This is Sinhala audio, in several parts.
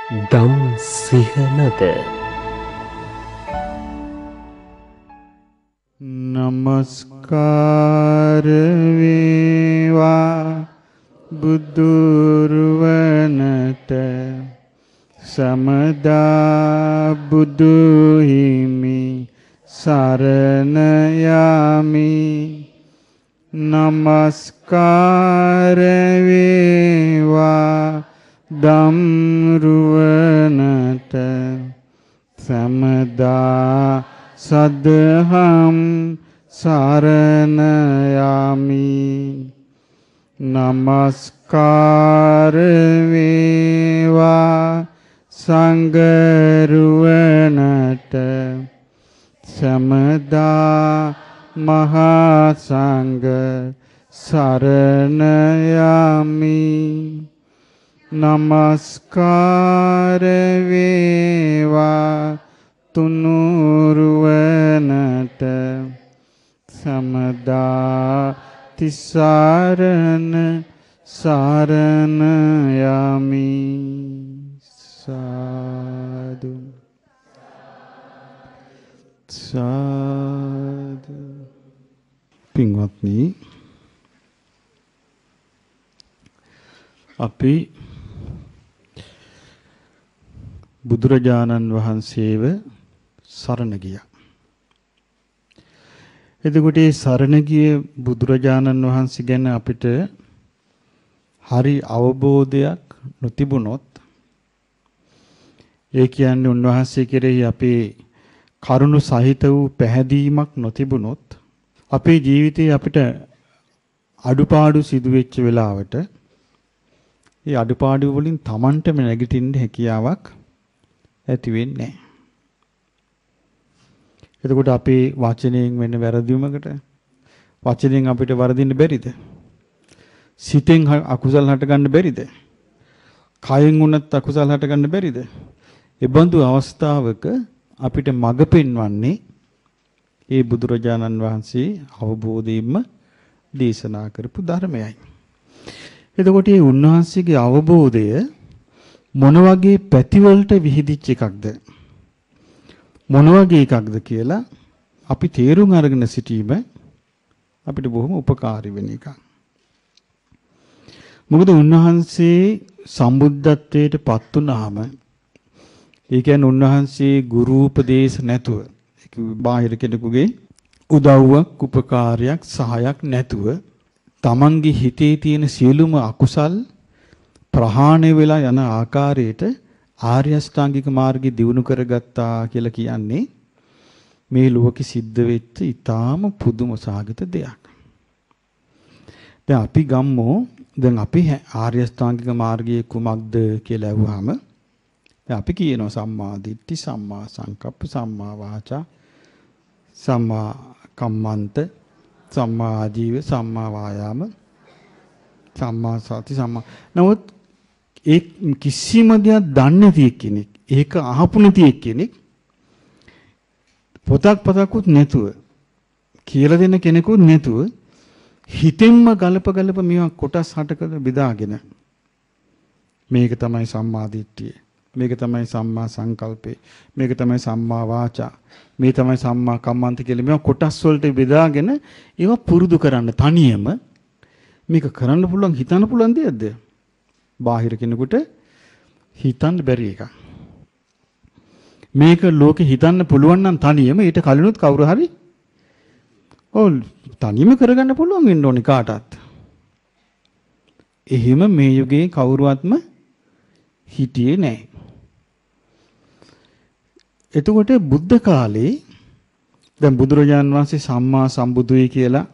දම් සිහනද නමස්කාර වේවා බුදුරුවනට සමදා බුදු හිමි සරණ යමි. නමස්කාර වේවා ධම්රුවනට සමදා සදහම් සරණ යමි. නමස්කාර වේවා සංඝරුවනට සමදා මහා සංඝ සරණ යමි. නමස්කාර වේවා තුනුරුවනට සමදා තිසරණ සරණ යමි. සාදු සාදු. පින්වත්නි, අපි බුදුරජාණන් වහන්සේව සරණ ගියා. එතකොට මේ සරණ ගිය බුදුරජාණන් වහන්සේ ගැන අපිට හරි අවබෝධයක් නොතිබුණොත්, ඒ කියන්නේ උන්වහන්සේ කෙරෙහි අපේ කරුණු සහිත වූ පැහැදීමක් නොතිබුණොත්, අපේ ජීවිතේ අපිට අඩුපාඩු සිදු වෙච්ච වෙලාවට ඒ අඩුපාඩු වලින් Tamanටම නැගිටින්න හැකියාවක් ඇති වෙන්නේ නැහැ. එතකොට අපේ වචනයෙන් වෙන වැරදීමකට වචනයෙන් අපිට වරදින්න බැරිද? සිතෙන් අකුසල් හට ගන්න බැරිද? කයෙන් උනත් අකුසල් හට ගන්න බැරිද? ඒ බඳු අවස්ථාවක අපිට මඟ පෙන්වන්නේ ඒ බුදුරජාණන් වහන්සේ අවබෝධයෙන්ම දේශනා කරපු ධර්මයයි. එතකොට මේ උන්වහන්සේගේ අවබෝධය මොන වගේ පැතිවලට විහිදිච්ච එකක්ද, මොන වගේ එකක්ද කියලා අපි තේරුම් අරගෙන සිටීම අපිට බොහොම උපකාරී වෙන එකක්. මොකද උන්වහන්සේ සම්බුද්ධත්වයට පත් වුණාම, ඒ කියන්නේ උන්වහන්සේ ගුරු උපදේශ නැතුව, බාහිර කෙනෙකුගේ උදව්වක් උපකාරයක් සහායක් නැතුව තමන්ගේ හිතේ තියෙන සියලුම අකුසල් ප්‍රහාණය වෙලා යන ආකාරයට ආර්ය අෂ්ටාංගික මාර්ගය දියුණු කරගත්තා කියලා කියන්නේ මේ ලෝකෙ සිද්ධ වෙච්ච ඊටාම පුදුම සාගත දෙයක්. දැන් අපි ගම්මෝ, දැන් අපි ආර්ය අෂ්ටාංගික මාර්ගයේ කුමක්ද කියලා අහුවාම දැන් අපි කියනවා සම්මා දිට්ඨි, සම්මා සංකප්ප, සම්මා වාචා, සම්මා කම්මන්ත, සම්මා ආජීව, සම්මා වායාම, සම්මා සති, සම්මා. නමුත් ඒ කිසිම දෙයක් දන්නේ නැති කෙනෙක්, ඒක අහපු නැති කෙනෙක්, පොතක්වත් නැතුව, කියලා දෙන්න කෙනෙකුත් නැතුව, හිතෙන්ම ගලප මේවා කොටස් හටකල බෙදාගෙන මේක තමයි සම්මා දිට්ඨිය, මේක තමයි සම්මා සංකල්පේ, මේක තමයි සම්මා වාචා, මේ තමයි සම්මා කම්මන්ත කියලා මේවා කොටස් වලට බෙදාගෙන ඒවා පුරුදු කරන්න තනියම මේක කරන්න පුළුවන්, හිතන්න පුළුවන් දෙයක්ද? බාහිර කෙනෙකුට හිතන්න බැරි එකක්. මේක ලෝකෙ හිතන්න පුළුවන් නම් තනියම ඊට කලිනුත් කවුරු හරි තනියම කරගන්න පුළුවන් වෙන්න ඕනේ කාටවත්. එහෙම මේ යුගයේ කවුරුවත්ම හිටියේ නැහැ. එතකොට බුද්ධ කාලේ දැන් බුදුරජාන් වහන්සේ සම්මා සම්බුදුයි කියලා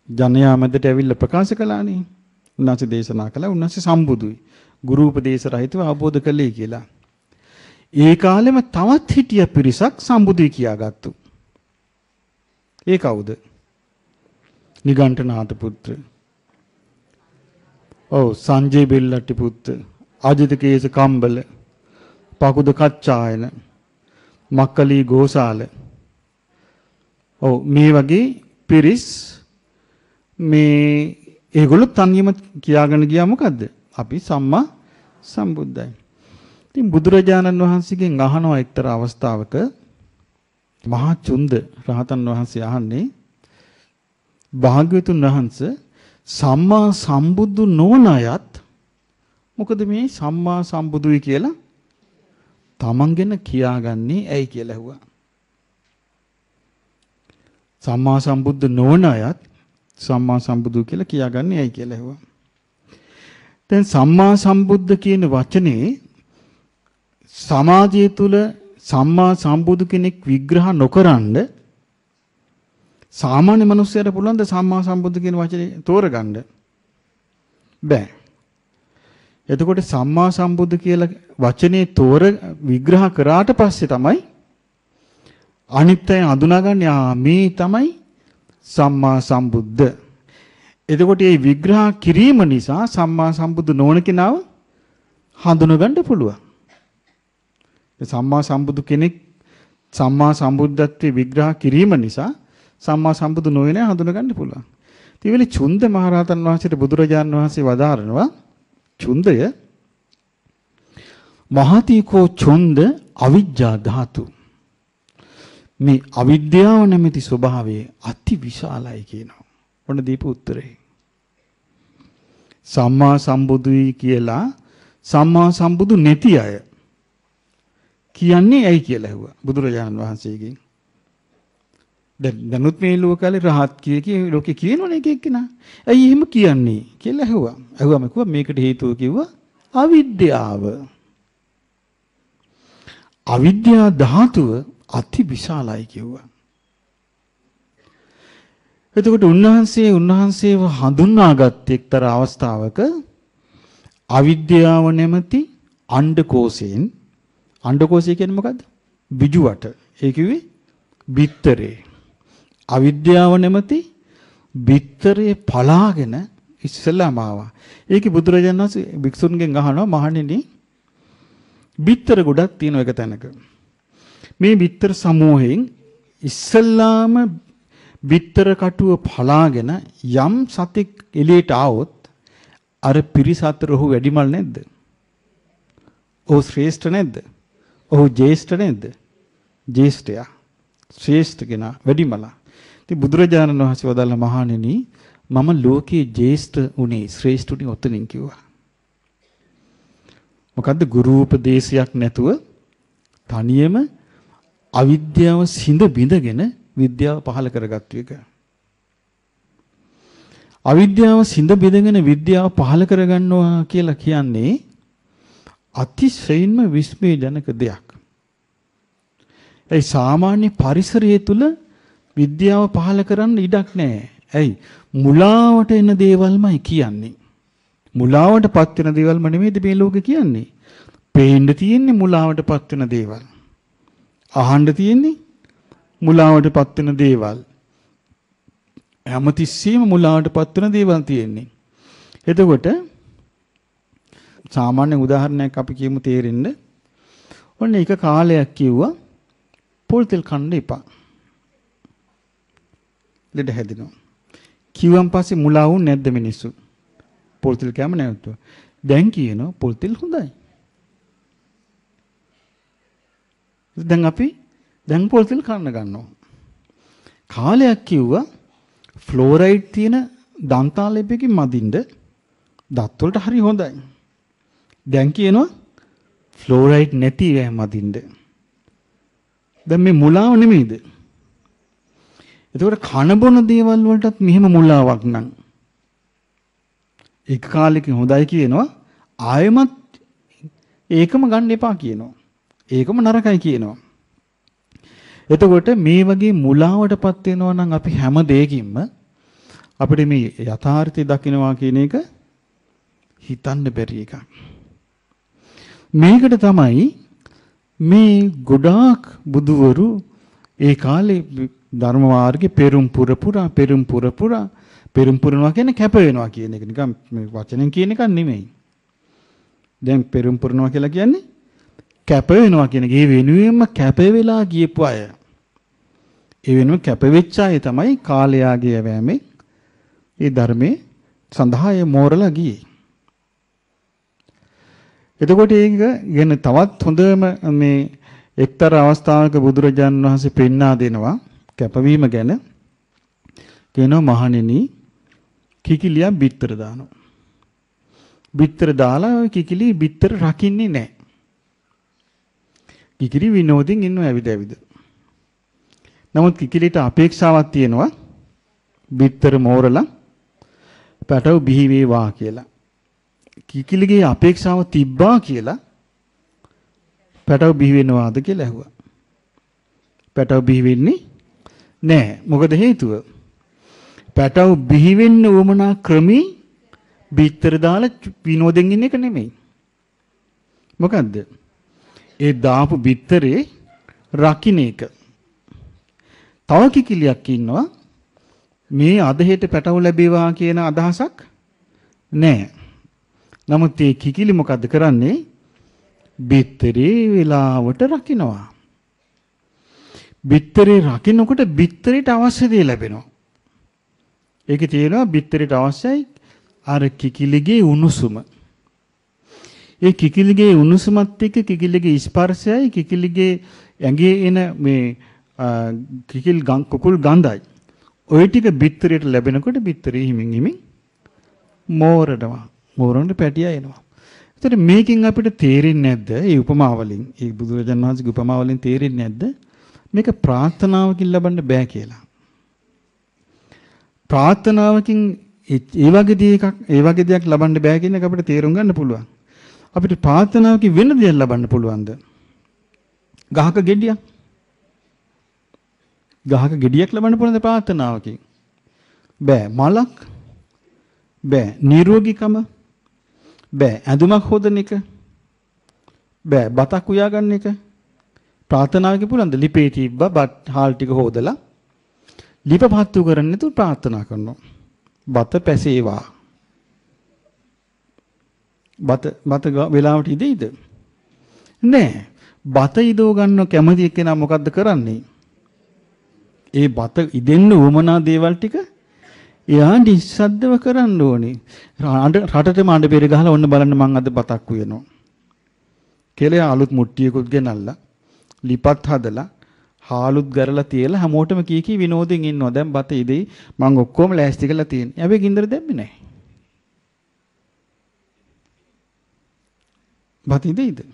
ජනයා මැදට ඇවිල්ලා ප්‍රකාශ කළානේ. උන්වහන්සේ දේශනා කළා උන්වහන්සේ සම්බුදුයි, ගුරු උපදේශ රහිතව අවබෝධ කළේ කියලා. ඒ කාලෙම තවත් හිටිය පිරිසක් සම්බුදුයි කියාගත්තු. ඒ කවුද? නිගණ්ඨනාථ පුත්‍ර. සංජය බෙල්ලට්ටි පුත්‍ර, අජිත කේස කම්බල, පකුද කච්චායන, මක්කලි ගෝසාල. මේ වගේ පිරිස් මේ ඒගොල්ලෝ තනියම කියාගෙන ගියා මොකද්ද? අපි සම්මා සම්බුද්ධයි. ඉතින් බුදුරජාණන් වහන්සේගෙන් අහනවා එක්තරා අවස්ථාවක මහා චුන්ද රහතන් වහන්සේ අහන්නේ භාග්‍යවතුන් වහන්සේ සම්මා සම්බුදු නොවන අයත් මොකද මේ සම්මා සම්බුදුයි කියලා තමන් ගැන කියාගන්නේ ඇයි කියලා ඇහුවා. සම්මා සම්බුද්ධ නොවන අයත් සම්මා සම්බුදු කියලා කියාගන්නේ ඇයි කියලා ඇහුවා. දැන් සම්මා සම්බුද්ධ කියන වචනේ සමාජය තුල සම්මා සම්බුදු කෙනෙක් විග්‍රහ නොකරනද සාමාන්‍ය මිනිස්සුන්ට පුළුවන් ද සම්මා සම්බුදු කියන වචනේ තෝරගන්න? බෑ. එතකොට සම්මා සම්බුදු කියලා වචනේ විග්‍රහ කරාට පස්සේ තමයි අනිත් අය හඳුනාගන්නේ මේ තමයි සම්මා සම්බුද්ධ. එතකොට මේ විග්‍රහ කිරීම නිසා සම්මා සම්බුදු නොවන කෙනාව හඳුනගන්න පුළුවන්. සම්මා සම්බුදු කෙනෙක් සම්මා සම්බුද්ධත්වයේ විග්‍රහ කිරීම නිසා සම්මා සම්බුදු නොවන අය හඳුනගන්න පුළුවන්. ඒ වෙලේ චුන්ද මහරහතන් වහන්සේට බුදුරජාණන් වහන්සේ වදාරනවා චුන්දය මහතීකෝ චුන්ද අවිජ්ජා ධාතු මේ අවිද්‍යාව නැමැති ස්වභාවය අති විශාලයි කියනවා. ඔන්න දීපු උත්තරේ. සම්මා සම්බුදුයි කියලා සම්මා සම්බුදු නැති අය කියන්නේ ඇයි කියලා ඇහුවා බුදුරජාණන් වහන්සේගෙන්. දැනුත් මේ ලෝකේ රහත් කිය ලෝකේ කියනවනේ එක එක්කෙනා. ඇයි එහෙම කියන්නේ කියලා ඇහුවා. ඇහුවම කිව්වා මේකට හේතුව කිව්වා අවිද්‍යාව. අවිද්‍යා ධාතුව අති විශාලයි කිව්වා. එතකොට උන්වහන්සේව හඳුනාගත් එක්තරා අවස්ථාවක අවිද්‍යාව නැමැති අණ්ඩකෝෂයෙන් අණ්ඩකෝෂය කියන්නේ මොකද්ද? බිජුවට. ඒ කිව්වේ බිත්තරේ. අවිද්‍යාව නැමැති බිත්තරේ පලාගෙන ඉස්සෙල්ලාම ආවා. ඒකේ බුදුරජාණන් වහන්සේ භික්ෂුන්ගෙන් අහනවා මහණෙනි බිත්තර ගොඩක් තියෙන එක තැනක. මේ බිත්තර සමූහයෙන් ඉස්සෙල්ලාම බිත්තර කටුව පලාගෙන යම් සතෙක් එළියට ආවොත් අර පිරිස අතර ඔහු වැඩිමල් නැද්ද? ඔහු ශ්‍රේෂ්ඨ නැද්ද? ඔහු ජේෂ්ඨ නැද්ද? ජේෂ්ඨයා. ශ්‍රේෂ්ඨ කෙනා වැඩිමලා. ඉතින් බුදුරජාණන් වහන්සේ වදාළ මහණෙනි මම ලෝකයේ ජේෂ්ඨ උනේ ශ්‍රේෂ්ඨ උනේ ඔතනින් කිව්වා. මොකද්ද? ගුරු උපදේශයක් නැතුව තනියම අවිද්‍යාව සිඳ බිඳගෙන විද්‍යාව පහළ කරගත්තු එක. අවිද්‍යාව සිඳ බිඳගෙන විද්‍යාව පහළ කරගන්නවා කියලා කියන්නේ අතිශයින්ම විස්මයජනක දෙයක්. ඒ සාමාන්‍ය පරිසරය තුල විද්‍යාව පහළ කරන්න ඉඩක් නැහැ. ඇයි? මුලාවට එන දේවල්මයි කියන්නේ. මුලාවටපත් වෙන දේවල්ම නෙමෙයිද මේ ලෝකේ කියන්නේ. පේන්න තියෙන්නේ මුලාවටපත් වෙන දේවල්. අහන්න තියෙන්නේ මුලාවටපත් වෙන දේවල්. හැමතිස්සෙම මුලාවටපත් වෙන දේවල් තියෙන්නේ. එතකොට සාමාන්‍ය උදාහරණයක් අපි කියමු තේරෙන්න. ඔන්න එක කාලයක් කිව්වා පොල් තෙල් කන්න එපා. ලෙඩ හැදෙනවා. කිව්වන් පස්සේ මුලා වුනේ නැද්ද මිනිස්සු? පොල් තෙල් කෑම නැවතුවා. දැන් කියනවා පොල් තෙල් හොඳයි. දැන් පොල් තෙල් කන්න ගන්නවා. කාලයක් කිව්වා ෆ්ලෝරයිඩ් තියෙන දන්තාලේපයකින් මදින්න දත් වලට හරි හොඳයි. දැන් කියනවා ෆ්ලෝරයිඩ් නැති ඒවා මදින්න. දැන් මේ මුලාව නෙමෙයිද? එතකොට කන බොන දේවල් වලටත් මෙහෙම මුලාවක් නම් එක කාලෙක හොඳයි කියනවා ආයෙමත් ඒකම ගන්න එපා කියනවා. ඒකම නරකයි කියනවා. එතකොට මේ වගේ මුලාවටපත් වෙනවා නම් අපි හැම දෙයකින්ම අපිට මේ යථාර්ථය දකින්නවා කියන එක හිතන්න බැරි එකක්. මේකට තමයි මේ ගොඩාක් බුදුවරු ඒ කාලේ ධර්ම මාර්ගේ පෙරම් පුරනවා කියන්නේ කැප වෙනවා කියන එක. නිකන් මේ වචනෙන් කියන එක නෙමෙයි. දැන් පෙරම් පුරනවා කියලා කියන්නේ කැප වෙනවා කියන එක. ඒ වෙනුවෙන්ම කැප වෙලා ගියපු අය. ඒ වෙනුවෙන් කැප වෙච්ච අය තමයි කාලයාගේ යෑමේ ඒ ධර්මයේ සඳහා ඒ මෝරලා ගියේ. එතකොට ඒක ගැන තවත් හොඳම මේ එක්තරා අවස්ථාවක බුදුරජාණන් වහන්සේ පෙන්වා දෙනවා කැපවීම ගැන. කියනවා මහණෙනි කිකිලියක් බිත්තර දානවා. බිත්තර දාලා ওই කිකිලි බිත්තර රකින්නේ නැහැ. කිකිලි විනෝදෙන් ඉන්නවා ඇවිද ඇවිද. නමුත් කිකිලිට අපේක්ෂාවක් තියෙනවා බිත්තර මෝරලා පැටව බිහි වේවා කියලා. කිකිලිගේ අපේක්ෂාව තිබ්බා කියලා පැටව බිහි වෙනවාද කියලා ඇහුවා. පැටව බිහි වෙන්නේ නැහැ. මොකද හේතුව? පැටව බිහි වෙන්න උවමනා ක්‍රමී බිත්තර දාලා විනෝදෙන් ඉන්න එක නෙමෙයි. මොකද්ද? ඒ දාපු බිත්තරේ රකින්න එක. තව කිකිලියක් ඉන්නවා මේ අදහෙට පැටව ලැබේවා කියන අදහසක් නැහැ. නමුත් මේ කිකිලි මොකද්ද කරන්නේ? බිත්තරේ වෙලාවට රකින්නවා. බිත්තරේ රකින්නකොට බිත්තරේට අවශ්‍ය දේ ලැබෙනවා. ඒකේ තියෙනවා බිත්තරේට අවශ්‍යයි අර කිකිලිගේ උණුසුම. ඒ කිකිලිගේ උණුසුමත් එක්ක කිකිලිගේ ස්පර්ශයයි කිකිලිගේ ඇඟේ එන මේ කුකුල් ගඳයි. ওই ටික බිත්තරේට ලැබෙනකොට බිත්තරේ හිමින් හිමින් මෝරනවා. මෝරන පැටියා එනවා. ඒතර මේකෙන් අපිට තේරෙන්නේ නැද්ද? මේ උපමාවලින්, මේ බුදුරජාණන් වහන්සේගේ උපමාවලින් තේරෙන්නේ නැද්ද? මේක ප්‍රාර්ථනාවකින් ලබන්න බෑ කියලා. ප්‍රාර්ථනාවකින් ඒ වගේ දෙයක් ලබන්න බෑ කියන එක අපිට තේරුම් ගන්න පුළුවන්. අපිට ප්‍රාර්ථනාවකින් වෙන දෙයක් ලබන්න පුළුවන්ද? ගහක ගෙඩියක්. ගහක ගෙඩියක් ලබන්න පුළුවන්ද ප්‍රාර්ථනාවකින්? බෑ. මලක්? බෑ. නිරෝගීකම? බෑ. ඇඳුමක් හොදන එක? බෑ. බතක් උයා ගන්න එක? ප්‍රාර්ථනාවකින් පුළුවන්ද? ලිපේ තිබ්බා බත් හාල් ටික හොදලා ලිප පහත්තු කරන්නේ නැතුව ප්‍රාර්ථනා කරනවා. බත පැසේවා. බත වෙලාවට ඉදෙයිද? නෑ. බත ඉදව ගන්න කැමති එක්කෙනා මොකද්ද කරන්නේ? ඒ බත ඉදෙන්න උවමනා දේවල් ටික එයා නිස්සද්දව කරන්න ඕනේ. රටටම අඬ බෙර ගහලා ඔන්න බලන්න මං අද බතක් උයනවා. කියලා අලුත් මුට්ටියකුත් ගෙනල්ලා ලිපත් හදලා හාලුත් ගරලා තියලා හැමෝටම කී විනෝදෙන් ඉන්නවා. දැන් බත ඉදෙයි මං ඔක්කොම ලෑස්ති කරලා තියෙනවා. හැබැයි ගින්දර දැම්මේ නැහැ. බත ඉදෙයිද?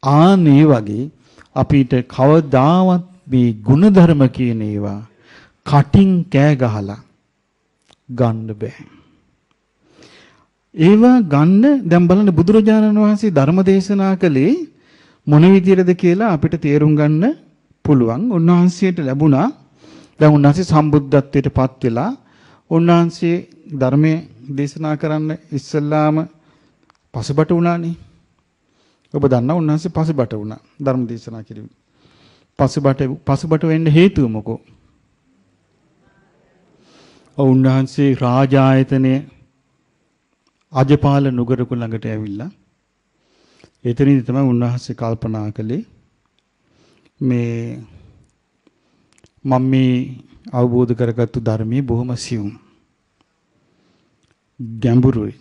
ආන්නේ වගේ අපිට කවදාවත් මේ ಗುಣධර්ම කියන ඒවා කටින් කෑ ගහලා ගන්න බෑ. ඒවා ගන්න දැන් බලන්න බුදුරජාණන් වහන්සේ ධර්ම දේශනා කළේ මොන විදියටද කියලා අපිට තේරුම් ගන්න පුළුවන්. උන්වහන්සේට ලැබුණා දැන් උන්වහන්සේ සම්බුද්ධත්වයට පත් වෙලා උන්වහන්සේ ධර්මයේ දේශනා කරන්න ඉස්සල්ලාම පසුබට වුණානේ. ඔබ දන්නා උන්වහන්සේ පසුබට වුණා ධර්ම දේශනා කිරීම. පසුබට වෙන්න හේතුව මොකෝ? උන්වහන්සේ රාජායතනයේ අජපාල නුගරක ළඟට ඇවිල්ලා එතනින් තමයි උන්වහන්සේ කල්පනා කළේ මේ මම මේ අවබෝධ කරගත්තු ධර්මයේ බොහොම සියුම් ගැඹුරුයි.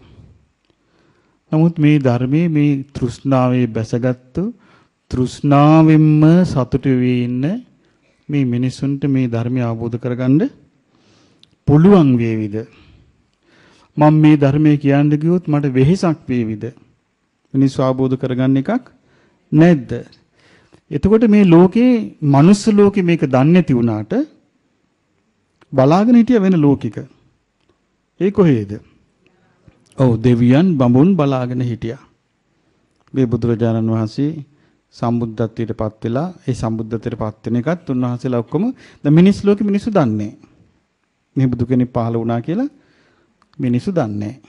නමුත් මේ ධර්මයේ මේ තෘෂ්ණාවේ බැසගත්තු තෘෂ්ණාවෙන්ම සතුටු වෙී ඉන්න මේ මිනිසුන්ට මේ ධර්මය අවබෝධ කරගන්න පුළුවන් වේවිද? මම මේ ධර්මයේ කියන්න ගියොත් මට වෙහෙසක් වේවිද? මිනිස්සු අවබෝධ කරගන්න එකක් නැද්ද? එතකොට මේ ලෝකේ මනුස්ස ලෝකේ මේක දන්නේ නැති වුණාට බලාගෙන හිටිය වෙන ලෝකික. ඒ කොහේද? ඔව් දෙවියන් බඹුන් බලාගෙන හිටියා. මේ බුදුරජාණන් වහන්සේ සම්බුද්ධත්වයට පත් වෙලා ඒ සම්බුද්ධත්වයට පත් වෙන එකත් උන්වහන්සේලා ඔක්කොම ද මිනිස් ලෝකෙ මිනිස්සු දන්නේ. මේ බුදු කෙනෙක් පහළ වුණා කියලා මිනිස්සු දන්නේ.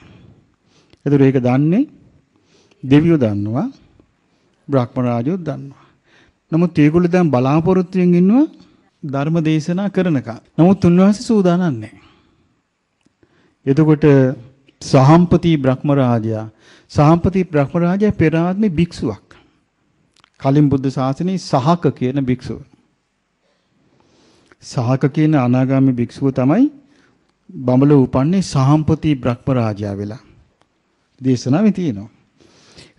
ඒතර ඒක දන්නේ දෙවියෝ දන්නවා, බ්‍රහ්ම රාජයෝ දන්නවා. නමුත් ඒගොල්ලෝ දැන් බලාපොරොත්තුෙන් ඉන්නවා ධර්ම දේශනා කරනකම්. නමුත් උන්වහන්සේ සූදානම් නැහැ. එතකොට සහම්පති බ්‍රහ්ම රාජයා පෙර ආත්මේ භික්ෂුවක්. කලින් බුද්ධ ශාසනයේ සහක කියන භික්ෂුව. සහක කියන අනාගාමී භික්ෂුව තමයි බඹලව උපන්නේ සහම්පති බ්‍රහ්ම රාජයා වෙලා. දේශනාවේ තියෙනවා.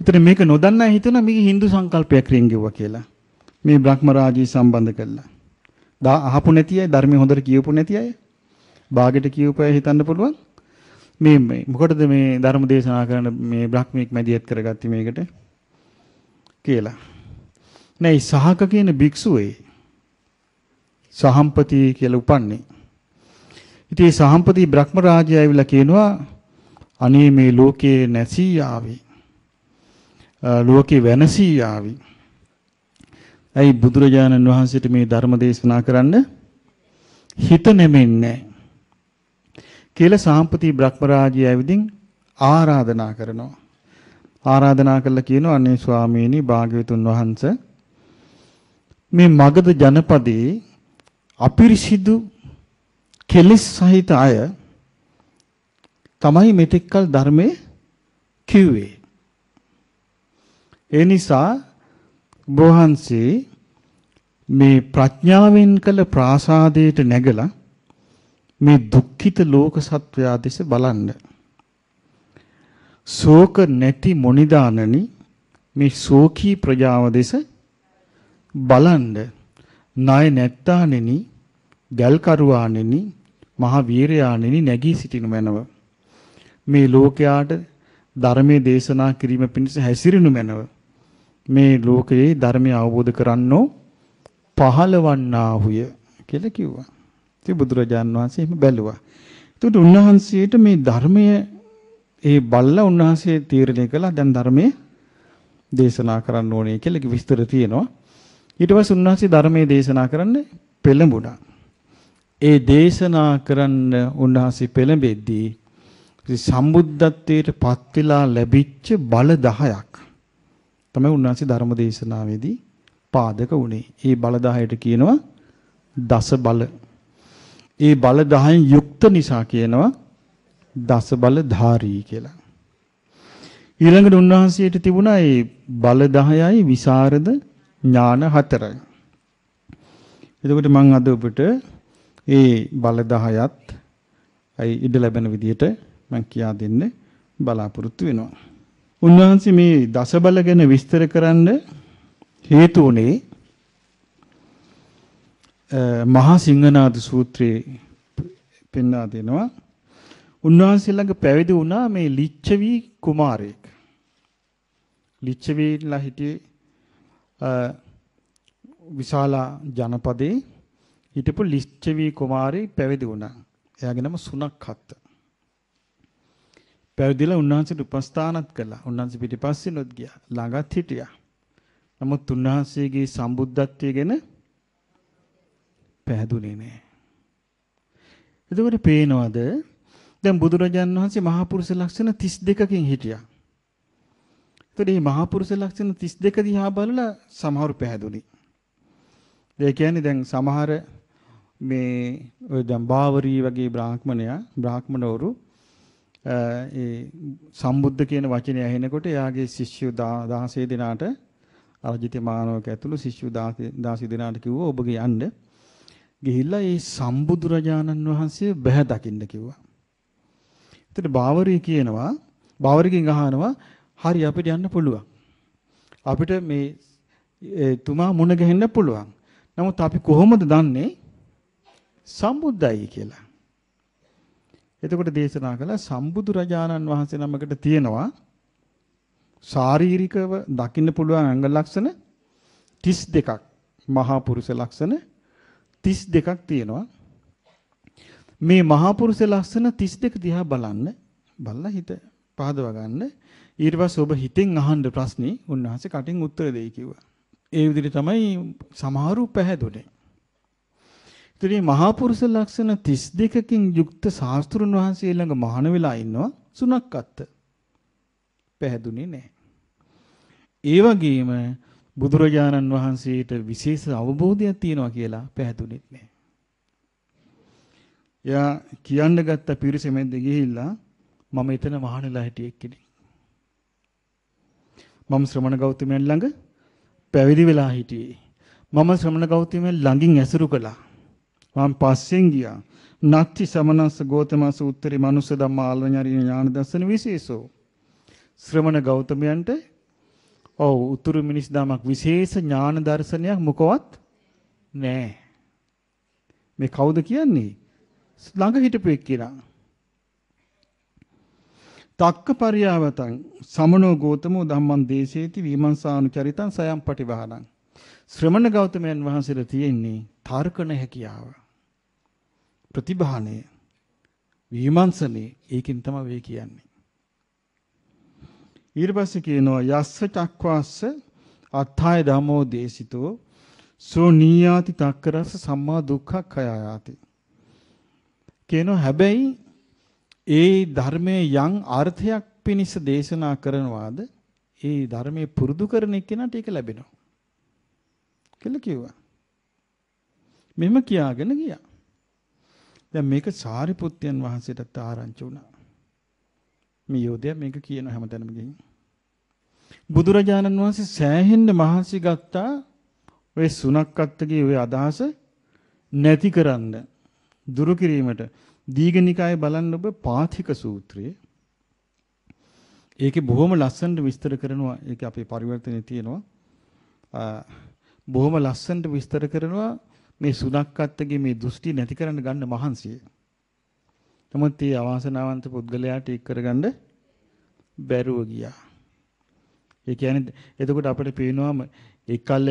ඒතර මේක නොදන්නා හිතන මේක Hindu සංකල්පයක් රින් ගෙවුවා කියලා. මේ බ්‍රහ්ම රාජී සම්බන්ධ කළා. අහපු නැති අය ධර්මයේ හොඳට කියවපු නැති අය බාගෙට කියවපු අය හිතන්න පුළුවන් මේ මොකටද මේ ධර්ම දේශනා කරන මේ බ්‍රහ්මීක් මැදිහත් කරගත්තේ මේකට කියලා. නෑ සහක කියන භික්ෂුවේ සහම්පති කියලා උපන්නේ. ඉතින් මේ සහම්පති බ්‍රහ්ම රාජය ඇවිල්ලා කියනවා අනේ මේ ලෝකේ නැසී ආවි. ලෝකේ වෙනසී ආවි. ඇයි බුදුරජාණන් වහන්සේට මේ ධර්ම දේශනා කරන්න හිත නෙමෙන්නේ කියලා සාම්පති බ්‍රහ්ම රාජය ඇවිදින් ආරාධනා කරනවා. ආරාධනා කළා කියනවා අනේ ස්වාමීනි භාග්‍යවතුන් වහන්සේ මේ මගධ ජනපදයේ අපිරිසිදු කෙලෙස් සහිත අය තමයි මෙතෙක්කල් ධර්මයේ කිව්වේ. ඒ නිසා බෝහන්සේ මේ ප්‍රඥාවෙන් කළ ප්‍රාසාදයට නැගලා මේ දුක්ඛිත ලෝක සත්වයා දෙස බලන්න. ශෝක නැති මොනිදානනි මේ ශෝකී ප්‍රජාව දෙස බලන්න. ණය නැත්තානෙනි ගල් කරුවානෙනි මහ වීරයානෙනි නැගී සිටිනු මැනව. මේ ලෝකයාට ධර්මයේ දේශනා කිරීම පිණිස හැසිරෙනු මැනව. මේ ලෝකයේ ධර්මය අවබෝධ කරන්නෝ පහළවන්නාහුය කියලා කිව්වා. ඉතින් බුදුරජාණන් වහන්සේ එහෙම බැලුවා. ඒකට උන්වහන්සේට මේ ධර්මය ඒ බල්ලා උන්වහන්සේ තීරණය කළා දැන් ධර්මයේ දේශනා කරන්න ඕනේ කියලා විස්තර තියෙනවා. ඊට පස්සේ උන්වහන්සේ ධර්මයේ දේශනා කරන්න පෙළඹුණා. ඒ දේශනා කරන්න උන්වහන්සේ පෙළඹෙද්දී සම්බුද්ධත්වයට පත් වෙලා ලැබිච්ච බල 10ක් තමයි උන්වහන්සේ ධර්ම දේශනාවේදී පාදක වුණේ. ඒ බල 10ට කියනවා දස බල. ඒ බල 10න් යුක්ත නිසා කියනවා දස බල ධාරී කියලා. ඊළඟට උන්වහන්සේට තිබුණා ඒ බල 10යි විසරද ඥාන 4යි. එතකොට මම අද ඔබට ඒ බල 10ත් අයි ඉඩ ලැබෙන විදිහට මම කියා දෙන්න බලාපොරොත්තු වෙනවා. උන්වහන්සේ මේ දස බල ගැන විස්තර කරන්න හේතු උනේ මහා සිංහනාද සූත්‍රයේ පෙන්වා දෙනවා. උන්වහන්සේ ළඟ පැවිදි වුණා මේ ලිච්ඡවි කුමාරයෙක්. ලිච්ඡවිලා හිටියේ විශාල ජනපදේ හිටපු ලිච්ඡවි කුමාරයෙක් පැවිදි වුණා. එයාගේ නම සුනක්ඛත්. පැවිදිලා උන්වහන්සේට උපස්ථානත් කළා. උන්වහන්සේ පිටිපස්සෙනොත් ගියා. ළඟත් හිටියා. නමුත් උන්වහන්සේගේ සම්බුද්ධත්වය ගැන පැහැදුනේ නෑ. එතකොට පේනවද දැන් බුදුරජාණන් වහන්සේ මහා පුරුෂ ලක්ෂණ 32කින් හිටියා. එතකොට මේ මහා පුරුෂ ලක්ෂණ 32 දිහා බලලා සමහරු පැහැදුනි. ඒ කියන්නේ දැන් සමහර මේ ඔය දැන් බාවරී වගේ බ්‍රාහ්මණවරු ඒ සම්බුද්ධ කියන වචනේ ඇහෙනකොට එයාගේ ශිෂ්‍යයෝ 16 දෙනාට අරජිත මානවක ඇතුළු ශිෂ්‍යයෝ 16 දෙනාට කිව්වා ඔබගේ යන්න ගිහිල්ලා ඒ සම්බුදුරජාණන් වහන්සේ බැහැ දකින්න කිව්වා. එතකොට බාවරිගෙන් අහනවා හරි අපිට යන්න පුළුවන්. අපිට මේ තුමා මුණ ගැහෙන්න පුළුවන්. නමුත් අපි කොහොමද දන්නේ සම්බුද්ධයි කියලා? එතකොට දේශනා කළා සම්බුදුරජාණන් වහන්සේ නමකට තියෙනවා ශාරීරිකව දකින්න පුළුවන් අංග ලක්ෂණ 32ක්. මහා පුරුෂ ලක්ෂණ 32ක් තියෙනවා. මේ මහා පුරුෂ ලක්ෂණ 32 දිහා බලලා හිත පහදවා ගන්න. ඊට පස්සේ ඔබ හිතෙන් අහන්න ප්‍රශ්නේ උන්වහන්සේ කටින් උත්තර දෙයි කිව්වා. ඒ විදිහට තමයි සමහරු පැහැදුනේ. ඉතින් මහා පුරුෂ ලක්ෂණ 32කින් යුක්ත ශාස්ත්‍රුන් වහන්සේ ළඟ මහාන වෙලා ඉන්නවා සුනක්කත්. පැහැදුනේ නැහැ. ඒ වගේම බුදුරජාණන් වහන්සේට විශේෂ අවබෝධයක් තියෙනවා කියලා පැහැදුනෙත් නැහැ. යා කියන්න ගත්ත පිරිස මැද්ද ගිහිල්ලා මම එතන මහානලා හිටියෙක් කෙනෙක්. මම ශ්‍රමණ ගෞතමයන් ළඟ පැවිදි වෙලා හිටියේ. මම ශ්‍රමණ ගෞතමයන් ළඟින් ඇසුරු කළා. මම පස්සෙන් ගියා. නත්ති සමනස්ස ගෞතමස උත්තරේ මනුස්ස ධම්ම ආලවඤ්ඤාරිය ඥාන දර්ශන විශේෂෝ. ශ්‍රමණ ගෞතමයන්ට ඔව් උතුරු මිනිස් දමක් විශේෂ ඥාන දර්ශනයක් මොකවත් නැහැ. මේ කවුද කියන්නේ? ළඟ හිටපු එක්කිනා. තක්ක පරියාවතං සමනෝ ගෝතමෝ ධම්මං දේශේති විමංශානුචරිතං සයම් පටිවහනං. ශ්‍රමණ ගෞතමයන් වහන්සේලා තියෙන්නේ තර්කණ හැකියාව. ප්‍රතිභාණය විමර්ශනේ ඒකින් තමයි වේ කියන්නේ. ඊට පස්සේ කියනවා යස්ස චක්වාස්ස අත්ථාය ධම්මෝ දේශිතෝ සෝ නීයාති තක්කරස සම්මා දුක්ඛක්ඛයාති. කියනවා හැබැයි ඒ ධර්මයේ යම් අර්ථයක් පිණිස දේශනා කරනවාද ඒ ධර්මයේ පුරුදු කරන එක්කෙනාට ඒක ලැබෙනවා කියලා කිව්වා. මෙහෙම කියාගෙන ගියා. දැන් මේක සාරිපුත්යන් වහන්සේටත් ආරංචි වුණා. මේ යෝධයා මේක කියන හැමතැනම ගිහින් බුදුරජාණන් වහන්සේ සෑහෙන්න මහන්සි ගත්තා ඔය සුනක්කත්තගේ ඔය අදහස නැති කරන්න දුරු කිරීමට. දීඝනිකායේ බලන්න ඔබ පාථික සූත්‍රයේ ඒකේ බොහොම ලස්සනට විස්තර කරනවා. ඒක අපේ පරිවර්තනයේ තියෙනවා. බොහොම ලස්සනට විස්තර කරනවා මේ සුනක්කත්තගේ මේ දෘෂ්ටි නැති කරන්න ගන්න මහන්සිය. නමුත් මේ අවාසනාවන්ත පුද්ගලයාට ඒක කරගන්න බැරුව ගියා. ඒ කියන්නේ එතකොට අපිට පේනවාම එකල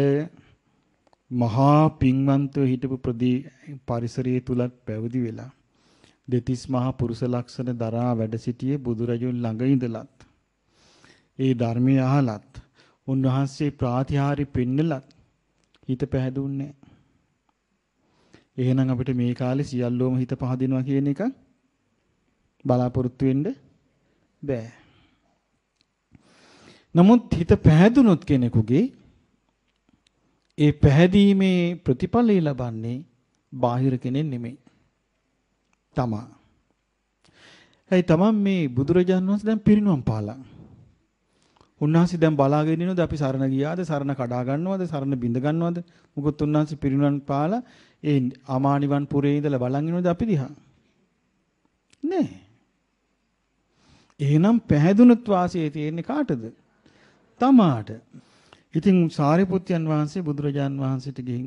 මහා පින්වන්තව හිටපු පරිසරයේ තුලත් පැවිදි වෙලා දෙතිස් මහා පුරුෂ ලක්ෂණ දරා වැඩ සිටියේ බුදුරජුන් ළඟ ඉඳලත් ඒ ධර්මය අහලත් උන්වහන්සේ ප්‍රාතිහාර්ය පෙන්නලත් හිත පැහැදුන්නේ. එහෙනම් අපිට මේ කාලේ සියල්ලෝම හිත පහදිනවා කියන එක බලාපොරොත්තු වෙන්න බෑ. නමුත් හිත පැහැදුනොත් කෙනෙකුගේ ඒ පැහැදීමේ ප්‍රතිඵලය ලබන්නේ බාහිර කෙනෙක් නෙමෙයි. තමා. ඒ තමන් මේ බුදුරජාණන් වහන්සේ දැන් පිරිනුවම් පාලා. උන්වහන්සේ දැන් බලාගෙන ඉන්නොද අපි සරණ ගියාද සරණ කඩා ගන්නවද සරණ බිඳ ගන්නවද? මොකද උන්වහන්සේ පිරිනුවම් පාලා ඒ ආමානිවන් පුරේ ඉඳලා බලන් ඉන්නොද අපි දිහා? නෑ. එහෙනම් පැහැදුනොත් වාසියේ තියෙන්නේ කාටද? තමාට. ඉතින් සාරිපුත්යන් වහන්සේ බුදුරජාන් වහන්සේට ගිහින්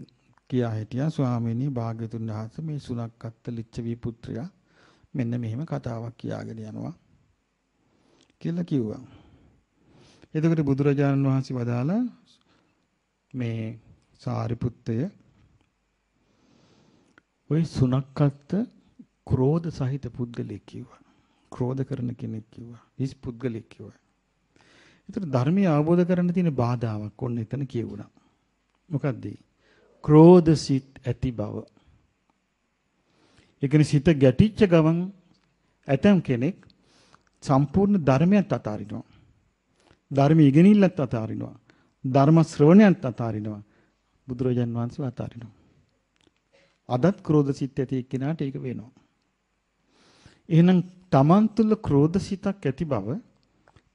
කියා හිටියා ස්වාමීනි භාග්‍යතුන් වහන්සේ මේ සුනක්කත්ත ලිච්ඡවි පුත්‍රයා මෙන්න මෙහෙම කතාවක් කියාගෙන යනවා කියලා කිව්වා. එතකොට බුදුරජාණන් වහන්සේ වදාලා මේ සාරිපුත්තය ওই සුනක්කත්ත ක්‍රෝධ සහිත පුද්ගලෙක් කිව්වා. ක්‍රෝධ කරන කෙනෙක් කිව්වා. හිස් පුද්ගලෙක් කිව්වා. ඒතර ධර්මය අවබෝධ කරගන්න තියෙන බාධාවක් ඔන්න එතන කියුණා. මොකද්ද? ක්‍රෝධ සිත් ඇති බව. ඒ කියන්නේ සිත ගැටිච්ච ගමන් ඇතම් කෙනෙක් සම්පූර්ණ ධර්මයට අතාරිනවා. ධර්ම ඉගෙනිල්ලත් අතාරිනවා. ධර්ම ශ්‍රවණයත් අතාරිනවා. බුදුරජාන් වහන්සේ අතාරිනවා. අදත් ක්‍රෝධ සිත් ඇති එක්කිනාට ඒක වෙනවා. එහෙනම් තමන් තුළ ක්‍රෝධ සිතක් ඇති බව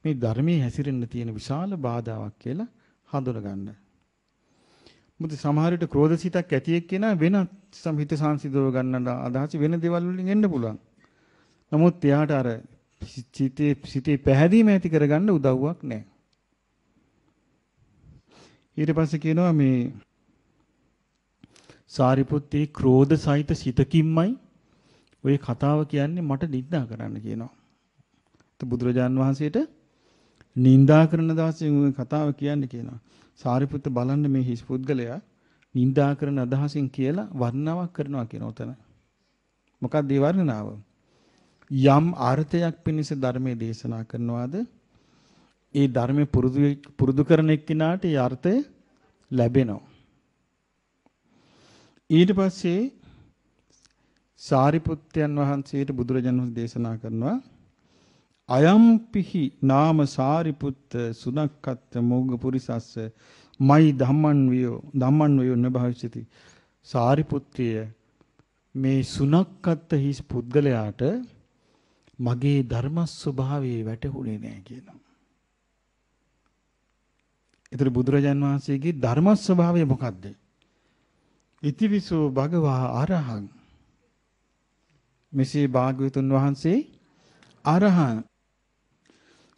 මේ ධර්මයේ හැසිරෙන්න තියෙන විශාල බාධාවක් කියලා හඳුනගන්න. මුද සමහර විට ක්‍රෝධ සිතක් ඇති එක්කෙනා වෙන සම්හිත සංසිඳව ගන්න අදහස වෙන දේවල් වලින් එන්න පුළුවන්. නමුත් එයාට අර සිතේ පැහැදීම ඇති කරගන්න උදව්වක් නැහැ. ඊට පස්සේ කියනවා මේ සාරිපුත්තේ ක්‍රෝධ සහිත සිතකින්මයි ওই කතාව කියන්නේ මට නිඳා කරන්න කියනවා. බුදුරජාන් වහන්සේට නිඳා කරන දවසේ ওই කතාව කියන්නේ කියනවා. සාරිපුත්ත බලන්න මේ හිස් පුද්ගලයා නිඳා කරන අදහසින් කියලා වර්ණනාවක් කරනවා කියන උතන. මොකක්ද ඒ වර්ණනාව? යම් අර්ථයක් පිණිස ධර්මයේ දේශනා කරනවාද ඒ ධර්මයේ පුරුදු කරන එක්කිනාට ඒ අර්ථය ලැබෙනවා. ඊට පස්සේ සාරිපුත්යන් වහන්සේට බුදුරජාණන් වහන්සේ දේශනා කරනවා අයම්පිහි නාම සාරිපුත්ත සුනක්කත්ත මොග්ග පුරිසස්ස මයි ධම්මන් වයෝ නභවිෂති. සාරිපුත්‍රය මේ සුනක්කත්ත හිස් පුද්ගලයාට මගේ ධර්ම ස්වභාවයේ වැටහුනේ නැහැ කියනවා. ඒතර බුදුරජාන් වහන්සේගේ ධර්ම ස්වභාවය මොකද්ද? ඉතිවිසෝ භගවා අරහං. මෙසේ භාග්‍යවතුන් වහන්සේ අරහං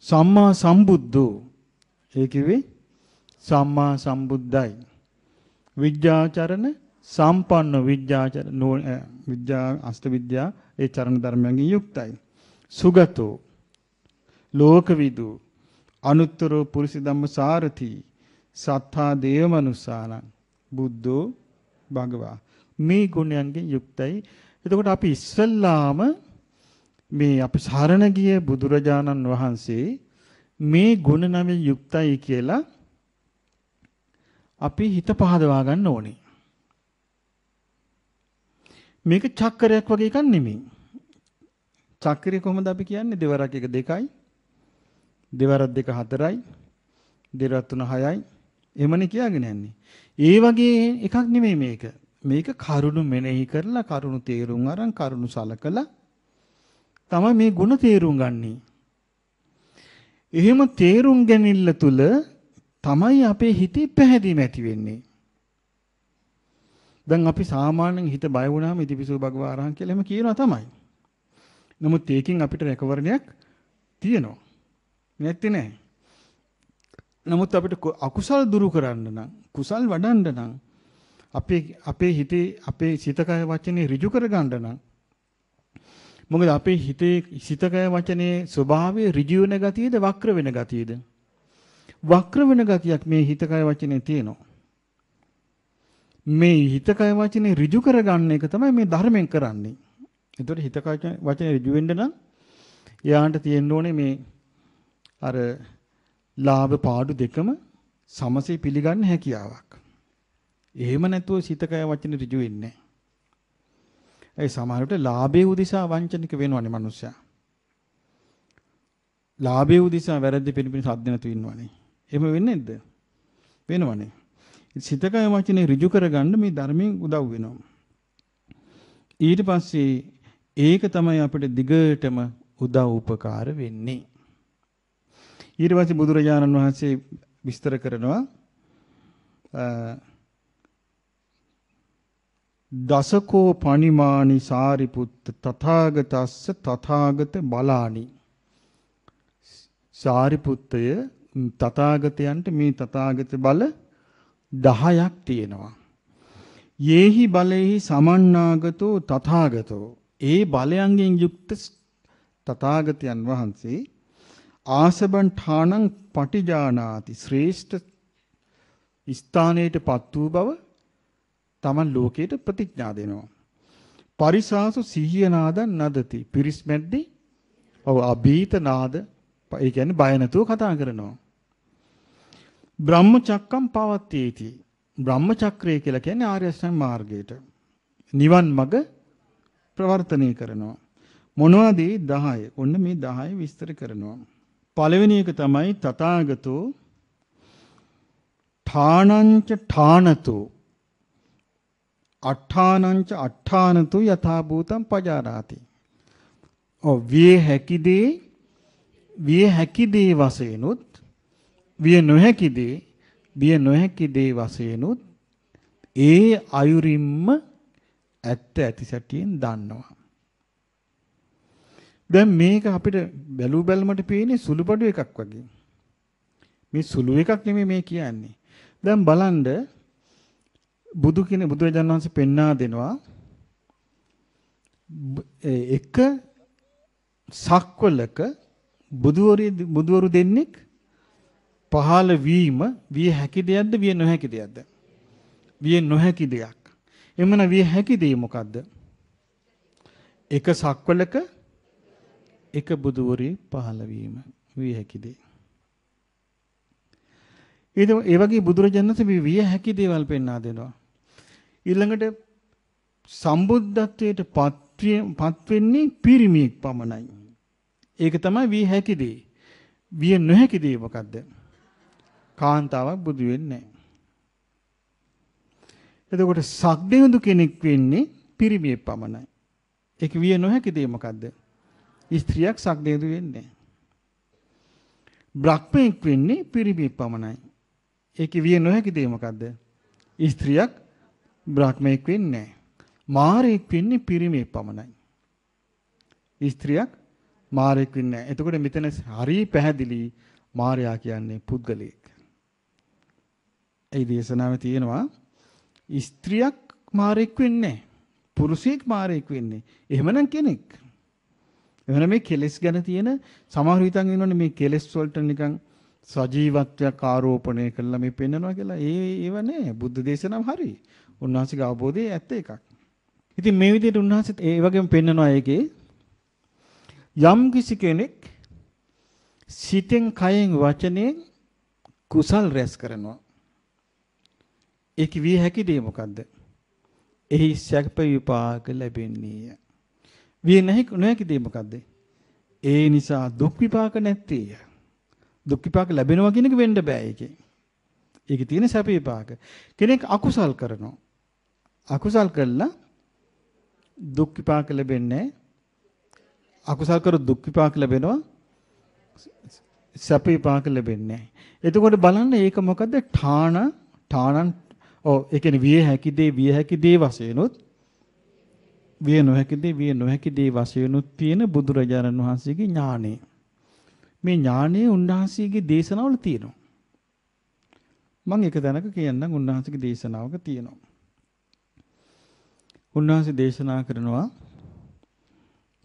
සම්මා සම්බුද්ධෝ. ඒ කිව්වේ සම්මා සම්බුද්ධයි. විද්‍යාචරණ සම්පන්න විද්‍යා අෂ්ට විද්‍යා ඒ චරණ ධර්මයන්ගෙන් යුක්තයි. සුගතෝ ලෝකවිදු අනුත්තරෝ පුරිස ධම්ම සාරති සත්තා දේව මනුස්සාන බුද්ධෝ භගවා මේ ගුණයන්ගෙන් යුක්තයි. එතකොට අපි ඉස්සල්ලාම මේ අපි සරණ ගිය බුදුරජාණන් වහන්සේ මේ ගුණ නමෙන් යුක්තයි කියලා අපි හිත පහදවා ගන්න ඕනේ. මේක චක්‍රයක් වගේ එකක් නෙමෙයි. චක්‍රය කොහොමද අපි කියන්නේ? දෙවරක් එක 2යි. දෙවරක් 2 4යි. දෙවරක් 3 6යි. එහෙමනේ කියාගෙන යන්නේ. ඒ වගේ එකක් නෙමෙයි මේක. මේක කරුණු මෙනෙහි කරලා කරුණු තේරුම් අරන් කරුණු සලකලා තමයි මේ ಗುಣ තේරුම් ගන්නේ. එහෙම තේරුම් ගැනීම තුළ තමයි අපේ හිතේ පැහැදීම ඇති වෙන්නේ. දැන් අපි සාමාන්‍යයෙන් හිත බය වුණාම ඉතිපිසෝ භගවා අරහං කියලා එහෙම කියනවා තමයි. නමුත් ඒකෙන් අපිට රැකවරණයක් තියෙනවා. නැත්තේ නෑ. නමුත් අපිට අකුසල් දුරු කරන්න නම් කුසල් වඩන්න නම් අපේ හිතේ අපේ සිතකය වචනේ ඍජු කරගන්න නම් මොකද අපේ හිතේ සිතකය වචනේ ස්වභාවය ඍජු වෙන ගතියද වක්‍ර වෙන ගතියද? වක්‍ර වෙන ගතියක් මේ හිතකය වචනේ තියෙනවා. මේ හිතකය වචනේ ඍජු කරගන්න එක තමයි මේ ධර්මයෙන් කරන්නේ. ඒතකොට හිතකය වචනේ ඍජු වෙන්න නම් යාන්ට තියෙන්න ඕනේ මේ අර ලාභ පාඩු දෙකම සමසේ පිළිගන්න හැකියාවක්. එහෙම නැතුව සිතකය වචනේ ඍජු වෙන්නේ නැහැ. ඒ සමහරවිට ලාභයේ උදිසා වංචනික වෙනවනේ මිනිස්සයා. ලාභයේ උදිසා වැරදි පිළිපින සද්ද නැතු ඉන්නවනේ. එහෙම වෙන්නේ නැද්ද? වෙනවනේ. සිතකය වචනේ ඍජු කරගන්න මේ ධර්මයෙන් උදව් වෙනවා. ඊට පස්සේ ඒක තමයි අපිට දිගටම උදව් උපකාර වෙන්නේ. ඊට පස්සේ බුදුරජාණන් වහන්සේ විස්තර කරනවා දසකෝ පනිමානි සාරිපුත්ත තථාගතස්ස තථාගත බලානි. සාරිපුත්තය තථාගතයන්ට මේ තථාගත බල 10ක් තියෙනවා. යේහි බලේහි සමන්නාගතෝ තථාගතෝ. ඒ බලයන්ගෙන් යුක්ත තථාගතයන් වහන්සේ ආසබන් ඨානං පටිජානාති ශ්‍රේෂ්ඨ ස්ථානයටපත් වූ බව තමන් ලෝකයට ප්‍රතිඥා දෙනවා. පරිසාසු සිහිය නාදන් නදති. පිරිස් මැද්දේ ඔව් අභීත නාද ඒ කියන්නේ බය නැතුව කතා කරනවා. බ්‍රහ්මචක්කම් පවත්තේති. බ්‍රහ්මචක්‍රය කියලා කියන්නේ ආර්ය අෂ්ටාංග මාර්ගයට නිවන් මඟ ප්‍රවර්තනය කරනවා. මොනවද 10? ඔන්න මේ 10 විස්තර කරනවා. පළවෙනි එක තමයි තථාගතෝ ඨානංච ඨානතෝ අට්ඨානංච අට්ඨානතු යථා භූතං පජානාති. විය හැකි දේ වශයෙන්ුත් විය නොහැකි දේ වශයෙන්ුත් ඒ අයුරින්ම ඇත්ත ඇති සැටියෙන් දන්නවා. දැන් මේක අපිට බැලු බැලමට පේන්නේ සුළුපඩු එකක් වගේ. මේ සුළු එකක් නෙමෙයි මේ කියන්නේ. දැන් බලන්න බුදුරජාණන් වහන්සේ පෙන්වා දෙනවා එක සක්වලක බුදුවරු දෙන්නෙක් පහළ වීම විය හැකි දෙයක්ද විය නොහැකි දෙයක්ද? විය නොහැකි දෙයක්. එමන විය හැකි දෙය මොකද්ද? එක සක්වලක එක බුදුවරේ පහළ වීම විය හැකි දෙය. ඒ වගේ බුදුරජාණන් වහන්සේ විය හැකි දේවල් පෙන්වා දෙනවා. ඊළඟට සම්බුද්ධත්වයට පත් වෙන්නේ පිරිමියෙක් පමණයි. ඒක තමයි විය හැකි දේ. විය නොහැකි දේ මොකද්ද? කාන්තාවක් බුදු වෙන්නේ නැහැ. එතකොට සක්දෙවිඳු කෙනෙක් වෙන්නේ පිරිමියෙක් පමණයි. ඒක විය නොහැකි දේ මොකද්ද? ස්ත්‍රියක් සක්දෙවිඳු වෙන්නේ නැහැ. බ්‍රහ්මෙක් වෙන්නේ පිරිමියෙක් පමණයි. ඒක විය නොහැකි දේ මොකද්ද? ස්ත්‍රියක් බ්‍රහ්මෙක් වෙන්නේ නැහැ. මාරයෙක් වෙන්නේ පිරිමියෙක් පමණයි. ස්ත්‍රියක් මාරයෙක් වෙන්නේ නැහැ. එතකොට මෙතන හරිය පැහැදිලි මාරයා කියන්නේ පුද්ගලයෙක්. ඒ දේශනාවේ තියෙනවා ස්ත්‍රියක් මාරෙක් වෙන්නේ නැහැ. පුරුෂයෙක් මාරෙක් වෙන්නේ. එහෙමනම් කෙනෙක්. එහෙනම් මේ කෙලෙස් ගැන තියෙන සමහර විතන් වෙනවනේ මේ කෙලෙස් වලට නිකන් සජීවත්වයක් ආරෝපණය කළා මේ පෙන්නනවා කියලා. ඒව නෑ. බුද්ධ දේශනාව හරි. උන්වහන්සේගේ අවබෝධය ඇත්ත එකක්. ඉතින් මේ විදිහට උන්වහන්සේ ඒ වගේම පෙන්නනවා ඒකේ යම් කිසි කෙනෙක් සිතෙන් කයෙන් වචනයෙන් කුසල් රැස් කරනවා. ඒක විය හැකි දේ මොකද්ද? එහි සැප විපාක ලැබෙන්නේ. විය නොහැකි දේ මොකද්ද? ඒ නිසා දුක් විපාක නැත්තේ. දුක් විපාක ලැබෙනවා කියන එක වෙන්න බෑ ඒකේ. ඒකේ තියෙන සැප විපාක. කෙනෙක් අකුසල් කරනවා. අකුසල් කළා දුක් විපාක ලැබෙන්නේ. අකුසල් කර දුක් විපාක ලැබෙනවා. සැප විපාක ලැබෙන්නේ. එතකොට බලන්න ඒක මොකද්ද? ඨානං ඒ කියන්නේ විය හැකි දේ වශයෙන්ුත් විය නොහැකි දේ වශයෙන්ුත් තියෙන බුදුරජාණන් වහන්සේගේ ඥානෙ. මේ ඥානෙ උන්වහන්සේගේ දේශනාවල තියෙනවා. මම එක දැනක කියන්නම් උන්වහන්සේගේ දේශනාවක තියෙනවා. උන්වහන්සේ දේශනා කරනවා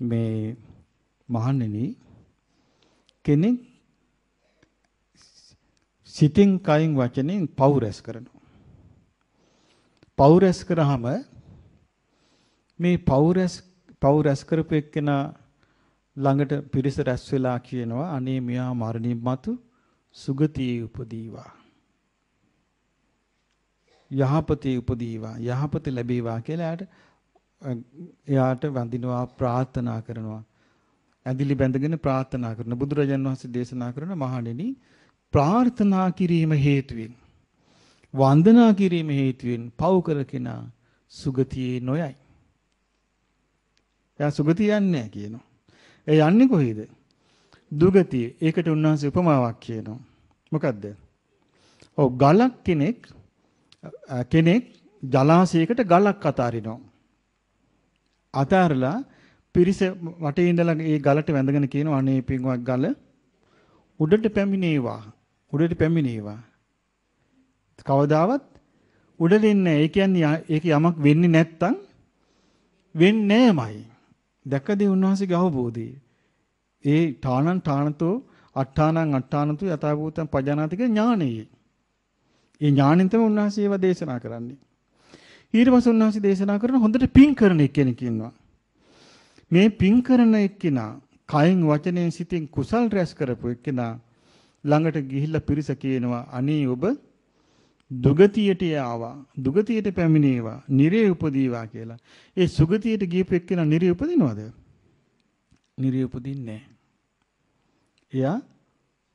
මේ මහණෙනි කෙනෙක් සිතින් කයින් වචනෙන් පව් රැස් කරනවා. පව් රැස් කරාම මේ පව් රැස් කරපු එක්කෙනා ළඟට පිරිස රැස් වෙලා කියනවා අනේ මෙයා මරණින් මතු සුගතියේ උපදීවා. යහපතේ උපදීවා යහපත ලැබේවා කියලා එයාට වඳිනවා ප්‍රාර්ථනා කරනවා. ඇඳිලි බැඳගෙන ප්‍රාර්ථනා කරන බුදුරජාණන් වහන්සේ දේශනා කරන මහණෙනි ප්‍රාර්ථනා කිරීම හේතුවෙන් වන්දනා කිරීම හේතුවෙන් පව් කර කෙනා සුගතියේ නොයයි. එයා සුගතිය යන්නේ නැහැ කියනවා. ඒ යන්නේ කොහේද? දුගතිය. ඒකට උන්වහන්සේ උපමාවක් කියනවා. මොකද්ද? ඔව් ගලක් කෙනෙක් ජලාශයකට ගලක් අතාරිනවා. අතාරලා පිරිස වටේ ඉඳලා ඒ ගලට වැඳගෙන කියනවා අනේ පින්වත් ගල උඩට පැමිණේවා. කවදාවත් උඩට එන්නේ නැහැ. ඒ කියන්නේ ඒක යමක් වෙන්නේ නැත්තම් වෙන්නේ නැමයි. දැක්කද උන්වහන්සේගේ අවබෝධය? ඒ ඨානතෝ අට්ඨානතු යථාභූතං පජානාති කියන ඥානෙයි. ඒ ඥාණයෙන් තමයි උන්වහන්සේ ඒවා දේශනා කරන්නේ. ඊට පස්සේ උන්වහන්සේ දේශනා කරන හොඳට පින් කරන කෙනෙක් ඉන්නවා. මේ පින් කරන එක්කිනා කයින් වචනයෙන් සිතින් කුසල් රැස් කරපු එක්කිනා ළඟට ගිහිල්ලා පිරිස කියනවා අනේ ඔබ දුගතියට ආවා. දුගතියට පැමිණේවා. නිරේ උපදීවා කියලා. ඒ සුගතියට ගියපු එක්කිනා නිරේ උපදිනවද? නිරේ උපදින්නේ නැහැ. එයා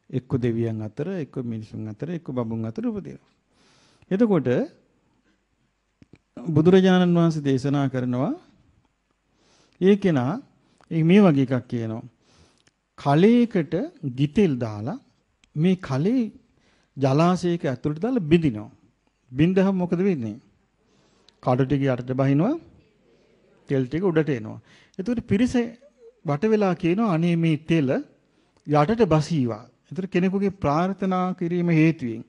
එක්ක දෙවියන් අතර, එක්ක මිනිසුන් අතර, එක්ක බඹුන් අතර උපදිනවා. එතකොට බුදුරජාණන් වහන්සේ දේශනා කරනවා ඒ කෙනා මේ වගේ එකක් කියනවා. කලයකට ගිතෙල් දාලා මේ කලේ ජලාශයක ඇතුළට දාලා බිඳිනවා. බින්දහම මොකද වෙන්නේ? කඩ ටික යටට බහිනවා, තෙල් ටික උඩට එනවා. එතකොට පිරිස වට වෙලා කියනවා අනේ මේ තෙල යටට බසීවා. එතකොට කෙනෙකුගේ ප්‍රාර්ථනා කිරීම හේතුවෙන්,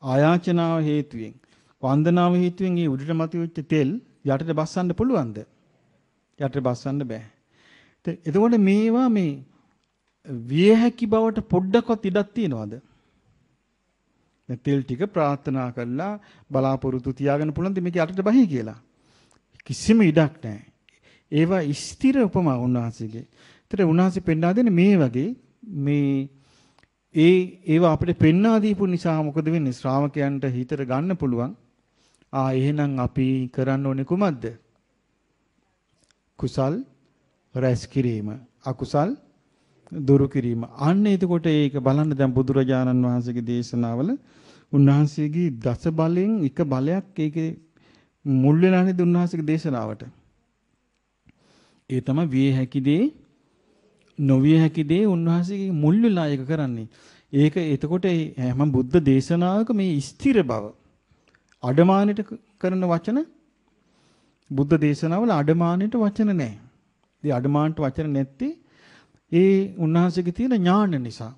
ආයාචනාව හේතුවෙන්, වන්දනාව හේතුවෙන් මේ උඩට මතුවෙච්ච තෙල් යටට බස්සන්න පුළුවන්ද? යටට බස්සන්න බෑ. එතකොට මේවා මේ විය හැකි බවට පොඩ්ඩක්වත් ඉඩක් තියනවද? තෙල් ටික ප්‍රාර්ථනා කළා බලාපොරොත්තු තියාගෙන පුළුවන්ද මේක යටට බහී කියලා? කිසිම ඉඩක් නැහැ. ඒවා ස්ථිර උපමා උන්වහන්සේගේ. ඒතර උන්වහන්සේ පෙන්වා දෙන්නේ මේ වගේ මේ ඒවා අපිට පෙන්වා දීපු නිසා මොකද වෙන්නේ? ශ්‍රාවකයන්ට හිතට ගන්න පුළුවන්. එහෙනම් අපි කරන්න ඕනේ කුමක්ද? කුසල් රැස් කිරීම, අකුසල් දුරු කිරීම. අන්න එතකොට ඒක බලන්න දැන් බුදුරජාණන් වහන්සේගේ දේශනාවල උන්වහන්සේගේ දස බලෙන් එක බලයක් ඒකේ මුල් වෙලා නේද උන්වහන්සේගේ දේශනාවට. ඒ තමයි විය හැකි දේ නොවිය හැකි දේ උන්වහන්සේගේ මුල් වෙලා ඒක කරන්නේ. ඒක එතකොට හැම බුද්ධ දේශනාවක මේ ස්ථිර බව අඩමානෙට කරන වචන බුද්ධ දේශනාවල අඩමානෙට වචන නැහැ. ඒ අඩමානට වචන නැත්තේ ඒ උන්වහන්සේගේ තියෙන ඥාන නිසා.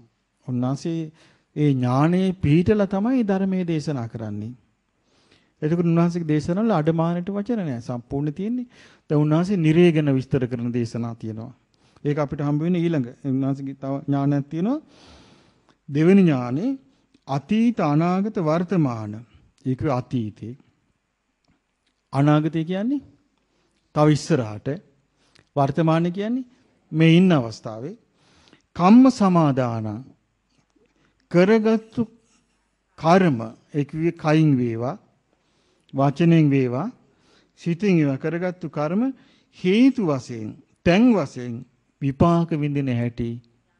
උන්වහන්සේ ඒ ඥානයේ පිහිටලා තමයි ධර්මයේ දේශනා කරන්නේ. එතකොට උන්වහන්සේගේ දේශනාවල අඩමානට වචන නැහැ. සම්පූර්ණ තියෙන්නේ. දැන් උන්වහන්සේ නිරේ ගැන විස්තර කරන දේශනා තියෙනවා. ඒක අපිට හම්බ වෙන්නේ ඊළඟ. උන්වහන්සේගේ තව ඥානයක් තියෙනවා. දෙවෙනි ඥානේ අතීත අනාගත වර්තමාන. ඒක අතීතේ. අනාගතය කියන්නේ තව ඉස්සරහට. වර්තමානය කියන්නේ මේ ඉන්න අවස්ථාවේ. කම්ම සමාදාන කරගත්තු කර්ම ඒ කිව්වේ කයින් වේවා වචනෙන් වේවා සිතින් වේවා කරගත්තු කර්ම හේතු වශයෙන් තැන් වශයෙන් විපාක විඳින හැටි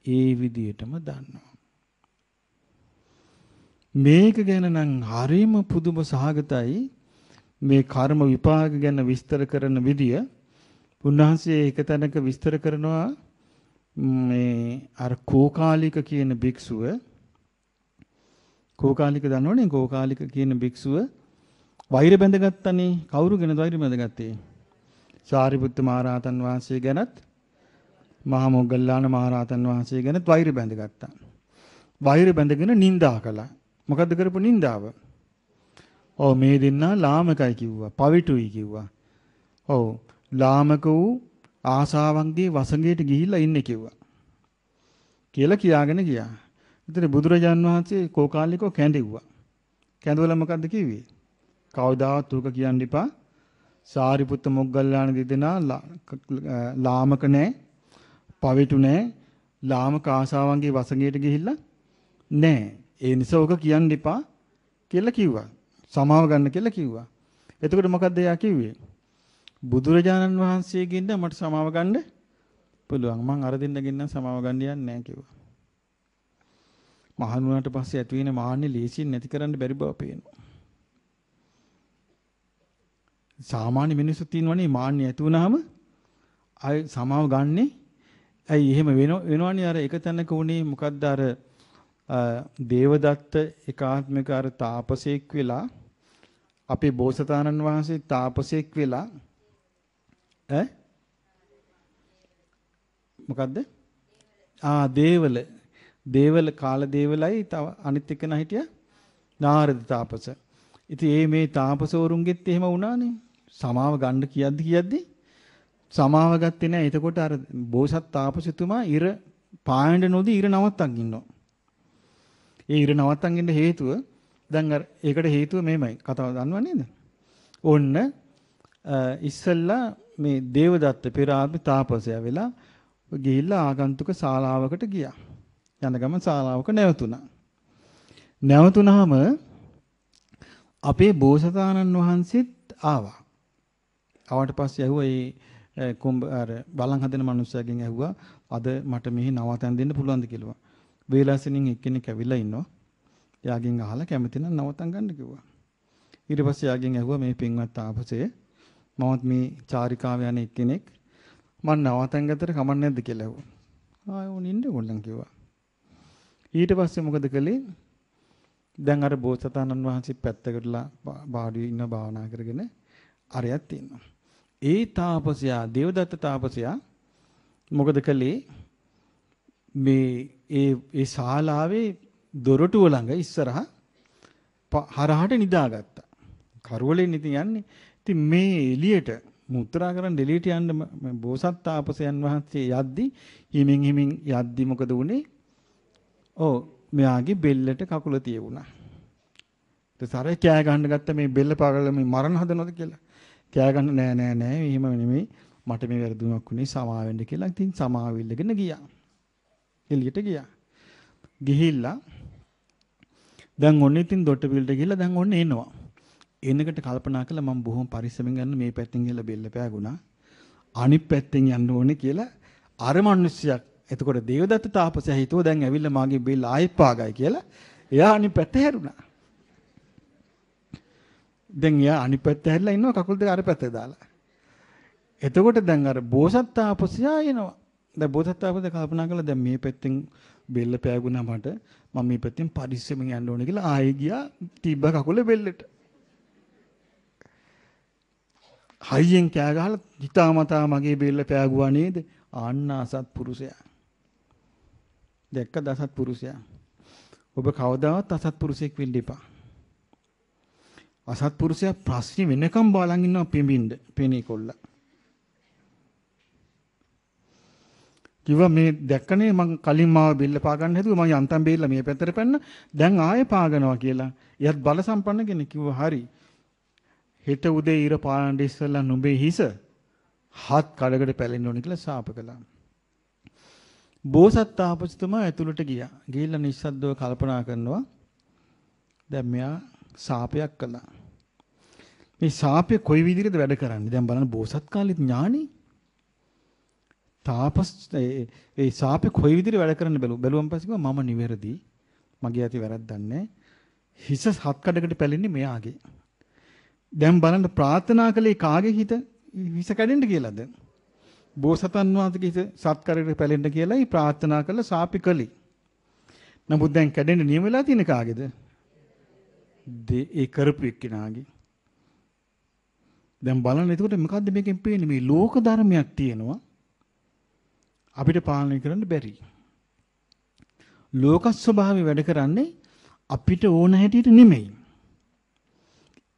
ඒ විදියටම දන්නවා. මේක ගැන නම් හරිම පුදුම සහගතයි. මේ කර්ම විපාක ගැන විස්තර කරන විදිය උන්වහන්සේ එක තැනක විස්තර කරනවා. මේ අර කෝකාලික කියන භික්ෂුව කෝකාලික දන්නවනේ කෝකාලික කියන භික්ෂුව වෛර බැඳගත්තනේ. කවුරු ගැනද වෛර බැඳගත්තේ? සාරිපුත්ත මහරහතන් වහන්සේ ගැනත් මහා මොග්ගල්ලාන මහරහතන් වහන්සේ ගැනත් වෛර බැඳගත්තා. වෛර බැඳගෙන නිඳා කළා. මොකද්ද කරපු නිඳාව? ඔව් මේ දෙන්නා ලාමකයි කිව්වා. පවිටුයි කිව්වා. ඔව් ලාමක වූ ආසාවන්ගේ වසඟයට ගිහිල්ලා ඉන්නේ කිව්වා. කියලා කියාගෙන ගියා. ඉතින් බුදුරජාන් වහන්සේ කෝකාලිකව කැඳෙව්වා. කැඳවලා මොකද්ද කිව්වේ? කවදාවත් උක කියන්න එපා. සාරිපුත්ත මොග්ගල්ලාන දෙදෙනා ලාමක නැහැ. පවිටු නැහැ. ලාමක ආසාවන්ගේ වසඟයට ගිහිල්ලා නැහැ. ඒ නිසා උක කියන්න එපා කියලා කිව්වා. සමාව ගන්න කියලා කිව්වා. එතකොට මොකද්ද එයා කිව්වේ? බුදුරජාණන් වහන්සේගෙන් මට සමාව ගන්න පුළුවන්. මං අර දෙන්නගෙන් නම් සමාව ගන්න යන්නේ නැහැ කිව්වා. මහාන් වුණාට පස්සේ ඇති වෙන මාන්නේ ලේසියෙන් නැති කරන්න බැරි බව පේනවා. සාමාන්‍ය මිනිස්සු තියෙනවනේ මාන්නේ ඇති වුණාම අය සමාව ගන්නෙ. ඇයි එහෙම වෙනවනේ අර එක තැනක උනේ මොකද්ද අර දේවදත්ත එකාත්මික අර තාපසෙක් වෙලා අපේ බෝසතාණන් වහන්සේ තාපසෙක් වෙලා මොකද්ද? දේවල කාල දේවලයි තව අනිත් එක නා හිටියා නාරද තාපස. ඉතින් මේ තාපසවරුන්ගෙත් එහෙම වුණානේ. සමාව ගන්න කියද්දි සමාව ගත්තේ නැහැ. එතකොට අර බෝසත් තාපසතුමා ඉර පායන්න නොදී ඉර නවත්තන් ඉන්නවා. ඒ ඉර නවත්තන් ඉන්න හේතුව දැන් අර ඒකට හේතුව මෙහෙමයි. කතාව දන්නව නේද? ඔන්න ඉස්සල්ලා මේ දේවදත්ත පෙර ආත්ම තාපසයා වෙලා ගිහිල්ලා ආගන්තුක ශාලාවකට ගියා. යන ගමන් ශාලාවක නැවතුණා. නැවතුණාම අපේ බෝසතාණන් වහන්සේත් ආවා. ආවට පස්සේ ඇහුවා ඒ අර බලන් හදන මිනිස්සුගෙන් ඇහුවා අද මට මෙහි නවතන් දෙන්න පුළුවන්ද කියලා. වේලාසෙනින් එක්කෙනෙක් ඇවිල්ලා ඉන්නවා. එයාගෙන් අහලා කැමති නම් නවතන් ගන්න කිව්වා. ඊට පස්සේ එයාගෙන් ඇහුවා මේ පින්වත් තාපසය මමත් මේ චාරිකාව යන එක්කෙනෙක් මම නවතන් ගත්තට කමක් නැද්ද කියලා ඇහුවා. ආයෙ උන් ඉන්න ඕනනම් කිව්වා. ඊට පස්සේ මොකද කළේ? දැන් අර බෝසතාණන් වහන්සේ පැත්තකටලා බාඩියේ ඉන්න භාවනා කරගෙන අරයත් ඉන්නවා. ඒ තාපසයා දේවදත්ත තාපසයා මොකද කළේ? මේ ඒ ශාලාවේ දොරටුව ළඟ ඉස්සරහ හරහට නිදාගත්තා. කරවලෙන් ඉතින් යන්නේ. ඉතින් මේ එළියට මුත්‍රා කරන් එළියට යන්න බෝසත් තාපසයන් වහන්සේ යද්දි හිමින් යද්දි මොකද වුනේ? ඔව් මෙයාගේ බෙල්ලට කකුල තියුණා. ඊට සරේ කෑ ගන්න ගත්ත මේ බෙල්ල පාගල මේ මරණ හදනවද කියලා. කෑ ගන්න නෑ එහෙම නෙමෙයි. මට මේ වැරදුමක් වුණේ සමාව වෙන්න කියලා. ඉතින් සමාව ඉල්ලගෙන ගියා. එළියට ගියා. ගිහිල්ලා දැන් ඔන්න ඉතින් දොට්ට පිළට ගිහිල්ලා දැන් ඔන්න එනවා. එනකට කල්පනා කළා මම බොහොම පරිස්සමෙන් යන්න මේ පැත්තෙන් ගිහලා බෙල්ල පෑගුණා. අනිත් පැත්තෙන් යන්න ඕනේ කියලා අර මිනිස්සයා එතකොට දේවදත්ත තාපසයා හිතුවා දැන් ඇවිල්ලා මාගේ බෙල්ල ආයෙත් පාගයි කියලා. එයා අනිත් පැත්ත හැරුණා. දැන් එයා අනිත් පැත්ත හැරිලා ඉන්නවා කකුල් දෙක අර පැත්තට දාලා. එතකොට දැන් අර බෝසත් තාපසයා එනවා. දැන් බෝසත් තාපසයා කල්පනා කළා දැන් මේ පැත්තෙන් බෙල්ල පෑගුණා මට මම මේ පැත්තෙන් පරිස්සමෙන් යන්න ඕනේ කියලා ආයෙ ගියා තිබ්බ කකුලේ බෙල්ලට. හයියෙන් කෑ ගහලා හිතාමතා මගේ බෙල්ල පෑගුවා නේද? ආන්න අසත්පුරුෂයා. දැක්කද අසත්පුරුෂයා? ඔබ කවදාවත් අසත්පුරුෂයෙක් වෙන්න එපා. අසත්පුරුෂයා ප්‍රශ්නේ වෙනකම් බලන් ඉන්නවා පිඹින්න පෙනී කොල්ල. කිව්වා මේ දැක්කනේ මං කලින් මාව බෙල්ල පා ගන්න හැදුවා මං යන්තම් බෙල්ල මේ පැත්තට පැන්න දැන් ආයෙ පාගනවා කියලා. එයත් බල සම්පන්න කෙනෙක් කිව්වා හරි. හෙට උදේ ඉර පාන්න ඉස්සෙල්ලා නුඹේ හිස හත් කඩකට පැලෙන්න ඕනේ කියලා ශාප කළා. බෝසත් තාපසතුමා ඇතුළට ගියා. ගිහිල්ලා නිස්සද්දව කල්පනා කරනවා. දැන් මෙයා ශාපයක් කළා. මේ ශාපය කොයි විදිහටද වැඩ කරන්නේ? දැන් බලන්න බෝසත් කාලෙත් ඥානි. තාපස් ඒ ශාපය කොයි විදිහට වැඩ කරන්න බැලුවම් පස්සේ කිව්වා මම නිවැරදි. මගේ ඇති වැරද්දක් නැහැ. හිස හත් කඩකට පැලෙන්නේ මෙයාගේ. දැන් බලන්න ප්‍රාර්ථනා කළේ කාගේ හිස කැඩෙන්න කියලාද? බෝසතන් වහන්සේගේ හිස සත් කඩකට පැලෙන්න කියලායි ප්‍රාර්ථනා කළා ශාපි කළේ. නමුත් දැන් කැඩෙන්න නියම වෙලා තියෙන කාගේද? ඒ කරපු එක්කෙනාගේ. දැන් බලන්න එතකොට මොකද්ද මේකෙන් පේන්නේ? මේ ලෝක ධර්මයක් තියෙනවා අපිට පාලනය කරන්න බැරි. ලෝක ස්වභාවය වැඩ කරන්නේ අපිට ඕන හැටියට නෙමෙයි.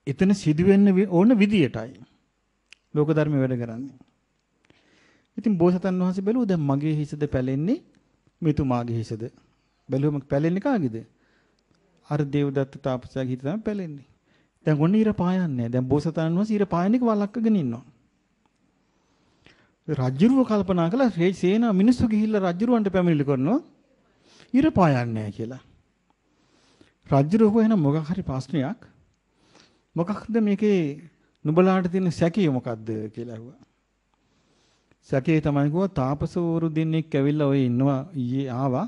එතන සිදුවෙන්න ඕන විදියටයි ලෝක ධර්මය වැඩ කරන්නේ. ඉතින් බෝසතන් වහන්සේ බැලුවා දැන් මගේ හිසද පැලෙන්නේ මෙතුමාගේ හිසද? බැලුවම පැලෙන්නේ කාගේද? අර දේවදත්ත තාපසයාගේ හිත තමයි පැලෙන්නේ. දැන් ඔන්න ඉර පායන්නේ. දැන් බෝසතන් වහන්සේ ඉර පායන්නේක වළක්කගෙන ඉන්නවා. රජුරුව කල්පනා කළා සේනා මිනිස්සු ගිහිල්ලා රජුරුවන්ට පැමිණිලි කරනවා ඉර පායන්නේ නැහැ කියලා. රජුරුව එහෙනම් මොකක් හරි ප්‍රශ්නයක් මොකක්ද මේකේ නුඹලාට තියෙන සැකය මොකද්ද කියලා අහුවා. සැකේ තමයි කිව්වා තාපසවරු දෙන්නෙක් ඇවිල්ලා ඔය ඉන්නවා ඊයේ ආවා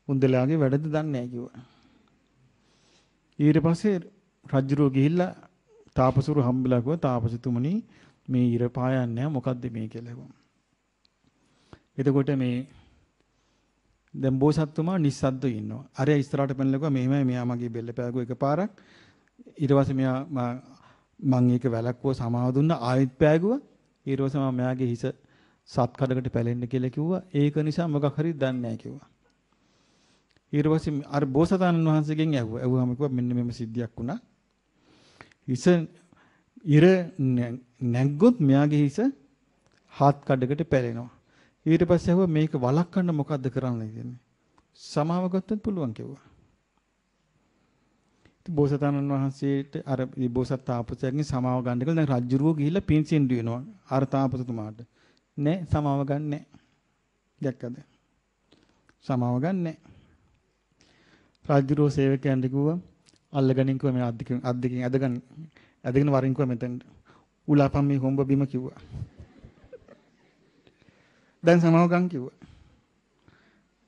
උන්දලාගේ වැඩද දන්නේ නැහැ කිව්වා. ඊට පස්සේ රජුරුව ගිහිල්ලා තාපසවරු හම්බෙලා කිව්වා තාපසතුමනි මේ ඉර පායන්නේ නැහැ මොකද්ද මේ කියලා කිව්වා. එතකොට මේ දැන් බෝසත්තුමා නිස්සද්දව ඉන්නවා. අර ඉස්සරහට පැනලා කිව්වා මෙහෙමයි මෙයා මගේ බෙල්ල පෑගුවා එකපාරක්. ඊට පස්සේ මෙයා මං ඒක වැලක්වුව සමාව දුන්නා ආයෙත් පෑගුවා. ඊට පස්සේ මම මෙයාගේ හිස සත් කඩකට පැලෙන්න කියලා කිව්වා. ඒක නිසා මොකක් හරි දන්නේ නැහැ කිව්වා. ඊට පස්සේ අර බෝසතාණන් වහන්සේගෙන් ඇහුවාම කිව්වා මෙන්න මෙහෙම සිද්ධියක් වුණා. හිස ඉර නැග්ගොත් මෙයාගේ හිස හත් කඩකට පැලෙනවා. ඊට පස්සේ ඇහුවා මේක වළක්වන්න මොකද්ද කරන්න කියන්නේ? සමාව ගත්තත් පුළුවන් කිව්වා. ඉතින් බෝසතාණන් වහන්සේට අර බෝසත් තාපසයාගෙන් සමාව ගන්න කියලා දැන් රජුරුව ගිහිල්ලා පින්සින් දිනනවා. අර තාපසතුමාට. නෑ සමාව ගන්න නෑ. දැක්කද? සමාව ගන්න නෑ. රජුරුව සේවකයන්ට කිව්වා අල්ලගනින් කිව්වා මේ අද්දකින් ඇදගෙන වරින් කිව්වා මෙතෙන්ට. උලාපම් මේ හොම්බ බිම කිව්වා. දැන් සමාව ගන්න කිව්වා.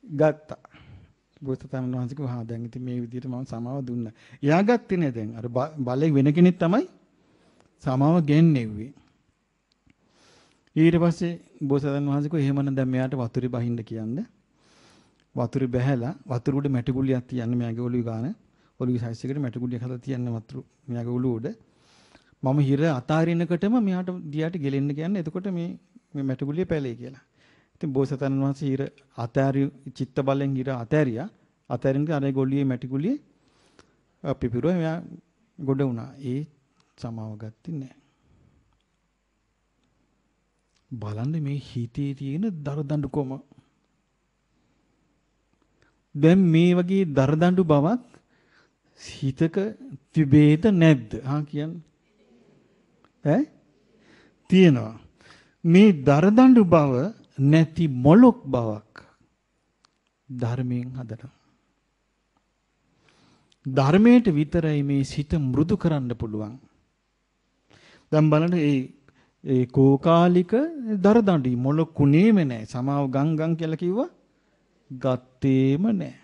ගත්තා. බෝසතාණන් වහන්සේ කිව්වා හා දැන් ඉතින් මේ විදිහට මම සමාව දුන්නා. එයා ගත්තේ නෑ දැන්. අර බලේ වෙන කෙනෙක් තමයි සමාව ගෙන්නෙව්වේ. ඊට පස්සේ බෝසතාණන් වහන්සේ කිව්වා එහෙමනම් දැන් මෙයාට වතුරේ බහින්න කියන්න. වතුරේ බහැලා වතුර උඩ මැටි ගුලියක් තියන්න මෙයාගේ ඔළුවේ ගාන. ඔළුවේ සයිස් එකට මැටි ගුලියක් හදලා තියන්න වතුර මෙයාගේ ඔළුව උඩ. මම හිර අතාරිනකටම මෙයාට දියාට ගෙලෙන්න කියන්නේ. එතකොට මේ මැටි ගුලිය පැලේ කියලා. ඉතින් බෝසතාණන් වහන්සේ හිර අතාරිය චිත්ත බලෙන් හිර අතාරියා. අතාරිනක අර ගොල්ලියේ මැටි ගුලිය පිපිරුවා මෙයා ගොඩ වුණා. ඒ සමාව ගත්තේ නැහැ. බලන්න මේ හිතේ තියෙන දරදඬු කොම. දැන් මේ වගේ දරදඬු බවක් හිතක තිබේද නැද්ද? කියන්නේ ඈ තියෙනවා. මේ දරදඬු බව නැති මොලොක් බවක් ධර්මයෙන් හදනවා. ධර්මයට විතරයි මේ සිත මෘදු කරන්න පුළුවන්. දැන් බලන්න ඒ කෝකාලික දරදඬු මොලොකුණේම නැහැ. සමාව ගංගම් කියලා කිව්වා ගත්තේම නැහැ.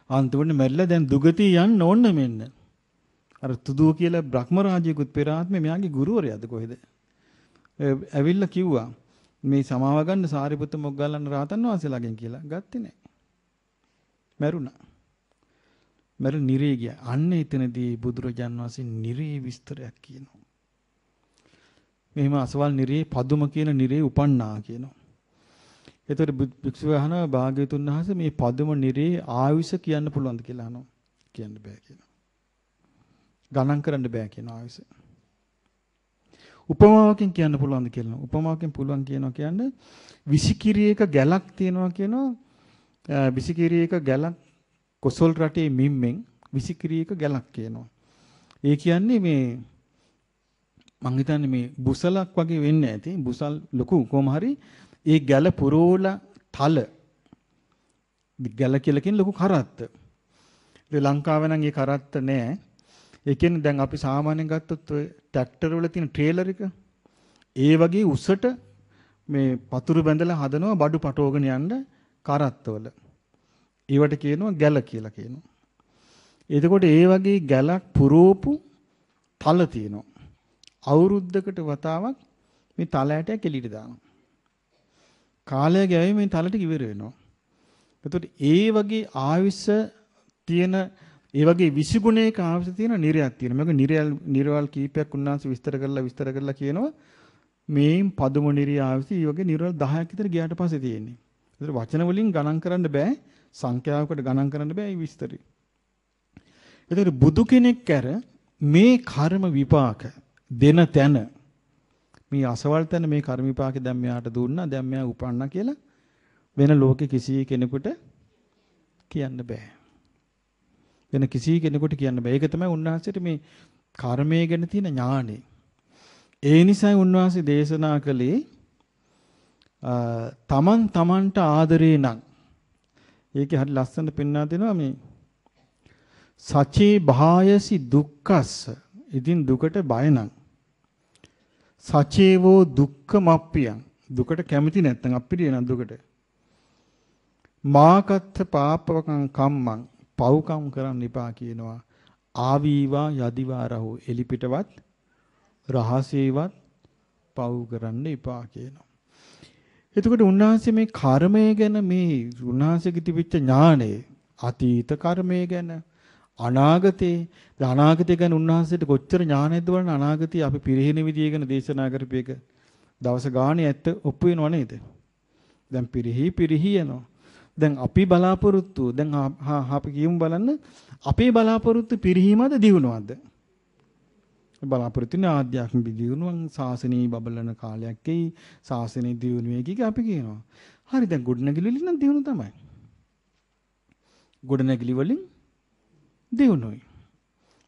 අන්තිමට මැරිලා දැන් දුගතිය යන්න ඕන මෙන්න. අර තුදුව කියලා බ්‍රහ්ම රාජයෙකුත් පෙර ආත්මේ මෙයාගේ ගුරුවරයාද කොහෙද? ඇවිල්ලා කිව්වා මේ සමාව ගන්න සාරිපුත්ත මොග්ගල්ලාන රහතන් වහන්සේලාගෙන් කියලා. ගත්තේ නැහැ. මැරුණා. මැරු නිරේ ගියා. අන්න එතනදී බුදුරජාන් වහන්සේ නිරේ විස්තරයක් කියනවා. මෙහිම අසවල් නිරේ පදුම කියන නිරේ උපන්නා කියනවා. ඒතර භික්ෂුව අහනවා භාග්‍යවතුන් වහන්සේ මේ පදුම නිරේ ආයුෂ කියන්න පුළුවන්ද කියලා අහනවා. කියන්න බෑ කියනවා. ගණන් කරන්න බෑ කියන ආයුෂ. උපමාවකින් කියන්න පුළුවන්ද කියලා. උපමාවකින් පුළුවන් කියනවා කියන්නේ විසිකිරියක ගැලක් තියෙනවා කියනවා. විසිකිරියක ගැලක් කොසල් රටේ මිම්මෙන් විසිකිරියක ගැලක් කියනවා. ඒ කියන්නේ මේ මං හිතන්නේ මේ බුසලක් වගේ වෙන්නේ නැති. බුසල් ලොකු කොහොම හරි ඒ ගැල පුරෝලා තල ගැල කියලා කියන ලොකු කරත්ත. ඒ ලංකාවේ නම් ඒ කරත්ත නෑ. ඒ කියන්නේ දැන් අපි සාමාන්‍යයෙන් ගත්තොත් ඔය ට්‍රැක්ටර් වල තියෙන ට්‍රේලර් එක ඒ වගේ උසට මේ පතුරු බැඳලා හදනවා බඩු පටවගෙන යන්න කරත්තවල. ඒවට කියනවා ගැල කියලා කියනවා. එතකොට ඒ වගේ ගැලක් පුරෝපු තල තියෙනවා. අවුරුද්දකට වතාවක් මේ තල ඇටයක් එළියට දානවා. කාලය ගෑවේ මේ තල ටික ඉවර වෙනවා. එතකොට ඒ වගේ ආවිස තියෙන ඒ වගේ 20 ගුණයක ආවිස තියෙන නිරයක් තියෙනවා. මේක නිරවල් කීපයක් උන්වහන්සේ විස්තර කරලා කියනවා. මේන් පදුම නිරිය ආවිස මේ වගේ නිරවල් 10ක් විතර ගියාට පස්සේ තියෙන්නේ. ඒතර වචන වලින් ගණන් කරන්න බෑ. සංඛ්‍යාවකට ගණන් කරන්න බෑ මේ විස්තරي. ඒතර බුදු කෙනෙක් කර මේ කර්ම විපාක දෙන තැන මේ අසවල් තැන මේ කර්ම විපාකේ දැන් මෙයාට දුන්නා දැන් මෙයා උපන්නා කියලා වෙන ලෝකෙ කිසි කෙනෙකුට කියන්න බෑ. වෙන කිසි කෙනෙකුට කියන්න බෑ. ඒක තමයි උන්වහන්සේට මේ කර්මය ගැන තියෙන ඥානෙ. ඒ නිසායි උන්වහන්සේ දේශනා කළේ තමන්ට ආදරේ නම් ඒකේ හරි ලස්සනට පෙන්වා දෙනවා මේ සචේ භායසි දුක්ඛස්ස. ඉතින් දුකට බය නම් සචේවෝ දුක්ඛමප්පියං දුකට කැමති නැත්නම් අප්පිරිය නම් දුකට මාකත්ථ පාපවකං කම්මං පව්කම් කරන්න එපා කියනවා. ආවීවා යදිවා රහෝ එලිපිටවත් රහසේවත් පව් කරන්න එපා කියනවා. එතකොට උන්වහන්සේ මේ කර්මය ගැන මේ උන්වහන්සේගේ තිබිච්ච ඥාණය අතීත කර්මය ගැන අනාගතේ ගැන උන්වහන්සේට කොච්චර ඥානයක්ද බලන්න. අනාගතේ අපි පිරිහින විදිය ගැන දේශනා කරපේක දවස ගානේ ඇත්ත ඔප්පු වෙනව නේද? දැන් පිරිහි යනවා. දැන් අපි බලාපොරොත්තු දැන් අපි කියමු බලන්න අපේ බලාපොරොත්තු පිරිහීමද දියුණුවද? බලාපොරොත්තු වෙන ආධ්‍යාත්මික දියුණුවන් ශාසනීය බබලන කාලයක් එයි ශාසනීය දියුණුවේ කික අපි කියනවා. හරි දැන් ගොඩනැගිලි වලින් නම් දියුණුව තමයි. ගොඩනැගිලි වලින් දියුණුවයි.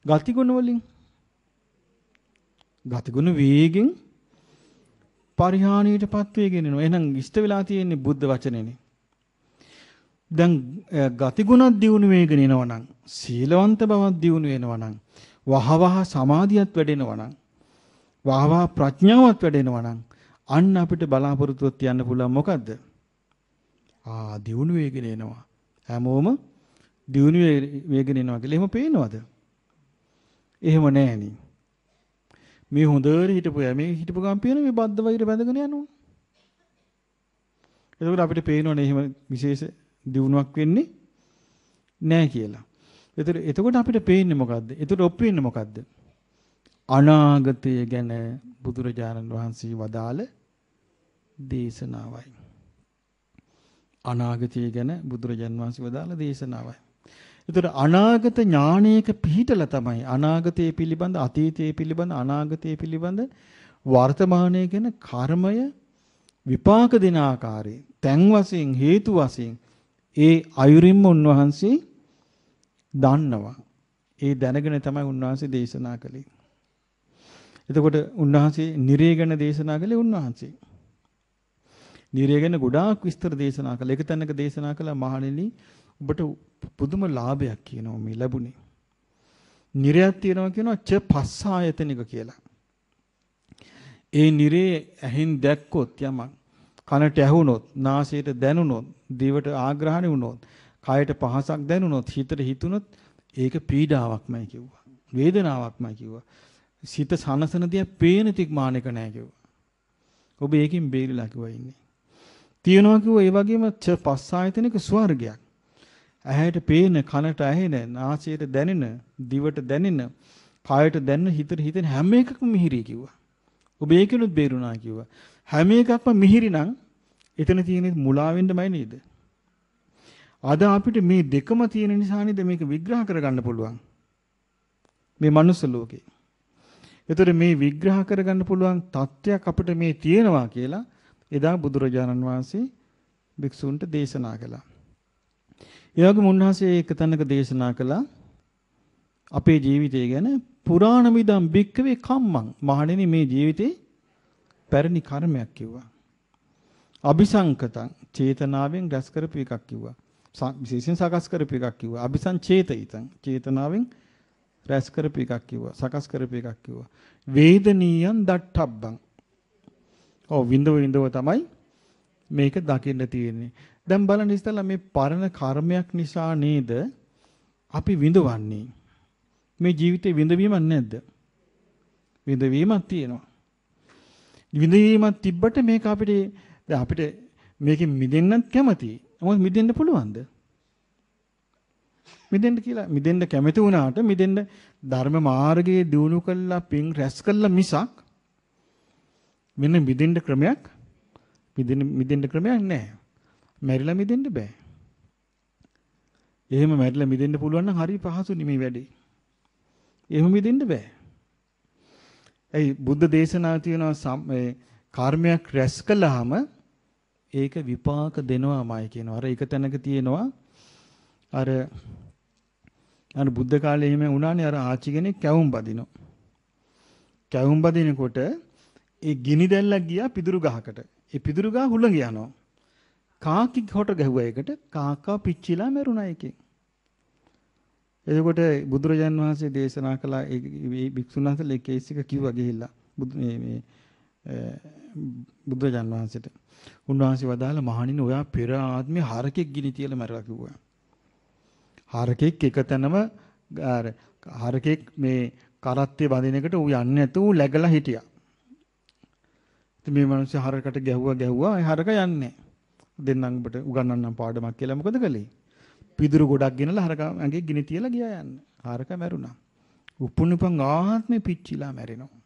ගතිගුණ වලින් ගතිගුණ වේගෙන් පරිහානියටපත් වෙගෙන යනවා. එහෙනම් ඉෂ්ට වෙලා තියෙන්නේ බුද්ධ වචනේනේ. දැන් ගතිගුණත් දියුණු වෙගෙන යනවා නම් සීලවන්ත බවක් දියුණු වෙනවා නම් වහවහ සමාධියත් වැඩෙනවා නම් වහවහ ප්‍රඥාවත් වැඩෙනවා නම් අන්න අපිට බලාපොරොත්තුවක් තියන්න පුළුවන් මොකද්ද? දියුණු වෙගෙන එනවා. හැමෝම දියුණු වෙගෙන එනවා කියලා එහෙම පේනවද? එහෙම නෑනේ. මේ හොඳට හිටපු ගමන් පේන මේ බද්ධ වෛර බැඳගෙන යනවා. එතකොට අපිට පේනවනේ එහෙම විශේෂ දියුණුවක් වෙන්නේ නෑ කියලා. එතකොට අපිට පේන්නේ මොකද්ද? එතකොට ඔප්පු වෙන්නේ මොකද්ද? අනාගතය ගැන බුදුරජාණන් වහන්සේ වදාළ දේශනාවයි. අනාගතය ගැන බුදුරජාණන් වහන්සේ වදාළ දේශනාවයි. එතකොට අනාගත ඥානයක පිහිටලා තමයි අනාගතයේ පිළිබඳ අතීතයේ පිළිබඳ අනාගතයේ පිළිබඳ වර්තමානයේ ගැන කර්මය විපාක දෙන ආකාරය තැන් වශයෙන් හේතු වශයෙන් ඒ අයුරින්ම උන්වහන්සේ දන්නවා. ඒ දැනගෙන තමයි උන්වහන්සේ දේශනා කළේ. එතකොට උන්වහන්සේ නිරය ගැන දේශනා කළේ උන්වහන්සේ. නිරය ගැන ගොඩාක් විස්තර දේශනා කළා. එක තැනක දේශනා කළා මහණෙනි ඔබට පුදුම ලාභයක් කියනවා මේ ලැබුණේ. නිරයක් තියෙනවා කියනවා ච පස්සායතනික කියලා. ඒ නිරේ ඇහින් දැක්කොත් යමක් කනට ඇහුනොත් නාසයට දැනුනොත් දිවට ආග්‍රහණය වුණොත් කයට පහසක් දැනුනොත් හිතට හිතුනොත් ඒක පීඩාවක්මයි කිව්වා. වේදනාවක්මයි කිව්වා. සිත සනසන දිය පේන තික් මානෙක නැහැ කිව්වා. ඔබ ඒකෙන් බේරිලා කිව්වා ඉන්නේ. තියනවා කිව්වා ඒ වගේම ච පස්සායතනික ස්වර්ගයක්. ඇහැට පේන කනට ඇහෙන නාසයට දැනෙන දිවට දැනෙන කයට දැනෙන හිතට හිතෙන හැම එකක්ම මිහිරි කිව්වා. ඔබ ඒකෙනුත් බේරුණා කිව්වා. හැම එකක්ම මිහිරි නම් එතන තියෙන මුලා වෙන්නමයි නේද? අද අපිට මේ දෙකම තියෙන නිසා නේද මේක විග්‍රහ කරගන්න පුළුවන්. මේ මනුස්ස ලෝකේ. ඒතර මේ විග්‍රහ කරගන්න පුළුවන් தත්වයක් අපිට මේ තියෙනවා කියලා එදා බුදුරජාණන් වහන්සේ භික්ෂූන්ට දේශනා කළා. ඒ වගේම උන්වහන්සේ එක තැනක දේශනා කළා අපේ ජීවිතය ගැන පුරාණ මිදම් භික්කවේ කම්මං. මහණෙනි මේ ජීවිතේ පැරණි කර්මයක් කිව්වා. අபிසංකතං චේතනාවෙන් රැස් කරපු එකක් කිව්වා. විශේෂයෙන් සකස් කරපු එකක් කිව්වා. අபிසංචේතිතං චේතනාවෙන් රැස් කරපු එකක් කිව්වා. සකස් කරපු එකක් කිව්වා. වේදනීයං දට්ඨබ්බං. ඔව් විඳව තමයි මේක දකින්න තියෙන්නේ. දැන් බලන්න ඉස්සෙල්ලා මේ පරණ කර්මයක් නිසා නේද අපි විඳවන්නේ. මේ ජීවිතේ විඳවීමක් නැද්ද? විඳවීමක් තියෙනවා. විඳවීමක් තිබ්බට මේක අපිට මේකෙන් මිදෙන්නත් කැමතියි. මොකද මිදෙන්න පුළුවන්ද? මිදෙන්න කැමති වුණාට මිදෙන්න ධර්ම මාර්ගයේ දියුණු කළා පින් රැස් කළා මිසක් මෙන්න මිදෙන්න ක්‍රමයක් නැහැ. මැරිලා මිදෙන්න බෑ. එහෙම මැරිලා මිදෙන්න පුළුවන් නම් හරි පහසුනේ මේ වැඩේ. එහෙම මිදෙන්න බෑ. ඒ බුද්ධ දේශනාව තියෙනවා කර්මයක් රැස් කළාම ඒක විපාක දෙනවාමයි කියනවා. අර එක තැනක තියෙනවා අර බුද්ධ කාලේ එහෙම වුණානේ අර ආච්චි කෙනෙක් කැවුම් බදිනවා. කැවුම් බදිනකොට ඒ ගිනි දැල්ලක් ගියා පිදුරු ගහකට. ඒ පිදුරු ගහ හුළඟ යනවා. කාකි හොට ගැහුවා ඒකට කාකා පිච්චිලා මැරුණා එකෙන්. එතකොට බුදුරජාන් වහන්සේ දේශනා කළා ඒ භික්ෂුන් වහන්සේලා ඒ කේස් එක කිව්වා ගිහිල්ලා බුදුරජාන් වහන්සේට. උන්වහන්සේ වදාළ මහණෙනි ඔයා පෙර ආත්මේ හරකෙක් ගිනි තියලා මැරලා කිව්වා. හරකෙක් එකතැනම හරකෙක් මේ කරත්තේ බඳින එකට ඌ යන්නේ නැතුව ඌ läගලා හිටියා. ඉතින් මේ මිනිස්සු හරකට ගැහුවා ඒ හරක යන්නේ. දෙන්නම් ඔබට උගන්වන්නම් පාඩමක් කියලා මොකද කළේ? පිදුරු ගොඩක් ගෙනලා හරක ඇඟේ ගිනි තියලා ගියා යන්න. හරක මැරුණා. උපුණුපන් ආත්මේ පිච්චිලා මැරෙනවා.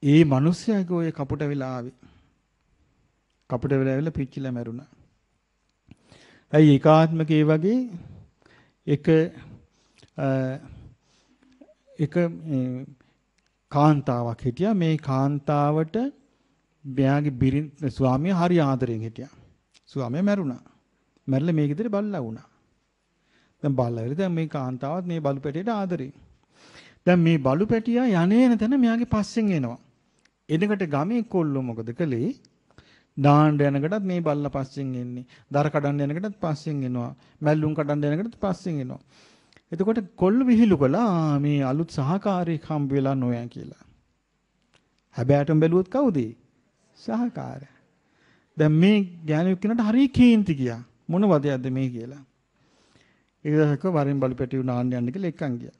ඒ මිනිස්සයාගේ ඔය කපුට වෙලා ආවේ. කපුට වෙලා ඇවිල්ලා පිච්චිලා මැරුණා. ඇයි ඒකාත්මකේ වගේ එක කාන්තාවක් හිටියා. මේ කාන්තාවට මෙයාගේ ස්වාමියා හරි ආදරෙන් හිටියා. ස්වාමියා මැරුණා. මැරිලා මේ ගෙදර බල්ලා වුණා. දැන් බල්ලා වෙලද මේ කාන්තාවත් මේ බලු පැටියට ආදරේ. දැන් මේ බලු පැටියා යන්නේන තැන මෙයාගේ පස්සෙන් එනවා. එනකට ගමේ කොල්ලෝ මොකද කළේ? දාන්න යනකටත් මේ බල්ලා පස්සෙන් එන්නේ. දර කඩන්න යනකටත් පස්සෙන් එනවා. මැල්ලුම් කඩන්න යනකටත් පස්සෙන් එනවා. එතකොට කොල්ල විහිළු කළා මේ අලුත් සහකාරයෙක් හම්බ වෙලා නොයන් කියලා. හැබැයිටම බැලුවොත් කවුද? සහකාරය. දැන් මේ ඥානෙ කෙනාට හරි කේන්ති ගියා. මොන වදයක්ද මේ කියලා. ඒක දැක්ක වරින් බලු පැටිය නාන්න යන්න කියලා එක්කන් ගියා.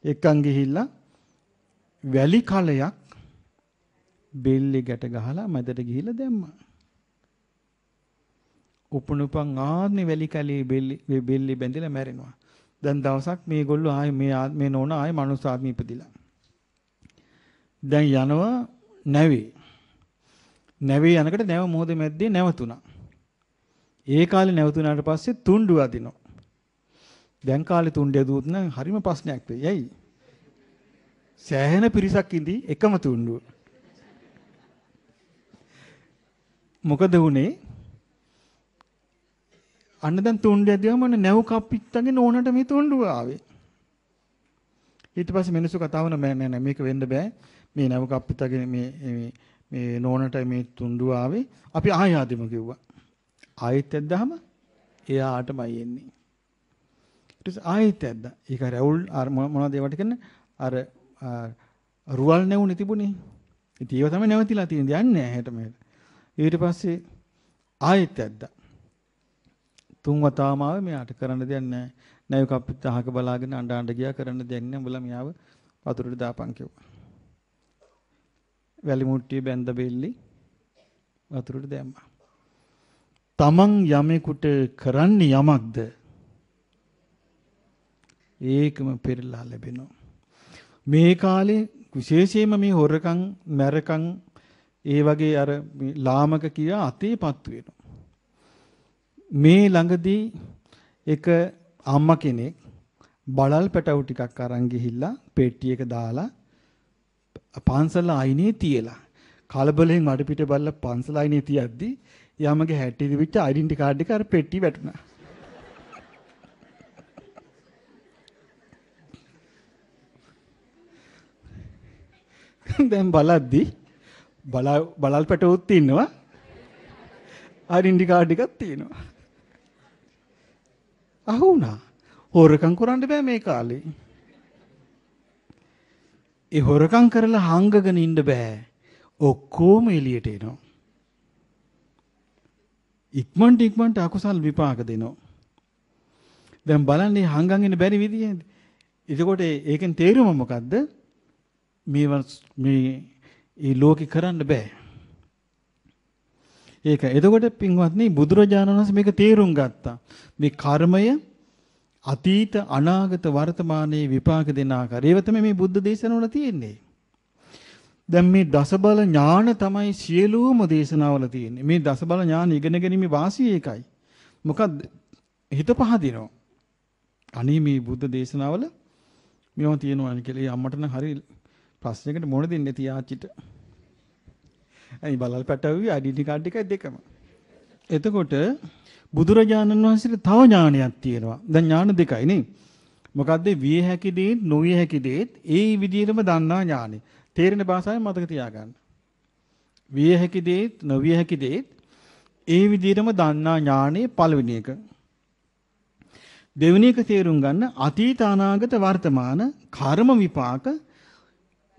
එක්කන් ගිහිල්ලා වැලි කලයක් බෙල්ලේ ගැට ගහලා මැදට ගිහිල්ලා දැම්මා. උපනුපන් ආන්නේ වැලි කලේ බෙල්ලේ බැඳිලා මැරෙනවා. දැන් දවසක් මේගොල්ලෝ ආයේ මේ නෝන ආයේ මනුස්ස ආත්මෙ ඉපදිලා. දැන් යනවා නැවේ. නැවේ යනකොට නැව මොහොත මැද්දේ නැවතුණා. ඒ කාලේ නැවතුණාට පස්සේ තුණ්ඩු අදිනවා. දැන් කාලේ තුණ්ඩේ දුවුත් නම් හරිම ප්‍රශ්නයක් වෙයි. ඇයි? සෑහෙන පිරිසක් ඉඳි එකම තුණ්ඩුව. මොකද වුනේ? අන්න දැන් තුණ්ඩේ දිහාම නැව් කප්පිට්ටගේ නෝනට මේ තුණ්ඩුව ආවේ. ඊට පස්සේ මිනිස්සු කතා වුණා නෑ මේක වෙන්න බෑ. මේ නැව් කප්පිට්ටගේ මේ නෝනට මේ තුණ්ඩුව ආවේ. අපි ආයෙ ආදෙමු කිව්වා. ආයෙත් ඇද්දාම එයාටමයි එන්නේ. ඊට පස්සේ ආයෙත් ඇද්දා. ඒක රැවුල් මොනවද ඒවට කියන්නේ? අර රුවල් නැවුනේ තිබුණේ. ඉතින් ඒව තමයි නැවතිලා තියෙන්නේ. යන්නේ නැහැ හැට මෙහෙට. ඊට පස්සේ ආයෙත් ඇද්දා. තුන් වතාවම ආවේ මෙයාට කරන්න දෙයක් නැහැ. නැව් කප්පිට අහක බලාගෙන අඬ ගියා කරන්න දෙයක් නැහැ. උඹලා මෙයාව වතුරට දාපන් කිව්වා. වැලි මුට්ටිය බැඳ බෙල්ලි වතුරට දැම්මා. තමන් යමෙකුට කරන්නේ යමක්ද ඒකම පෙරලා ලැබෙනවා. මේ කාලේ විශේෂයෙන්ම මේ හොරකම් මැරකම් ඒ වගේ අර ලාමක කියා අතේපත් වෙනවා. මේ ළඟදී එක අම්මා කෙනෙක් බලල් පැටවු ටිකක් අරන් ගිහිල්ලා පෙට්ටියක දාලා පන්සල අයිනේ තියලා කලබලෙන් මඩ පිට බල්ලා පන්සල අයිනේ තියද්දි යමගේ හැටි දිවිච්ච ඩෙන්ටි කාඩ් එක අර පෙට්ටිය වැටුණා. දැන් බලද්දි බලල් පැටවුත් ඉන්නවා ඩෙන්ටි කාඩ් එකක් තියෙනවා. අහුණා. හොරකම් කරන්න බෑ මේ කාලේ. ඒ හොරකම් කරලා හංගගෙන ඉන්න බෑ. ඔක්කොම එළියට එනවා. ඉක්මනට අකුසල් විපාක දෙනවා. දැන් බලන්නේ හංගන් ඉන්න බැරි විදිය. එතකොට ඒකෙන් තේරුම මොකද්ද? මේ ලෝකේ කරන්න බෑ. ඒක. එතකොට පින්වත්නි බුදුරජාණන් වහන්සේ මේක තේරුම් ගත්තා. මේ කර්මය අතීත අනාගත වර්තමානයේ විපාක දෙන ආකාරය. ඒව තමයි මේ බුද්ධ දේශනාවල තියෙන්නේ. දැන් මේ දසබල ඥාන තමයි සියලුම දේශනාවල තියෙන්නේ. මේ දසබල ඥාන ඉගෙන ගැනීම වාසිය ඒකයි. මොකද්ද? හිත පහදිනවා. අනේ මේ බුද්ධ දේශනාවල මේවා තියෙනවා කියලා අම්මට නම් හරි ප්‍රශ්නයකට මොන දෙන්නේ තියාච්චිට. අයි බලල් පැටවුවේ ඩෙන්ටි කාඩ් එකයි දෙකම. එතකොට බුදුරජාණන් වහන්සේට තව ඥානයක් තියෙනවා. දැන් ඥාන දෙකයි නේ. මොකද්ද? විය හැකි දේ නොවිය හැකි දේ ඒ විදිහටම දන්නා ඥානෙ. තේරෙන භාෂාවෙන් මතක තියාගන්න. විය හැකි දේ නොවිය හැකි දේ ඒ විදිහටම දන්නා ඥානෙ පළවෙනි එක. දෙවෙනි එක තේරුම් ගන්න අතීත අනාගත වර්තමාන කර්ම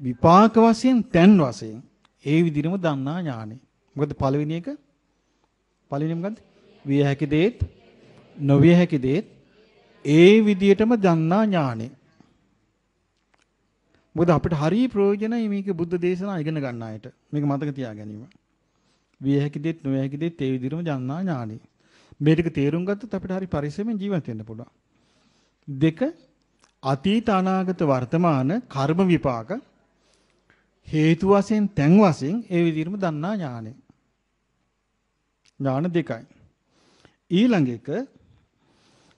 විපාක වශයෙන් තැන් වශයෙන් ඒ විදිහටම දන්නා ඥානෙ. මොකද පළවෙනි එක මොකද්ද? විය හැකි දේත් නොවිය හැකි දේත් ඒ විදිහටම දන්නා ඥානෙ. මොකද අපිට හරිය ප්‍රයෝජනයි මේක බුද්ධ දේශනා ඉගෙන ගන්න අයට. මේක මතක තියා ගැනීම. විය හැකි දේත් නොවිය හැකි දේත් ඒ විදිහටම දන්නා ඥානෙ. මේ ටික තේරුම් ගත්තොත් අපිට හරි පරිස්සමෙන් ජීවත් වෙන්න පුළුවන්. දෙක අතීත අනාගත වර්තමාන කර්ම විපාක හේතු වශයෙන් තැන් වශයෙන් ඒ විදිහටම දන්නා ඥානෙ. ඥාන දෙකයි. ඊළඟ එක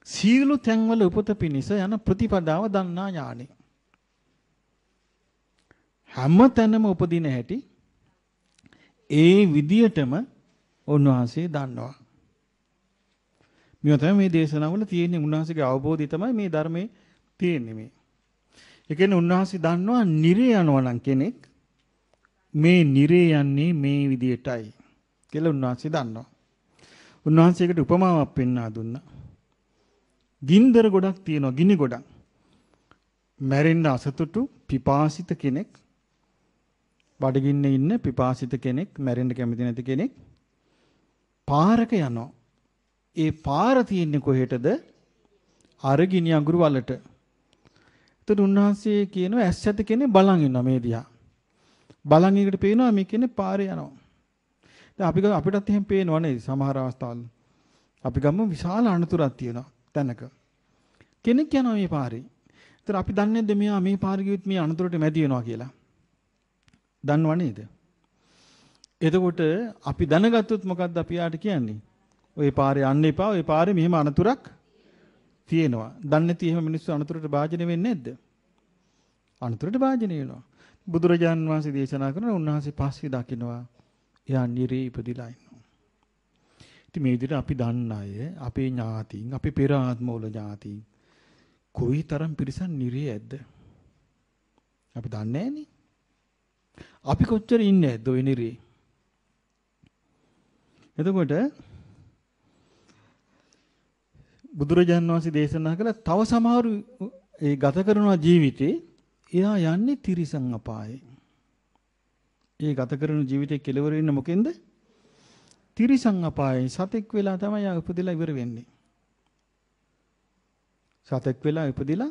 සීල තැන්වල උපත පිනිස යන ප්‍රතිපදාව දන්නා ඥානෙ. හැම තැනම උපදින හැටි ඒ විදියටම උන්වහන්සේ දන්නවා. මේ තමයි මේ දේශනාවල තියෙන උන්වහන්සේගේ අවබෝධය තමයි මේ ධර්මයේ තියෙන්නේ මේ. ඒ කියන්නේ උන්වහන්සේ දන්නවා නිරේ යනවා නම් කෙනෙක් මේ නිරේ යන්නේ මේ විදියටයි කියලා උන්වහන්සේ දන්නවා. උන්වහන්සේකට උපමාවක් පෙන්වා දුන්නා. ගින්දර ගොඩක් තියෙනවා, ගිනි ගොඩක්. මැරෙන්න අසතුටු පිපාසිත කෙනෙක්, බඩගින්නේ ඉන්න පිපාසිත කෙනෙක්, මැරෙන්න කැමති නැති කෙනෙක් පාරක යනවා. ඒ පාර තියෙන්නේ කොහෙටද? අර ගිනි අඟුරු වලට. එතකොට උන්වහන්සේ කියනවා ඇස් ඇත කෙනෙක් බලන් ඉන්නවා මේ දිහා. බලන් ඉකට පේනවා මේ කෙනෙක් පාරේ යනවා. දැන් අපිටත් එහෙම පේනව නේද සමහර අවස්ථාවල. අපි ගමු විශාල අනතුරක් තියෙනවා තැනක. කෙනෙක් යනවා මේ පාරේ. ඒතර අපි දන්නේ නැද්ද මෙයා මේ පාරේ ගියොත් මේ අනතුරට මැදි වෙනවා කියලා? දන්නව නේද? එතකොට අපි දැනගත්තොත් මොකද්ද අපි යාට කියන්නේ? ওই පාරේ යන්න එපා. ওই පාරේ මෙහෙම අනතුරක් තියෙනවා. දන්නේ නැති එහෙම මිනිස්සු අනතුරට භාජනය වෙන්නේ නැද්ද? අනතුරට භාජනය වෙනවා. බුදුරජාණන් වහන්සේ දේශනා කරන උන්වහන්සේ පස්සේ දකින්නවා එයා නිරේ ඉපදිලා ඉන්නවා. ඉතින් මේ විදිහට අපි දන්න අය, අපේ ඥාතීන්, අපේ පෙර ආත්මවල ඥාතීන් කොයිතරම් පිරිසක් නිරේ ඇද්ද? අපි දන්නේ නැහනේ. අපි කොච්චර ඉන්නේ ඇද්ද ওই නිරේ? එතකොට බුදුරජාණන් වහන්සේ දේශනා කළ තව සමහරු ඒ ගත කරන ජීවිතේ එයා යන්නේ තිරිසන් අපායේ. ඒ ගත කරන ජීවිතේ කෙලවර වෙන්නේ මොකෙන්ද? තිරිසන් අපායේ. සතෙක් වෙලා තමයි යා උපදිලා ඉවර වෙන්නේ. සතෙක් වෙලා උපදිලා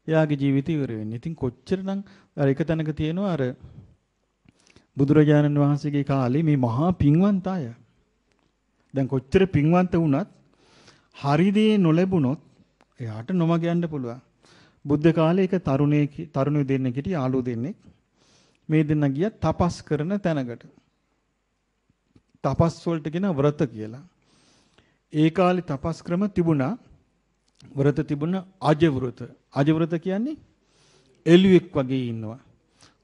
එයාගේ ජීවිතය ඉවර වෙන්නේ. ඉතින් කොච්චරනම් අර එක තැනක තියෙනවා අර බුදුරජාණන් වහන්සේගේ කාලේ මේ මහා පින්වන්ත අය. දැන් කොච්චර පින්වන්ත වුණත් හරි දේ නොලැබුණොත් එයාට නොමග යන්න පුළුවන්. බුද්ධ කාලේ එක තරුණයෝ දෙන්නෙක් හිටිය යාළුවෝ දෙන්නෙක්. මේ දෙන්න ගියා තපස් කරන තැනකට. තපස් වලට කියන ව්‍රත කියලා. ඒ කාලේ තපස් ක්‍රම තිබුණා. වෘත තිබුණ අජ වෘත. අජ වෘත කියන්නේ එළුවෙක් වගේ ඉන්නවා.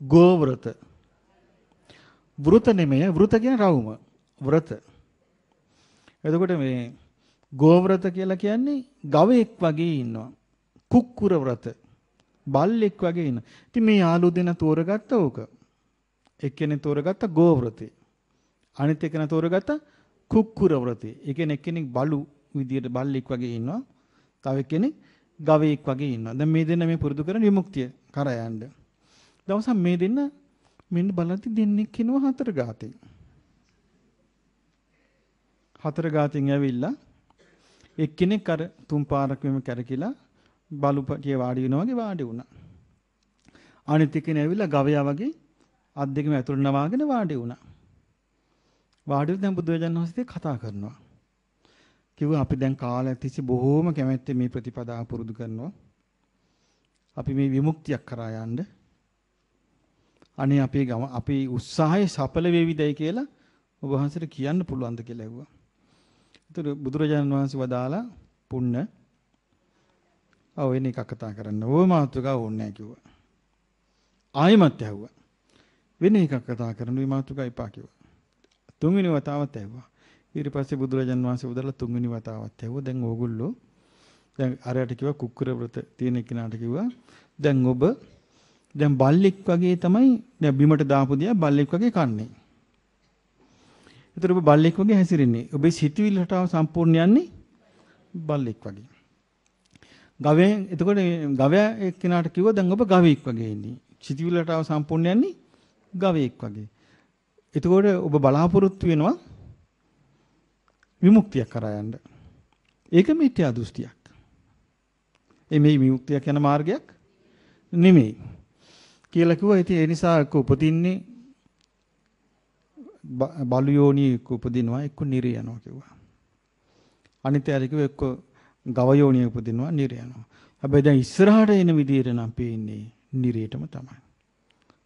ගෝ වෘත. වෘත නෙමෙයි වෘත කියන්නේ රවුම. වෘත. එතකොට මේ ගෝ වෘත කියලා කියන්නේ ගවයෙක් වගේ ඉන්නවා. කුක්කුර වෘත. බල්ලෙක් වගේ ඉන්න. ඉතින් මේ යාළු දෙන තෝරගත්ත ඕක. එක්කෙනෙක් තෝරගත්ත ගෝ වෘතේ. අනිත් එක්කෙනා තෝරගත්ත කුක්කුර වෘතේ. ඒ කියන්නේ එක්කෙනෙක් බලු විදියට බල්ලෙක් වගේ ඉන්නවා. තව එක්කෙනෙක් ගවයෙක් වගේ ඉන්නවා. දැන් මේ දෙන්න මේ පුරුදු කරන විමුක්තිය කරා යන්න. දවසක් මේ දෙන්න මෙන්න බලද්දි දෙන්නෙක් කිනව හතර ගාතෙන්. හතර ගාතෙන් ඇවිල්ලා එක්කෙනෙක් අර තුන් පාරක් මෙම කැරකිලා බලුපටිය වාඩි වෙනවා වගේ වාඩි වුණා. අනිත් එක්කෙනා ඇවිල්ලා ගවයා වගේ අත් දෙකම ඇතුළට නවාගෙන වාඩි වුණා. වාඩි වෙලා දැන් බුදුරජාණන් වහන්සේ කතා කරනවා. කිව්වා අපි දැන් කාලයක් තිස්සේ බොහෝම කැමැත්තෙන් මේ ප්‍රතිපදාව පුරුදු කරනවා. අපි මේ විමුක්තියක් කරා යන්න. අනේ අපේ ගම අපේ උත්සාහය සඵල වේවිදයි කියලා ඔබ වහන්සේට කියන්න පුළුවන්ද කියලා ඇහුවා. ඒතර බුදුරජාණන් වහන්සේ වදාලා පුන්න වෙන එකක් කතා කරන්න. ඕව මාතෘකාව ඕනේ නැහැ කිව්වා. ආයෙමත් ඇහුවා. වෙන එකක් කතා කරන්න මේ මාතෘකාව එපා කිව්වා. තුන්වෙනි වතාවත් ඇහුවා. ඊට පස්සේ බුදුරජාන් වහන්සේ උදලා තුන්වෙනි වතාවත් ඇහුවා. දැන් ඕගොල්ලෝ දැන් අරයට කිව්වා කුක්කුර වෘත තියෙන කෙනාට කිව්වා දැන් ඔබ දැන් බල්ලෙක් වගේ තමයි දැන් බිමට දාපු දියා බල්ලෙක් වගේ කන්නේ. ඒතර ඔබ බල්ලෙක් වගේ හැසිරෙන්නේ. ඔබේ සිතුවිලි රටාව සම්පූර්ණ යන්නේ බල්ලෙක් වගේ. ගවයෙන් එතකොට ගවයා එක්කෙනාට කිව්වා දැන් ඔබ ගවයෙක් වගේ ඉන්නේ. සිතුවිලි රටාව සම්පූර්ණ යන්නේ ගවයෙක් වගේ. එතකොට ඔබ බලාපොරොත්තු වෙනවා විමුක්තියක් කරා යන්න. ඒක මිත්‍යා දෘෂ්ටියක්. මේ විමුක්තියක් යන මාර්ගයක් නෙමෙයි. කියලා කිව්වා. ඉතින් ඒ නිසා එක්ක උපදින්නේ බලු යෝනි එක්ක උපදිනවා එක්ක නිරේ යනවා කිව්වා. අනිත් ඇයි කිව්වා එක්ක ගව යෝනිය උපදිනවා නිරේ යනවා. හැබැයි දැන් ඉස්සරහට එන විදියට නම් පේන්නේ නිරේටම තමයි.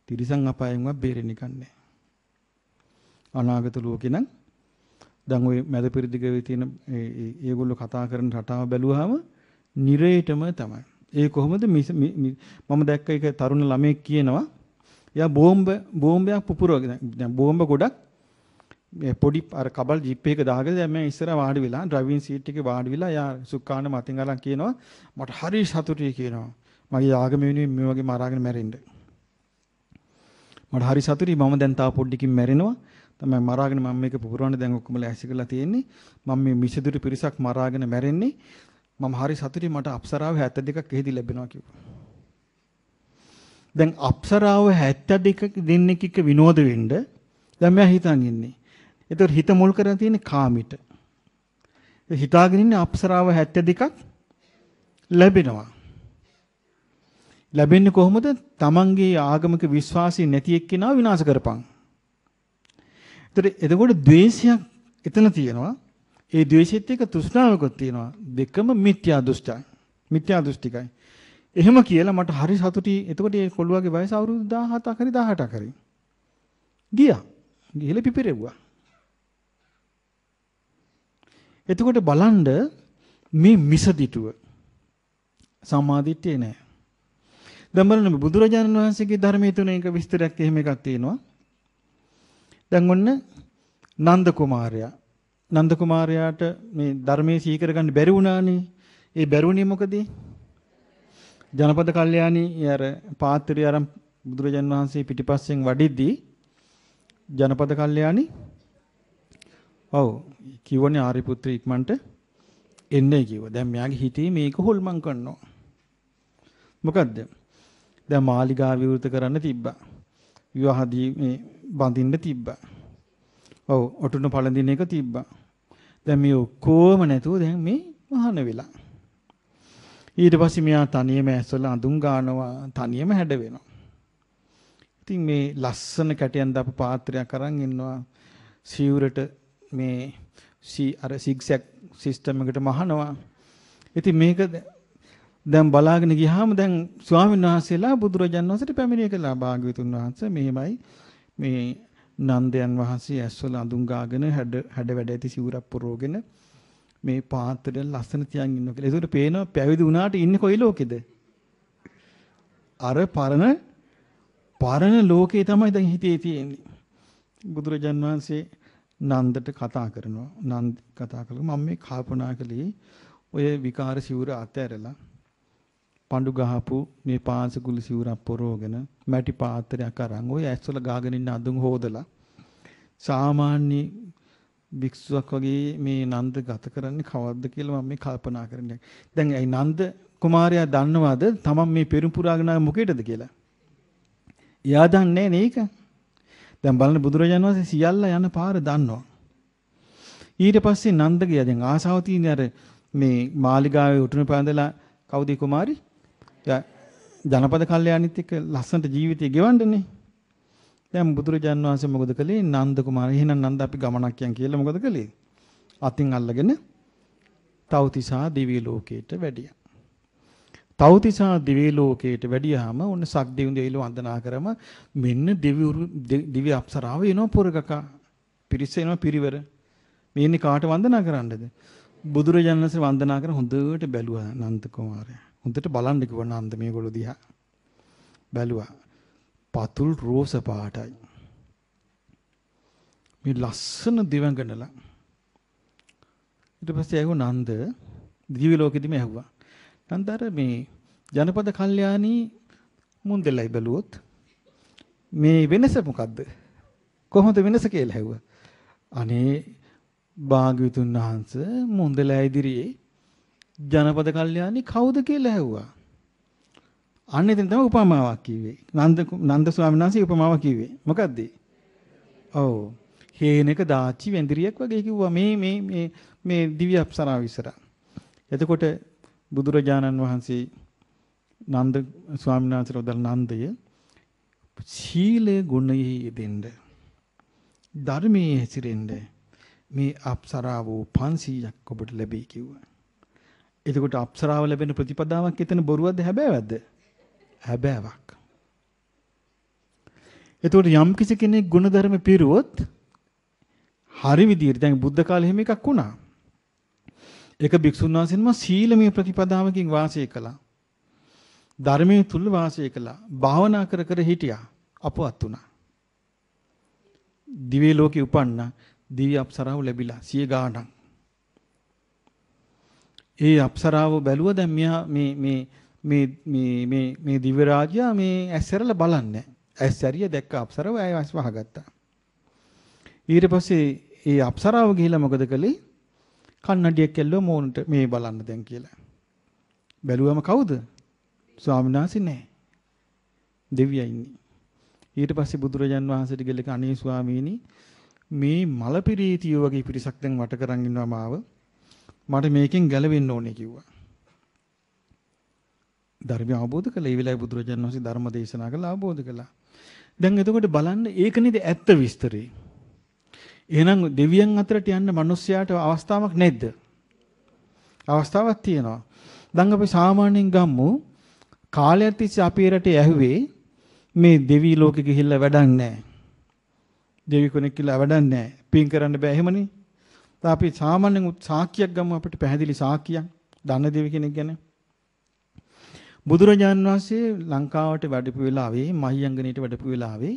තිරිසන් අපායෙන්වත් බේරෙන්න නිකන්නේ. අනාගත ලෝකේ නම් දැන් ওই මැද පෙරදිගවේ තියෙන ඒගොල්ලෝ කතා කරන රටාව බැලුවාම නිරේටම තමයි. ඒ කොහොමද මම දැක්ක එක තරුණ ළමයෙක් කියනවා එයා බෝම්බයක් පුපුරවගෙන දැන් බෝම්බ ගොඩක් පොඩි අර කබල් ජීප් එක දාගෙන දැන් මම ඉස්සර වාඩි වෙලා ඩ්‍රයිවිං සීට් එකේ වාඩි වෙලා එයා සුක්කාන මතින් අරන් කියනවා මට හරි සතුටුයි කියනවා මගේ ආගම වෙනුවෙන් මේ වගේ මරාගෙන මැරෙන්න මට හරි සතුටුයි මම දැන් තා පොඩ්ඩකින් මැරෙනවා තමයි මරාගෙන මම මේක පුපුරවන්න දැන් ඔක්කොම ලෑස්ති කරලා තියෙන්නේ මම මේ මිසදුරු පිරිසක් මරාගෙන මැරෙන්නේ මම හරි සතුටුයි මට අප්සරාව 72ක් එහෙදි ලැබෙනවා කිව්වා. දැන් අප්සරාව 72 දෙන්නෙක් එක්ක විනෝද වෙන්න දැන් මම හිතන් ඉන්නේ. ඒතකොට හිත මුල් කරගෙන තියෙන්නේ කාමිට. ඒ හිතාගෙන ඉන්නේ අප්සරාව 72ක් ලැබෙනවා. ලැබෙන්නේ කොහොමද? තමන්ගේ ආගමික විශ්වාසී නැති එක්කෙනා විනාශ කරපන්. එතකොට ද්වේෂයක් එතන තියෙනවා. ඒ ද්වේෂෙත් එක්ක තෘෂ්ණාවකුත් තියෙනවා. දෙකම මිත්‍යා දෘෂ්ටයි. මිත්‍යා දෘෂ්ටිකයි. එහෙම කියලා මට හරි සතුටුයි. එතකොට මේ කොළුවාගේ වයස අවුරුදු 17ක් හරි 18ක් හරි. ගියා. ගිහලා පිපිරෙව්වා. එතකොට බලන්න මේ මිසදිටුව සම්මාදිට්ඨිය නෑ. දැන් බලන්න බුදුරජාණන් වහන්සේගේ ධර්මයේ තුන එක විස්තරයක් එහෙම එකක් තියෙනවා. දැන් ඔන්න නන්ද කුමාරයා. නන්ද කුමාරයාට මේ ධර්මයේ සීකර ගන්න බැරි වුණානේ. ඒ බැරි වුණේ මොකද? ජනපද කල්යාණී අර පාත්‍රය අරන් බුදුරජාණන් වහන්සේ පිටිපස්සෙන් වඩිද්දී ජනපද කල්යාණී ඔව් කිව්වනේ ආරිපුත්‍ර ඉක්මනට එන්නේ කිව්වා. දැන් මෙයාගේ හිතේ මේක හොල්මන් කරනවා. මොකද්ද? දැන් මාලිගාව විවෘත කරන්න තිබ්බා. විවාහදී මේ බඳින්න තිබ්බා. ඔව් ඔටුන පළඳින එක තිබ්බා. දැන් මේ ඔක්කොම නැතුව දැන් මේ මහාන වෙලා. ඊට පස්සේ මෙයා තනියම ඇස්වල අඳුන් ගන්නවා තනියම හැඩ වෙනවා. ඉතින් මේ ලස්සන කැටයන් දාපු පාත්‍රයක් අරන් ඉන්නවා. සිවුරට මේ අර සිග්සැග් සිස්ටම් එකට මහනවා. ඉතින් මේක දැන් බලාගෙන ගියාම දැන් ස්වාමීන් වහන්සේලා බුදුරජාණන් වහන්සේට පැමිණිය කළා. භාග්‍යවතුන් වහන්සේ මෙහෙමයි මේ නන්දයන් වහන්සේ ඇස්වල අඳුන් ගාගෙන හැඩ වැඩ ඇති සිවුරක් පුරවගෙන මේ පාත්‍රය ලස්සන තියන් ඉන්නවා කියලා. ඒකට පේනවා පැවිදි වුණාට ඉන්නේ කොයි ලෝකෙද? අර පරණ ලෝකේ තමයි දැන් හිතේ තියෙන්නේ. බුදුරජාන් වහන්සේ නන්දට කතා කරනවා. නන්ද කතා කළා මම මේ කල්පනා කළේ ඔය විකාර සිවුර අතහැරලා පඳු ගහපු මේ පාංශකුල සිවුරක් පොරවගෙන මැටි පාත්‍රයක් අරන් ඔය ඇස්වල ගාගෙන ඉන්න අඳුන් හොදලා සාමාන්‍ය භික්ෂුවක් වගේ මේ නන්ද ගත කරන්නේ කවද්ද කියලා මම මේ කල්පනා කරන්නේ. දැන් ඒ නන්ද කුමාරයා දන්නවද තමන් මේ පෙරම් පුරාගෙන මොකේද කියලා? එයා දන්නේ නේක. දැන් බලන්න බුදුරජාණන් වහන්සේ සියල්ල යන පාර දන්නවා. ඊට පස්සේ නන්ද ගියා. දැන් ආසාව තියෙන අර මේ මාලිගාවේ උටුන පැඳලා කවුද කුමාරි? ජනපද කල්යාණිත් එක්ක ලස්සනට ජීවිතය ගෙවන්නනේ. දැන් බුදුරජාණන් වහන්සේ මොකද කළේ? නන්ද කුමාරයා එහෙනම් නන්ද අපි ගමනක් යන් කියලා මොකද කළේ? අතින් අල්ලගෙන තව්තිසා දිව්‍ය ලෝකයට වැඩියා. තව්තිසා දිව්‍ය ලෝකයට වැඩියාම ඔන්න සක්දෙවිඳු දෙවිලෝ වන්දනා කරම මෙන්න දිව්‍ය අප්සරාව එනවා පොරකකා. පිරිස එනවා පිරිවර. මේ ඉන්නේ කාට වන්දනා කරන්නද? බුදුරජාණන් වහන්සේ වන්දනා කර හොඳට බැලුවා නන්ද කුමාරයා. හොඳට බලන්න කිව්වා නන්ද මේගොල්ලෝ දිහා. බැලුවා. පතුල් රෝස පාටයි. මේ ලස්සන දිවඟනලා. ඊට පස්සේ ආව නන්ද දිව්‍ය ලෝකෙදිම ඇහුවා. නන්දර මේ ජනපද කල්යාණී මුන්දෙලයි බැලුවොත් මේ වෙනස මොකද්ද? කොහොමද වෙනස කියලා ඇහුවා. අනේ භාග්‍යවතුන් වහන්සේ මුන්දෙලා ඉදිරියේ ජනපද කල්යාණී කවුද කියලා ඇහුවා. අන්න එතන තමයි උපමාවක් කිව්වේ. නන්ද ස්වාමීන් වහන්සේ උපමාවක් කිව්වේ. මොකද්ද? ඔව්. හේනක දාච්චි වෙන්දිරියක් වගේ කිව්වා මේ දිව්‍ය අප්සරාව විසර. එතකොට බුදුරජාණන් වහන්සේ නන්ද ස්වාමීන් වහන්සේට උදල් නන්දය සීලේ ගුණයේ යෙදෙන්න ධර්මයේ හැසිරෙන්න මේ අප්සරාව 500ක් ඔබට ලැබෙයි කිව්වා. එතකොට අප්සරාව ලැබෙන ප්‍රතිපදාවක් එතන බොරුවක්ද හැබෑවක්ද? හැබෑවක්. එතකොට යම් කිසි කෙනෙක් ගුණධර්ම පිරුවොත් හරි විදියට දැන් බුද්ධ කාලේ එහෙම එකක් වුණා. එක භික්ෂුන් වහන්සේනම සීලමය ප්‍රතිපදාවකින් වාසය කළා. ධර්මයේ තුල වාසය කළා. භාවනා කර කර හිටියා. අපවත් වුණා. දිව්‍ය ලෝකේ උපන්න දිව්‍ය අප්සරාව ලැබිලා 100 ගාණක්. ඒ අප්සරාව බැලුවා දැන් මෙයා මේ දිව්‍ය රාජ්‍යයා මේ ඇස්සරලා බලන්නේ. ඇස්සරිය දැක්ක අප්සරාව ඇයවස් වහගත්තා. ඊට පස්සේ ඒ අප්සරාව ගිහිල්ලා මොකද කළේ? කන්නඩියක් ඇල්ලුවා මෝනට මේ බලන්න දැන් කියලා. බැලුවම කවුද? ස්වාමීන් වහන්සේ නෑ. දෙවියා ඉන්නේ. ඊට පස්සේ බුදුරජාන් වහන්සේට ගිහලා අනේ ස්වාමීනි මේ මලපිරීතිය වගේ පිරිසක් දැන් වට කරන් ඉන්නවා මාව. මට මේකෙන් ගැලවෙන්න ඕනේ කිව්වා. ධර්මය අවබෝධ කළා. ඒ වෙලාවේ බුදුරජාණන් වහන්සේ ධර්ම දේශනා කළා අවබෝධ කළා. දැන් එතකොට බලන්න ඒක නේද ඇත්ත විස්තරේ. එහෙනම් දෙවියන් අතරට යන්න මිනිස්සයාට අවස්ථාවක් නැද්ද? අවස්ථාවක් තියෙනවා. දැන් අපි සාමාන්‍යයෙන් ගම්මු කාලයක් තිස්සේ අපේ රටේ ඇහුවේ මේ දෙවි ලෝකෙ ගිහිල්ලා වැඩක් නැහැ. දෙවි කෙනෙක් කියලා වැඩක් නැහැ. පින් කරන්න බෑ එහෙමනේ. අපි සාමාන්‍යයෙන් සාක්කියක් ගමු අපිට පැහැදිලි සාක්කියක්. දන්න දෙවි කෙනෙක් ගැන. බුදුරජාණන් වහන්සේ ලංකාවට වැඩපු වෙලාවේ මහියංගනීට වැඩපු වෙලාවේ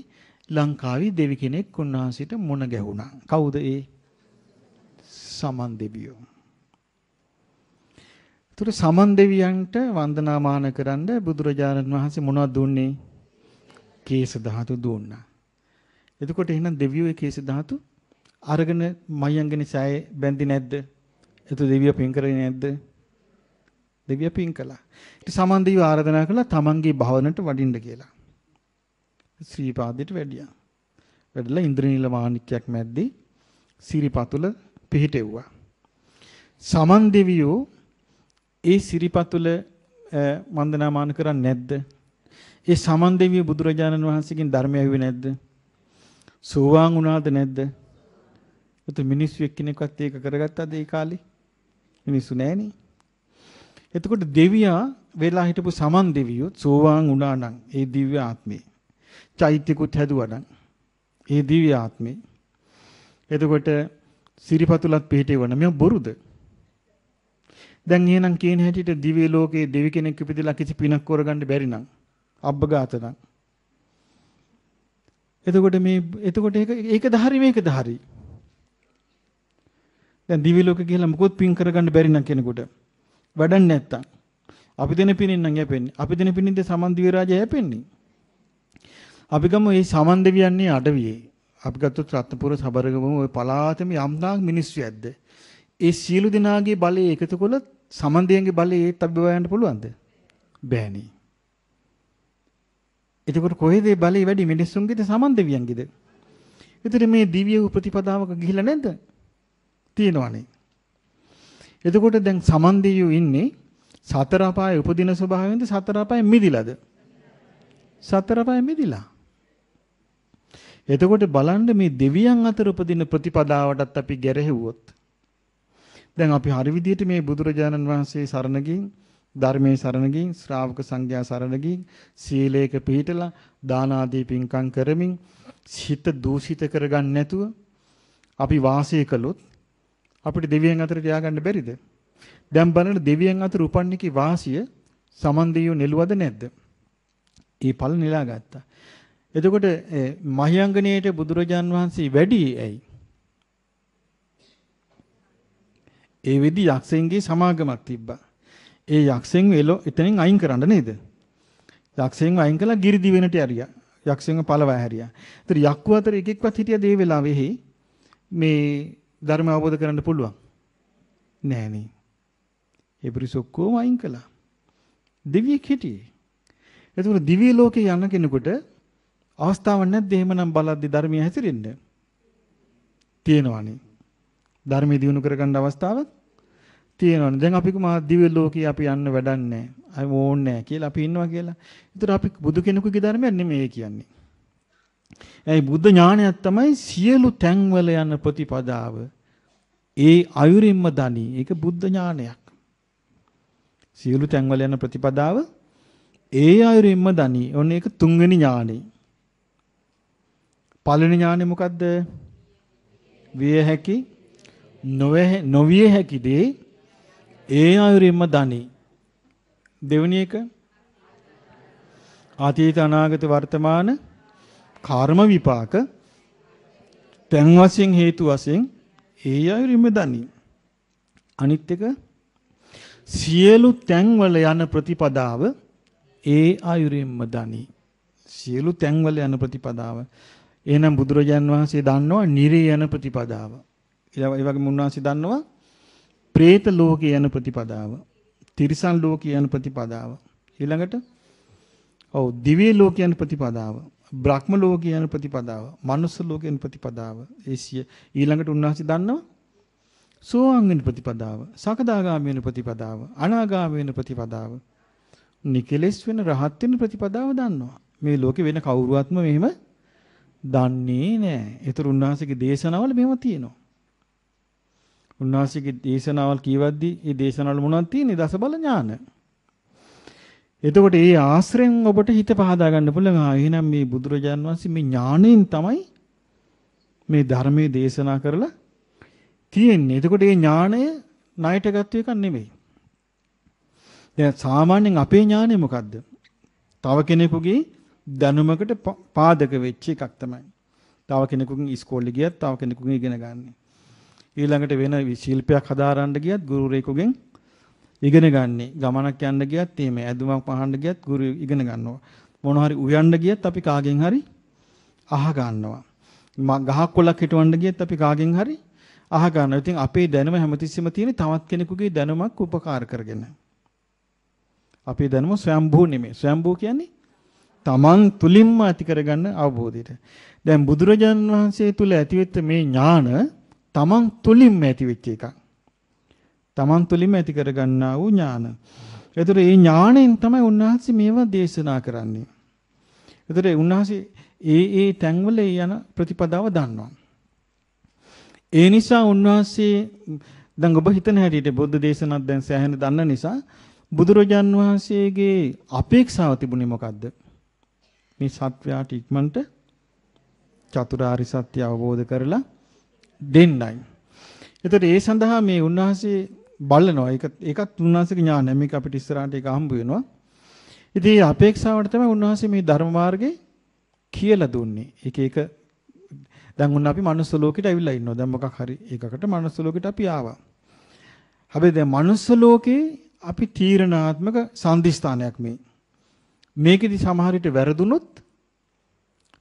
ලංකාවේ දෙවි කෙනෙක් උන්වහන්සේට මුණ ගැහුණා. කවුද ඒ? සමන් දෙවියෝ. ඒතර සමන් දෙවියන්ට වන්දනාමාන කරන්න බුදුරජාණන් වහන්සේ මොනවද දුන්නේ? කේස ධාතු දුන්නා. එතකොට එහෙනම් දෙවියෝ කේස ධාතු අරගෙන මහියංගනේ සෑයේ බැඳි නැද්ද? එතකොට දෙවියෝ පින් කරේ නැද්ද? දෙවියෝ පින් කළා. ඉතින් සමන් දෙවියෝ ආරාධනා කළා තමන්ගේ භවනට වඩින්න කියලා. ශ්‍රී පාදයට වැඩියා. වැඩලා ඉන්ද්‍රනීල මාණික්කයක් මැද්දේ සිරිපතුල පිහිටෙව්වා. සමන් දෙවියෝ ඒ සිරිපතුල වන්දනාමාන කරන්නේ නැද්ද? ඒ සමන් දෙවියෝ බුදුරජාණන් වහන්සේගෙන් ධර්මය ඇහුවේ නැද්ද? සෝවාන් වුණාද නැද්ද? ඒත් මිනිස්සු එක්කෙනෙක්වත් ඒක කරගත්තද ඒ කාලේ? මිනිස්සු නැහනේ. එතකොට දෙවියා වෙලා හිටපු සමන් දෙවියෝ සෝවාන් වුණා නම් ඒ දිව්‍ය ආත්මේ චෛත්‍යකුත් හැදුවා නම් ඒ දිව්‍ය ආත්මේ එතකොට සිරිපතුලත් පිහිටේවන මෙය බොරුද? දැන් එහෙනම් කියන හැටියට දිව්‍ය ලෝකේ දෙවි කෙනෙක් ඉපදිලා කිසි පිනක් කරගන්න බැරි නම් අබ්බගාත නම් එතකොට ඒකද හරි මේකද හරි? දැන් දිව්‍ය ලෝකේ ගිහලා මොකොත් පින් කරගන්න බැරි නම් කෙනෙකුට වැඩක් නැත්තම් අපි දෙන පිනින් නම් යැපෙන්නේ. අපි දෙන පිනින්ද සමන් දිව්‍ය රාජය යැපෙන්නේ. අපි ගමු මේ සමන් දෙවියන්නේ අඩවියේ. අපි ගත්තොත් රත්නපුර සබරගම ওই පලාතෙම යම්දාක් මිනිස්සු ඇද්ද? ඒ සියලු දෙනාගේ බලය එකතු කළොත් සමන් දෙවියන්ගේ බලය ඒත් අපි බව යන්න පුළුවන්ද? බෑනේ. එතකොට කොහෙද මේ බලය වැඩි මිනිස්සුන්ගේද සමන් දෙවියන්ගේද? ඒතර මේ දිව්‍ය ප්‍රතිපදාවක ගිහිල්ලා නැද්ද? තියෙනවනේ. එතකොට දැන් සමන් දෙවියෝ ඉන්නේ සතර අපායේ උපදින ස්වභාවයෙන්ද සතර අපායේ මිදිලාද? සතර අපායේ මිදිලා. එතකොට බලන්න මේ දෙවියන් අතර උපදින ප්‍රතිපදාවටත් අපි ගැරහෙව්වොත් දැන් අපි හරි විදියට මේ බුදුරජාණන් වහන්සේ සරණ ගින් ධර්මයේ සරණ ගින් ශ්‍රාවක සංඝයා සරණ ගින් සීලයක පිළිපදලා දාන ආදී පින්කම් කරමින් හිත දූෂිත කරගන්න නැතුව අපි වාසය කළොත් අපිට දෙවියන් අතර තියාගන්න බැරිද? දැන් බලන්න දෙවියන් අතර උපන්නේකී වාසිය සමන් දෙවියෝ නෙළුවද නැද්ද? ඒ ඵල නෙලා ගත්තා. එතකොට මහියංගණයට බුදුරජාන් වහන්සේ වැඩි ඇයි? ඒ වෙදි යක්ෂයන්ගේ සමාගමක් තිබ්බා. ඒ යක්ෂයන් එතනින් අයින් කරන්න නේද? යක්ෂයන් අයින් කළා ගිරිදි වෙනට ඇරියා. යක්ෂයන්ව පළවා හැරියා. ඒතර යක්කු අතර එකෙක්වත් හිටියද ඒ වෙලාවෙහි මේ ධර්ම අවබෝධ කරන්න පුළුවන්? නෑනේ. ඒ පිරිසොක්කෝම අයින් කළා. දෙවියෙක් හිටියේ. එතකොට දිව්‍ය ලෝකේ යන කෙනෙකුට අවස්ථාවක් නැද්ද එහෙමනම් බලද්දි ධර්මයේ හැසිරෙන්න? තියෙනවනේ. ධර්මයේ දිනු කරගන්න අවස්ථාවක් තියෙනවනේ. දැන් අපි කොහොමද දිව්‍ය ලෝකේ අපි යන්න වැඩක් නැහැ. අපි ඕනේ නැහැ කියලා අපි ඉන්නවා කියලා. ඒතර අපි බුදු කෙනෙකුගේ ධර්මයක් නෙමෙයි කියන්නේ. ඒ බුද්ධ ඥානයක් තමයි සියලු තැන්වල යන ප්‍රතිපදාව. ඒ අයුරින්ම දනි. ඒක බුද්ධ ඥානයක්. සියලු තැන්වල යන ප්‍රතිපදාව ඒ අයුරින්ම දනි. ඔන්න ඒක තුන්වෙනි ඥානෙ. පළවෙනි ඥානෙ මොකද්ද? විය හැකි නොවිය හැකි දේ ඒ අයුරින්ම දනි. දෙවෙනි එක අතීත අනාගත වර්තමාන කර්ම විපාක තැන් වශයෙන් හේතු වශයෙන් ඒ අයුරින්ම දනි. අනිත් එක සියලු තැන්වල යන ප්‍රතිපදාව ඒ අයුරින්ම දනි. සියලු තැන්වල යන ප්‍රතිපදාව. එහෙනම් බුදුරජාන් වහන්සේ දන්නවා නිරේ යන ප්‍රතිපදාව. ඒ වගේම උන්වහන්සේ දන්නවා പ്രേත ලෝකේ යන ප්‍රතිපදාව. තිරිසන් ලෝකේ යන ප්‍රතිපදාව. ඊළඟට දිව්‍ය ලෝකේ යන ප්‍රතිපදාව. බ්‍රහ්ම ලෝකේ යන ප්‍රතිපදාව. මනුස්ස ලෝකේ යන ප්‍රතිපදාව. ඊළඟට උන්වහන්සේ දන්නවා සෝවාන් වෙන ප්‍රතිපදාව. සකදාගාමී වෙන ප්‍රතිපදාව. අනාගාමී වෙන ප්‍රතිපදාව. නිකලෙස් වෙන රහත් වෙන ප්‍රතිපදාව දන්නවා. මේ ලෝකේ වෙන කවුරුවත්ම මෙහෙම දන්නේ නැහැ. ඒතර උන්වහන්සේගේ දේශනාවල මෙහෙම තියෙනවා. උන්වහන්සේගේ දේශනාවල් කියවද්දී මේ දේශනාවල මොනවද තියෙන්නේ? දස බල ඥාන. එතකොට මේ ආශ්‍රයෙන් ඔබට හිත පහදා ගන්න පුළුවන්. එහෙනම් මේ බුදුරජාන් වහන්සේ මේ ඥාණයෙන් තමයි මේ ධර්මයේ දේශනා කරලා තියෙන්නේ. එතකොට මේ ඥාණය ණයට ගත්ත එකක් නෙමෙයි. දැන් සාමාන්‍යයෙන් අපේ ඥාණය මොකද්ද? තව කෙනෙකුගේ දැනුමකට පාදක වෙච්ච එකක් තමයි. තව කෙනෙකුගෙන් ඉස්කෝලේ ගියත් තව කෙනෙකුගෙන් ඉගෙන ගන්න. ඊළඟට වෙන ශිල්පයක් හදාරන්න ගියත් ගුරුවරයෙකුගෙන් ඉගෙන ගන්න. ගමනක් යන්න ගියත් එහෙම ඇදුමක් පහන්න ගියත් ගුරු ඉගෙන ගන්නවා. මොන හරි උයන්න ගියත් අපි කාගෙන් හරි අහ ගන්නවා. ගහක් කොළක් හිටවන්න ගියත් අපි කාගෙන් හරි අහ ගන්නවා. ඉතින් අපේ දැනුම හැමතිස්සෙම තියෙන තවත් කෙනෙකුගේ දැනුමක් උපකාර කරගෙන. අපේ දැනුම ස්වයම්භූ නෙමෙයි. ස්වයම්භූ කියන්නේ තමන් තුලින්ම ඇති කරගන්න අවබෝධයට. දැන් බුදුරජාණන් වහන්සේ තුල ඇතිවෙච්ච මේ ඥාන තමන් තුලින්ම ඇතිවෙච්ච එකක්. තමන් තුලින්ම ඇති කරගන්නා වූ ඥාන. ඒතර මේ ඥාණයෙන් තමයි උන්වහන්සේ මේවා දේශනා කරන්නේ. ඒතර උන්වහන්සේ ඒ තැන්වල යන ප්‍රතිපදාව දන්නවා. ඒ නිසා උන්වහන්සේ දැන් ඔබ හිතන හැටියට බුද්ධ දේශනාවක් දැන් සෑහෙන දන්න නිසා බුදුරජාන් වහන්සේගේ අපේක්ෂාව තිබුණේ මොකද්ද? මේ සත්‍යයට ඉක්මනට චතුරාර්ය සත්‍ය අවබෝධ කරලා දෙන්නයි. එතකොට ඒ සඳහා මේ උන්වහන්සේ බලනවා. ඒකත් උන්වහන්සේගේ ඥානය. මේක අපිට ඉස්සරහට ඒක හම්බ වෙනවා. ඉතින් මේ අපේක්ෂාවට තමයි උන්වහන්සේ මේ ධර්ම මාර්ගේ කියලා දුන්නේ. එක දැන් උන් අපි මනුස්ස ලෝකෙට ඇවිල්ලා ඉන්නවා. දැන් මොකක් හරි එකකට මනුස්ස ලෝකෙට අපි ආවා. හැබැයි දැන් මනුස්ස ලෝකේ අපි තීරණාත්මක සම්දිස්ථානයක් මේ. මේකෙදි සමහර විට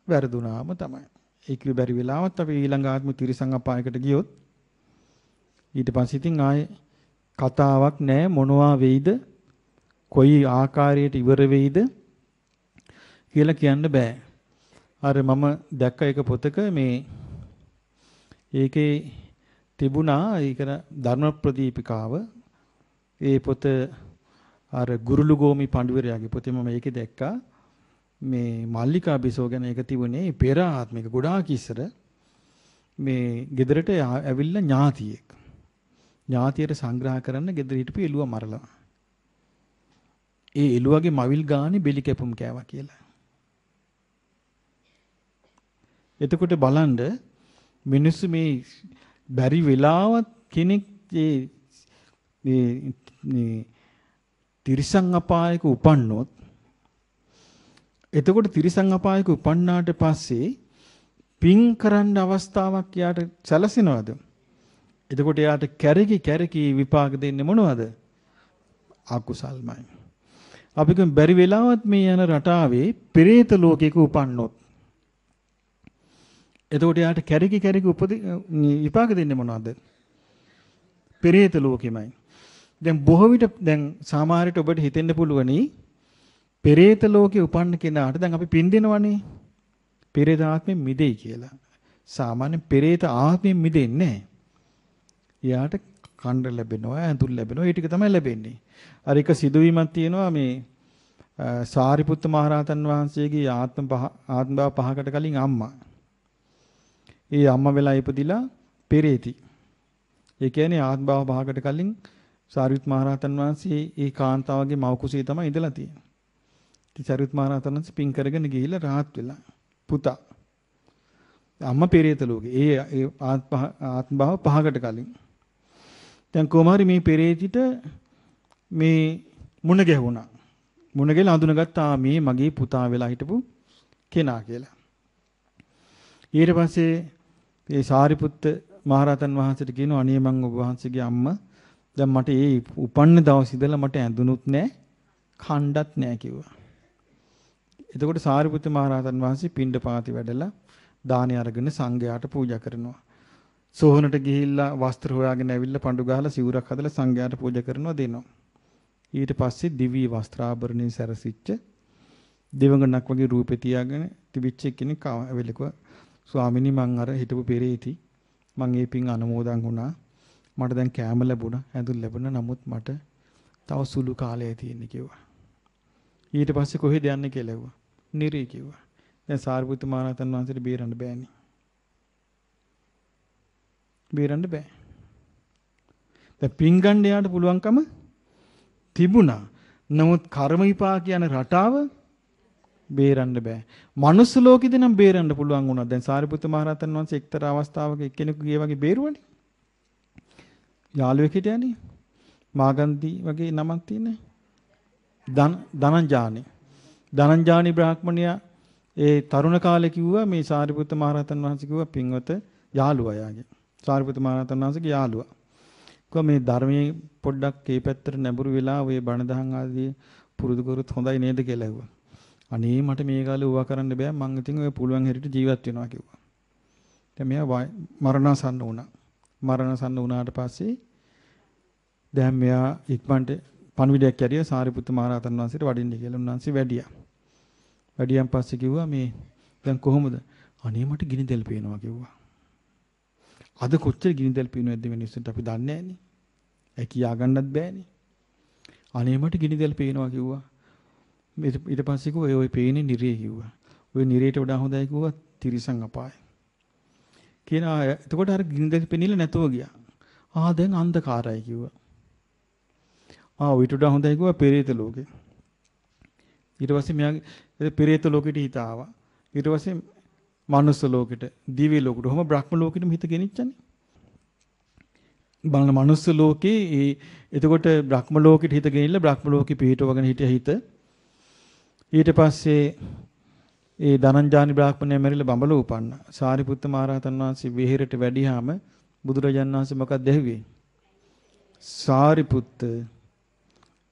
වැරදුනාම තමයි. ඒක බැරි වෙලාවත් අපි ඊළඟ ආත්ම තිරිසං අපායකට ගියොත් ඊට පස්සේ ඉතින් ආයේ කතාවක් නැහැ මොනවා වෙයිද කොයි ආකාරයට ඉවර වෙයිද කියලා කියන්න බෑ. අර මම දැක්ක එක පොතක මේ ඒකේ තිබුණා ඒක ධර්ම ප්‍රදීපිකාව. ඒ පොත අර ගුරුලුගෝමි පඬිවරයාගේ පොතේ මම ඒකේ දැක්කා මේ මල්ලිකා බිසෝ ගැන එක තිබුණේ පෙර ආත්මික ගොඩාක් ඉස්සර මේ ගෙදරට ඇවිල්ලා ඥාතියෙක්. ඥාතියට සංග්‍රහ කරන්න ගෙදර හිටපු එළුව මරලා. ඒ එළුවගේ මවිල් ගානේ බෙලි කැපුම් කෑවා කියලා. එතකොට බලන්න මිනිස්සු මේ බැරි වෙලාවත් කෙනෙක් මේ තිරිසං අපායක උපන්නොත් එතකොට තිරිසං අපායක උපන්නාට පස්සේ පින් කරන්න අවස්ථාවක් යාට සැලසෙනවද? එතකොට යාට කැරකි විපාක දෙන්නේ මොනවද? අකුසල්මයි. අපි කියමු බැරි වෙලාවත් මේ යන රටාවේ පෙරේත ලෝකයක උපන්නොත් එතකොට යාට කැරකි විපාක දෙන්නේ මොනවද? පෙරේත ලෝකෙමයි. දැන් බොහෝ විට දැන් සාමාන්‍යයට ඔබට හිතෙන්න පුළුවනි පෙරේත ලෝකේ උපන්න කෙනාට දැන් අපි පින් දෙනවනේ පෙරේත ආත්මෙන් මිදෙයි කියලා. සාමාන්‍ය පෙරේත ආත්මෙන් මිදෙන්නේ නැහැ. එයාට කණ්ඩ ලැබෙනවා, ඇඳුම් ලැබෙනවා, ඒ ටික තමයි ලැබෙන්නේ. අර එක සිදුවීමක් තියෙනවා මේ සාරිපුත්ත මහරහතන් වහන්සේගේ ආත්ම භාව 5කට කලින් අම්මා. ඒ අම්මා වෙලා ඉපදිලා පෙරේති. ඒ කියන්නේ ආත්ම භාව 5කට කලින් සාරිපුත් මහරහතන් වහන්සේ ඒ කාන්තාවගේ මව කුසේ තමයි ඉඳලා තියෙන්නේ. ඉතින් සාරිපුත් මහරහතන් වහන්සේ පින් කරගෙන ගිහිල්ලා රාහත් වෙලා පුතා. අම්මා පෙරේත ලෝකේ. ඒ ආත්ම භාව 5කට කලින්. දැන් කොහොමhari මේ පෙරේතිට මේ මුණ ගැහුණා. මුණ ගැහලා අඳුනගත්තා මේ මගේ පුතා වෙලා හිටපු කෙනා කියලා. ඊට පස්සේ ඒ සාරිපුත්ත මහරහතන් වහන්සේට කියනවා අනේ මං ඔබ වහන්සේගේ අම්මා දැන් මට ඒ උපන්න දවස් ඉඳලා මට ඇඳුනුත් නැහැ කණ්ඩත් නැහැ කිව්වා. එතකොට සාරිපුත්ත මහරහතන් වහන්සේ පිණ්ඩපාතේ වැඩලා දානි අරගෙන සංඝයාට පූජා කරනවා. සෝහනට ගිහිල්ලා වස්ත්‍ර හොයාගෙන ඇවිල්ලා පඳු ගහලා සිවුරක් හදලා සංඝයාට පූජා කරනවා දෙනවා. ඊට පස්සේ දිවි වස්ත්‍රාභරණේ සැරසිච්ච දෙවඟනක් වගේ රූපේ තියාගෙන තිබිච්ච කෙනෙක් ඇවිල්ලා ස්වාමිනී මං අර හිටපු පෙරේති මං ඒ පින් අනුමෝදන් වුණා. මට දැන් කෑම ලැබුණා, ඇඳුම් ලැබුණා. නමුත් මට තව සුළු කාලයක් තියෙන්නේ කිව්වා. ඊට පස්සේ කොහෙද යන්නේ කියලා ඇහුවා. නිරේ කිව්වා. දැන් සාරිපුත්ත මහරහතන් වහන්සේට බේරන්න බෑනේ. බේරන්න බෑ. දැන් පින් ගන්න යාට පුළුවන්කම තිබුණා. නමුත් කර්ම විපාක යන රටාව බේරන්න බෑ. මනුස්ස ලෝකෙදී නම් බේරන්න පුළුවන් වුණා. දැන් සාරිපුත්ත මහරහතන් වහන්සේ එක්තරා අවස්ථාවක එක්කෙනෙකුගේ වගේ බේරුවනේ. යාළුවෙක් හිටියානේ. මාගන්ති වගේ නමක් තියෙන. ධනංජානි. ධනංජානි බ්‍රාහ්මණයා ඒ තරුණ කාලේ කිව්වා මේ සාරිපුත්ත මහරහතන් වහන්සේ කිව්වා පින්වත යාළුවා යාගේ. සාරිපුත්ත මහරහතන් වහන්සේගේ යාළුවා. කොහොම මේ ධර්මයේ පොඩ්ඩක් ඒ පැත්තට නැඹුරු වෙලා ඔය බණ දහම් ආදී පුරුදු කරොත් හොඳයි නේද කියලා ඇහුවා. අනේ මට මේ කාලේ ඌවා කරන්න බෑ මං ඉතින් ඔය පුළුවන් හැටියට ජීවත් වෙනවා කිව්වා. දැන් මෙයා මරණසන්න වුණා. මරණසන්න වුණාට පස්සේ දැන් මෙයා ඉක්මනට පණිවිඩයක් ඇරියා සාරිපුත්ත මහරහතන් වහන්සේට වඩින්න කියලා උන්වහන්සේ වැඩියා. වැඩියන් පස්සේ කිව්වා මේ දැන් කොහොමද? අනේ මට ගිනි දැල් පේනවා කිව්වා. අද කොච්චර ගිනි දැල් පේනවද මිනිස්සුන්ට අපි දන්නේ නැහනේ. ඒ කියා ගන්නත් බෑනේ. අනේ මට ගිනි දැල් පේනවා කිව්වා. ඊට පස්සේ කිව්වා ඔය පේන්නේ නිරේ කිව්වා. ඔය නිරේට වඩා හොඳයි කිව්වා තිරිසං අපාය. කියනවා එතකොට අර ගිනි දැල් පෙනිලා නැතුව ගියා. දැන් අන්ධකාරයි කිව්වා. ඊට වඩා හොඳයි කිව්වා පෙරේත ලෝකේ. ඊට පස්සේ මෙයාගේ පෙරේත ලෝකෙට හිත ආවා. ඊට පස්සේ මනුස්ස ලෝකෙට, දිව්‍ය ලෝකෙට, කොහොම බ්‍රහ්ම ලෝකෙටම හිත ගෙනිච්චනේ. බලන මනුස්ස ලෝකේ එතකොට බ්‍රහ්ම ලෝකෙට හිත ගෙනිල්ල බ්‍රහ්ම ලෝකෙ පිහිටවගෙන හිටිය හිත ඊට පස්සේ ඒ ධනංජානි බ්‍රාහ්මණය මැරිලා බඹල උපන්න. සාරිපුත්ත මහ රහතන් වහන්සේ විහෙරට වැඩියාම බුදුරජාණන් වහන්සේ මොකක්ද ඇහුවේ? සාරිපුත්ත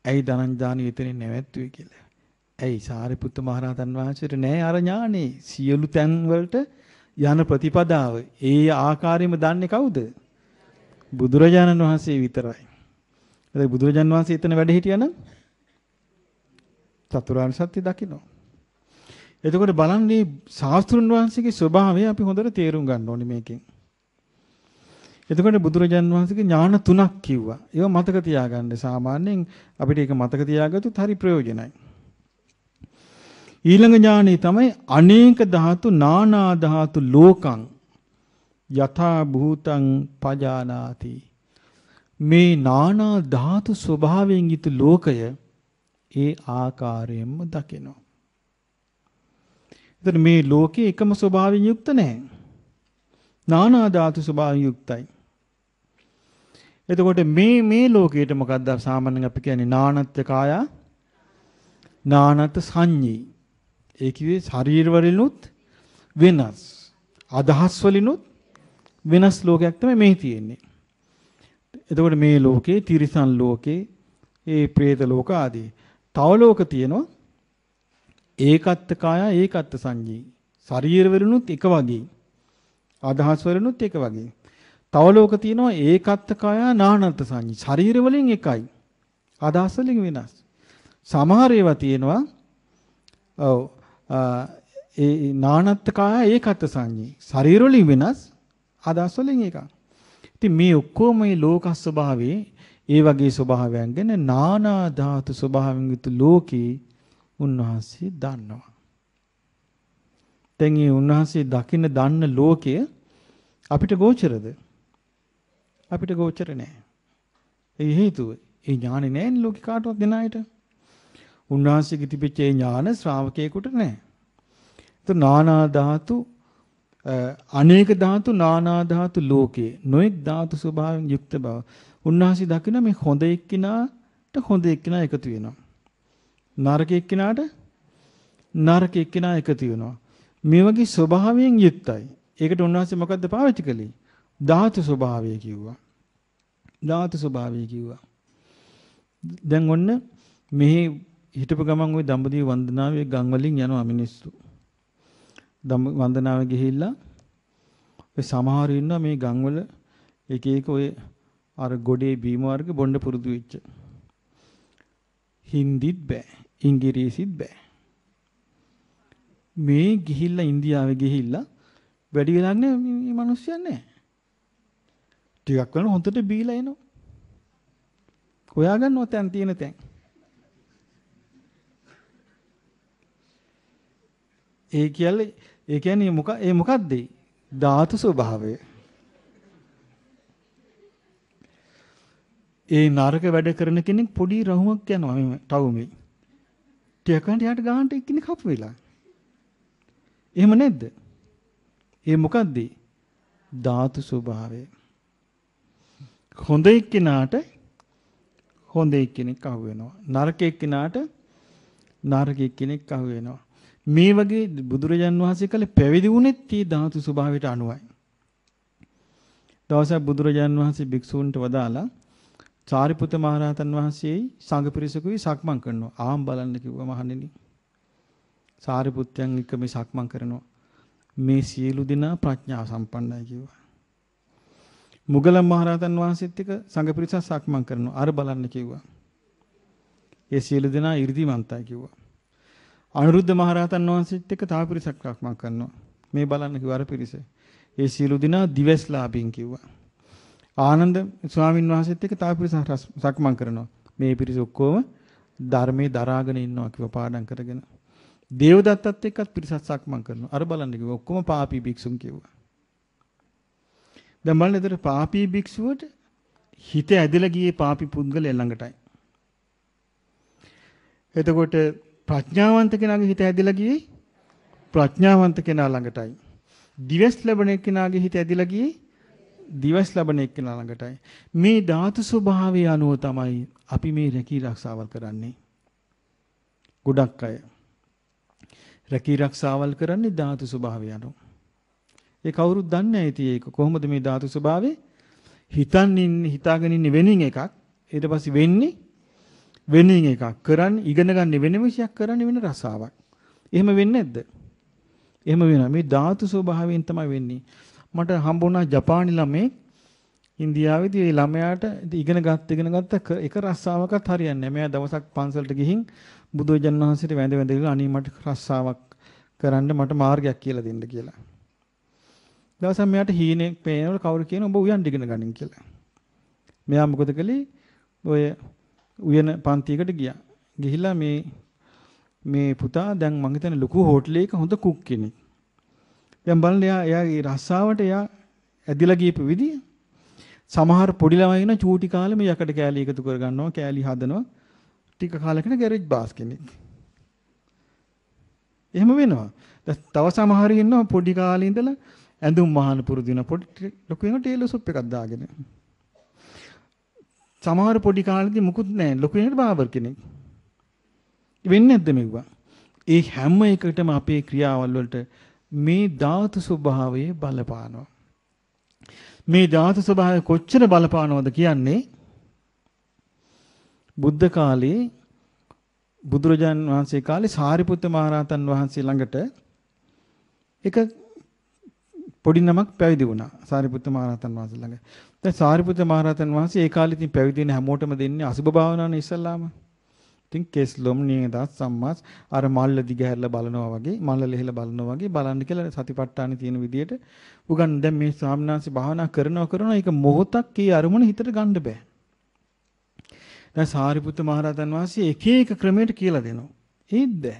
ඇයි ධනංජානි එතනින් නැවැත්තුවේ කියලා. ඇයි සාරිපුත්ත මහ රහතන් වහන්සේට නෑ අර ඥානේ සියලු තැන් වලට යන ප්‍රතිපදාව. ඒ ආකාරයෙන්ම දන්නේ කවුද? බුදුරජාණන් වහන්සේ විතරයි. ඒ බුදුරජාණන් වහන්සේ එතන වැඩ හිටියනම් චතුරාර්ය සත්‍ය දකින්න. එතකොට බලන්නේ ශාස්ත්‍රුන් වහන්සේගේ ස්වභාවය අපි හොඳට තේරුම් ගන්න ඕනේ මේකෙන්. එතකොට බුදුරජාණන් වහන්සේගේ ඥාන තුනක් කිව්වා. ඒවා මතක තියාගන්න. සාමාන්‍යයෙන් අපිට ඒක මතක තියාගත්තොත් හරි ප්‍රයෝජනයි. ඊළඟ ඥානෙ තමයි අනේක ධාතු නානා ධාතු ලෝකං යථා භූතං පජානාති. මේ නානා ධාතු ස්වභාවයෙන් යුතු ලෝකය ඒ ආකාරයෙන්ම දකිනවා. එතන මේ ලෝකේ එකම ස්වභාවයෙන් යුක්ත නැහැ. නානා ධාතු ස්වභාවයෙන් යුක්තයි. එතකොට මේ ලෝකයට මොකද්ද සාමාන්‍යයෙන් අපි කියන්නේ නානත්ත්‍ය කාය නානත් සංඤී. ඒ කිව්වේ ශරීර වලිනුත් වෙනස්. අදහස් වලිනුත් වෙනස් ලෝකයක් තමයි මේ තියෙන්නේ. එතකොට මේ ලෝකේ තිරිසන් ලෝකේ ඒ പ്രേත ලෝක ආදී තව ලෝක තියෙනවා ඒකත්ත කාය ඒකත්ත සංඤී. ශරීර වලිනුත් එක වගේ. අදහස් වලිනුත් එක වගේ. තව ලෝක තියෙනවා ඒකත්ත කාය නානත්ත් සංඤී. ශරීර වලින් එකයි. අදහස් වලින් වෙනස්. සමහර ඒවා තියෙනවා ඔව් ඒ නානත්ත් කාය ඒකත්ත සංඤී. ශරීර වලින් වෙනස් අදහස් වලින් එකක්. ඉතින් මේ ඔක්කොම මේ ලෝක ස්වභාවයේ ඒ වගේ ස්වභාවයන් ගැන නානා ධාතු ස්වභාවයෙන් යුතු ලෝකේ උන්වහන්සේ දන්නවා. දැන් මේ උන්වහන්සේ දකින්න දන්න ලෝකය අපිට ගෝචරද? අපිට ගෝචර නෑ. ඒ හේතුව ඒ ඥානෙ නෑනේ ලෝකේ කාටවත් දෙන අයට. උන්වහන්සේගේ තිබෙච්ච ඒ ඥාන ශ්‍රාවකයෙකුට නෑ. ඒත් නානා ධාතු අනේක ධාතු නානා ධාතු ලෝකේ නොඑක් ධාතු ස්වභාවයෙන් යුක්ත බව උන්වහන්සේ දකින මේ හොඳ එක්කිනාට හොඳ එක්කිනා එකතු වෙනවා. නරක එක්කිනාට නරක එක්කිනා එකතු වෙනවා. මේ වගේ ස්වභාවයෙන් යුක්තයි. ඒකට උන්වහන්සේ මොකද්ද පාවිච්චි කළේ? ධාතු ස්වභාවය කිව්වා. ධාතු ස්වභාවය කිව්වා. දැන් ඔන්න මෙහි හිටපු ගමන් ওই දඹදිව වන්දනාවේ ගම් වලින් යනවා මිනිස්සු. වන්දනාවේ ගිහිල්ලා ඔය සමහර ඉන්නවා මේ ගම් වල එක එක ඔය අර ගොඩේ බීම වර්ග බොණ්ඩ පුරුදු වෙච්ච. හින්දිත් බෑ, ඉංග්‍රීසිත් බෑ. මේ ගිහිල්ලා ඉන්දියාවේ ගිහිල්ලා වැඩි වෙලා නැහැ මේ මිනිස්සුන් නැහැ. ටිකක් වෙන හොඳට බීලා එනවා. හොයාගන්නවා තැන් තියෙන තැන්. ඒ කියන්නේ මොකක්ද? ධාතු ස්වභාවය. ඒ නරක වැඩ කරන කෙනෙක් පොඩි රහුමක් යනවා මේ ටවුමේ. ටිකකට යට ගන්නට එක්කෙනෙක් හපු වෙලා. එහෙම නැද්ද? ඒ මොකද්ද? ධාතු ස්වභාවය. හොඳ එක්කිනාට හොඳ එක්කෙනෙක් අහු වෙනවා. නරක එක්කිනාට නරක එක්කෙනෙක් අහු වෙනවා. මේ වගේ බුදුරජාන් වහන්සේ කලේ පැවිදි වුණෙත් මේ ධාතු ස්වභාවයට අනුවයි. දවසක් බුදුරජාන් වහන්සේ භික්ෂූන්ට වදාලා සාරිපුත්ත මහ රහතන් වහන්සේයි සංඝ පිරිසකුයි සක්මන් කරනවා. ආම් බලන්න කිව්වා මහණෙනි. සාරිපුත්තයන් එක්ක මේ සක්මන් කරනවා. මේ සියලු දෙනා ප්‍රඥා සම්පන්නයි කිව්වා. මුගලන් මහ රහතන් වහන්සේත් එක්ක සංඝ පිරිස සක්මන් කරනවා. අර බලන්න කිව්වා. ඒ සියලු දෙනා 이르දිමන්තයි කිව්වා. අනුරුද්ධ මහ රහතන් වහන්සේත් එක්ක තව පිරිසක් සක්මන් කරනවා. මේ බලන්න කිව්වා අර පිරිස. ඒ සියලු දෙනා දිවස්ලාභින් කිව්වා. ආනන්ද ස්වාමින් වහන්සේත් එක්ක තව පිරිසක් සක්මන් කරනවා. මේ පිරිස ඔක්කොම ධර්මයේ දරාගෙන ඉන්නවා කිව්වා පාඩම් කරගෙන. දේවදත්තත් එක්කත් පිරිසක් සක්මන් කරනවා. අර බලන්න කිව්වා ඔක්කොම පාපී භික්ෂුන් කිව්වා. දැන් බලන්න ඒතර පාපී භික්ෂුවට හිත ඇදලා ගියේ පාපී පුද්ගලයා ළඟටයි. එතකොට ප්‍රඥාවන්ත කෙනාගේ හිත ඇදලා ගියේ ප්‍රඥාවන්ත කෙනා ළඟටයි. දිවස් ලැබෙන කෙනාගේ හිත ඇදලා ගියේ දිවස් ලබන එක්කෙනා ළඟටයි. මේ ධාතු ස්වභාවය අනුව තමයි අපි මේ රැකී රක්ෂාවල් කරන්නේ. ගොඩක් අය රැකී රක්ෂාවල් කරන්නේ ධාතු ස්වභාවය අනුව. ඒ කවුරුත් දන්නේ නැහැ ඉතින් ඒක කොහොමද මේ ධාතු ස්වභාවය හිතාගෙන ඉන්නේ වෙනින් එකක්. ඊට පස්සේ වෙන්නේ වෙනින් එකක්. කරන්නේ ඉගෙන ගන්න වෙන විශයක් කරන්නේ වෙන රසාවක්. එහෙම වෙන්නේ නැද්ද? එහෙම වෙනවා. මේ ධාතු ස්වභාවයෙන් තමයි වෙන්නේ. මට හම්බුණා ජපානි ළමේ ඉන්දියාවේදී ඒ ළමයාට ඉගෙන ගත්ත එක රස්සාවකත් හරියන්නේ නැහැ. මෙයා දවසක් පන්සලට ගිහින් බුදුරජාණන් වහන්සේට වැඳ ඉඳලා අනේ මට රස්සාවක් කරන්න මට මාර්ගයක් කියලා දෙන්න කියලා. දවසක් මෙයාට හීනෙක් පේනවල කවුරු කියන ඔබ උයන් ඉගෙන ගනින් කියලා. මෙයා මොකද කළේ? ඔය උයන පන්තියකට ගියා. ගිහිල්ලා මේ පුතා දැන් මං හිතන්නේ ලොකු හෝටලයක හොඳ කුක් කෙනෙක්. දැන් බලන්න එයාගේ රස්සාවට එයා ඇදිලා ගියපු විදිය. සමහර පොඩි ළමයි ඉන්න චූටි කාලේ මේ යකඩ කෑලි එකතු කර ගන්නවා, කෑලි හදනවා. ටික කාලයකට ගෑරේජ් බාස් කෙනෙක්. එහෙම වෙනවා. තව සමහර ඉන්නවා පොඩි කාලේ ඉඳලා ඇඳුම් මහන පුරුදු වෙන පොඩි ලොකු වෙන ටේලර් ෂොප් එකක් දාගෙන. සමහර පොඩි කාලේදී මුකුත් නැහැ. ලොකු වෙනට බාබර් කෙනෙක්. වෙන්නේ නැද්ද මේවා? ඒ හැම එකටම අපේ ක්‍රියාවල් වලට මේ ධාතු ස්වභාවයේ බලපානවා. මේ ධාතු ස්වභාවය කොච්චර බලපානවද කියන්නේ බුද්ධ කාලේ බුදුරජාන් වහන්සේ කාලේ සාරිපුත්ත මහරහතන් වහන්සේ ළඟට එක පොඩි නමක් පැවිදි වුණා. සාරිපුත්ත මහරහතන් වහන්සේ ළඟ. දැන් සාරිපුත්ත මහරහතන් වහන්සේ ඒ කාලේ ඉතින් පැවිදි වෙන හැමෝටම දෙන්නේ අසුබ භාවනාවනේ ඉස්සල්ලාම. ඉතින් කෙස්ලොම් නේදත් සම්මාස් අර මල්ල දිගහැරලා බලනවා වගේ මල්ල ලෙහෙලා බලනවා වගේ බලන්න කියලා සතිපට්ඨානේ තියෙන විදියට උගන් දැන් මේ ස්වාමීන් වහන්සේ භාවනා කරනවා ඒක මොහොතක් ඒ අරමුණ හිතට ගන්න බෑ. දැන් සාරිපුත්ත මහරහතන් වහන්සේ එක එක ක්‍රමයකට කියලා දෙනවා. ඒත් බෑ.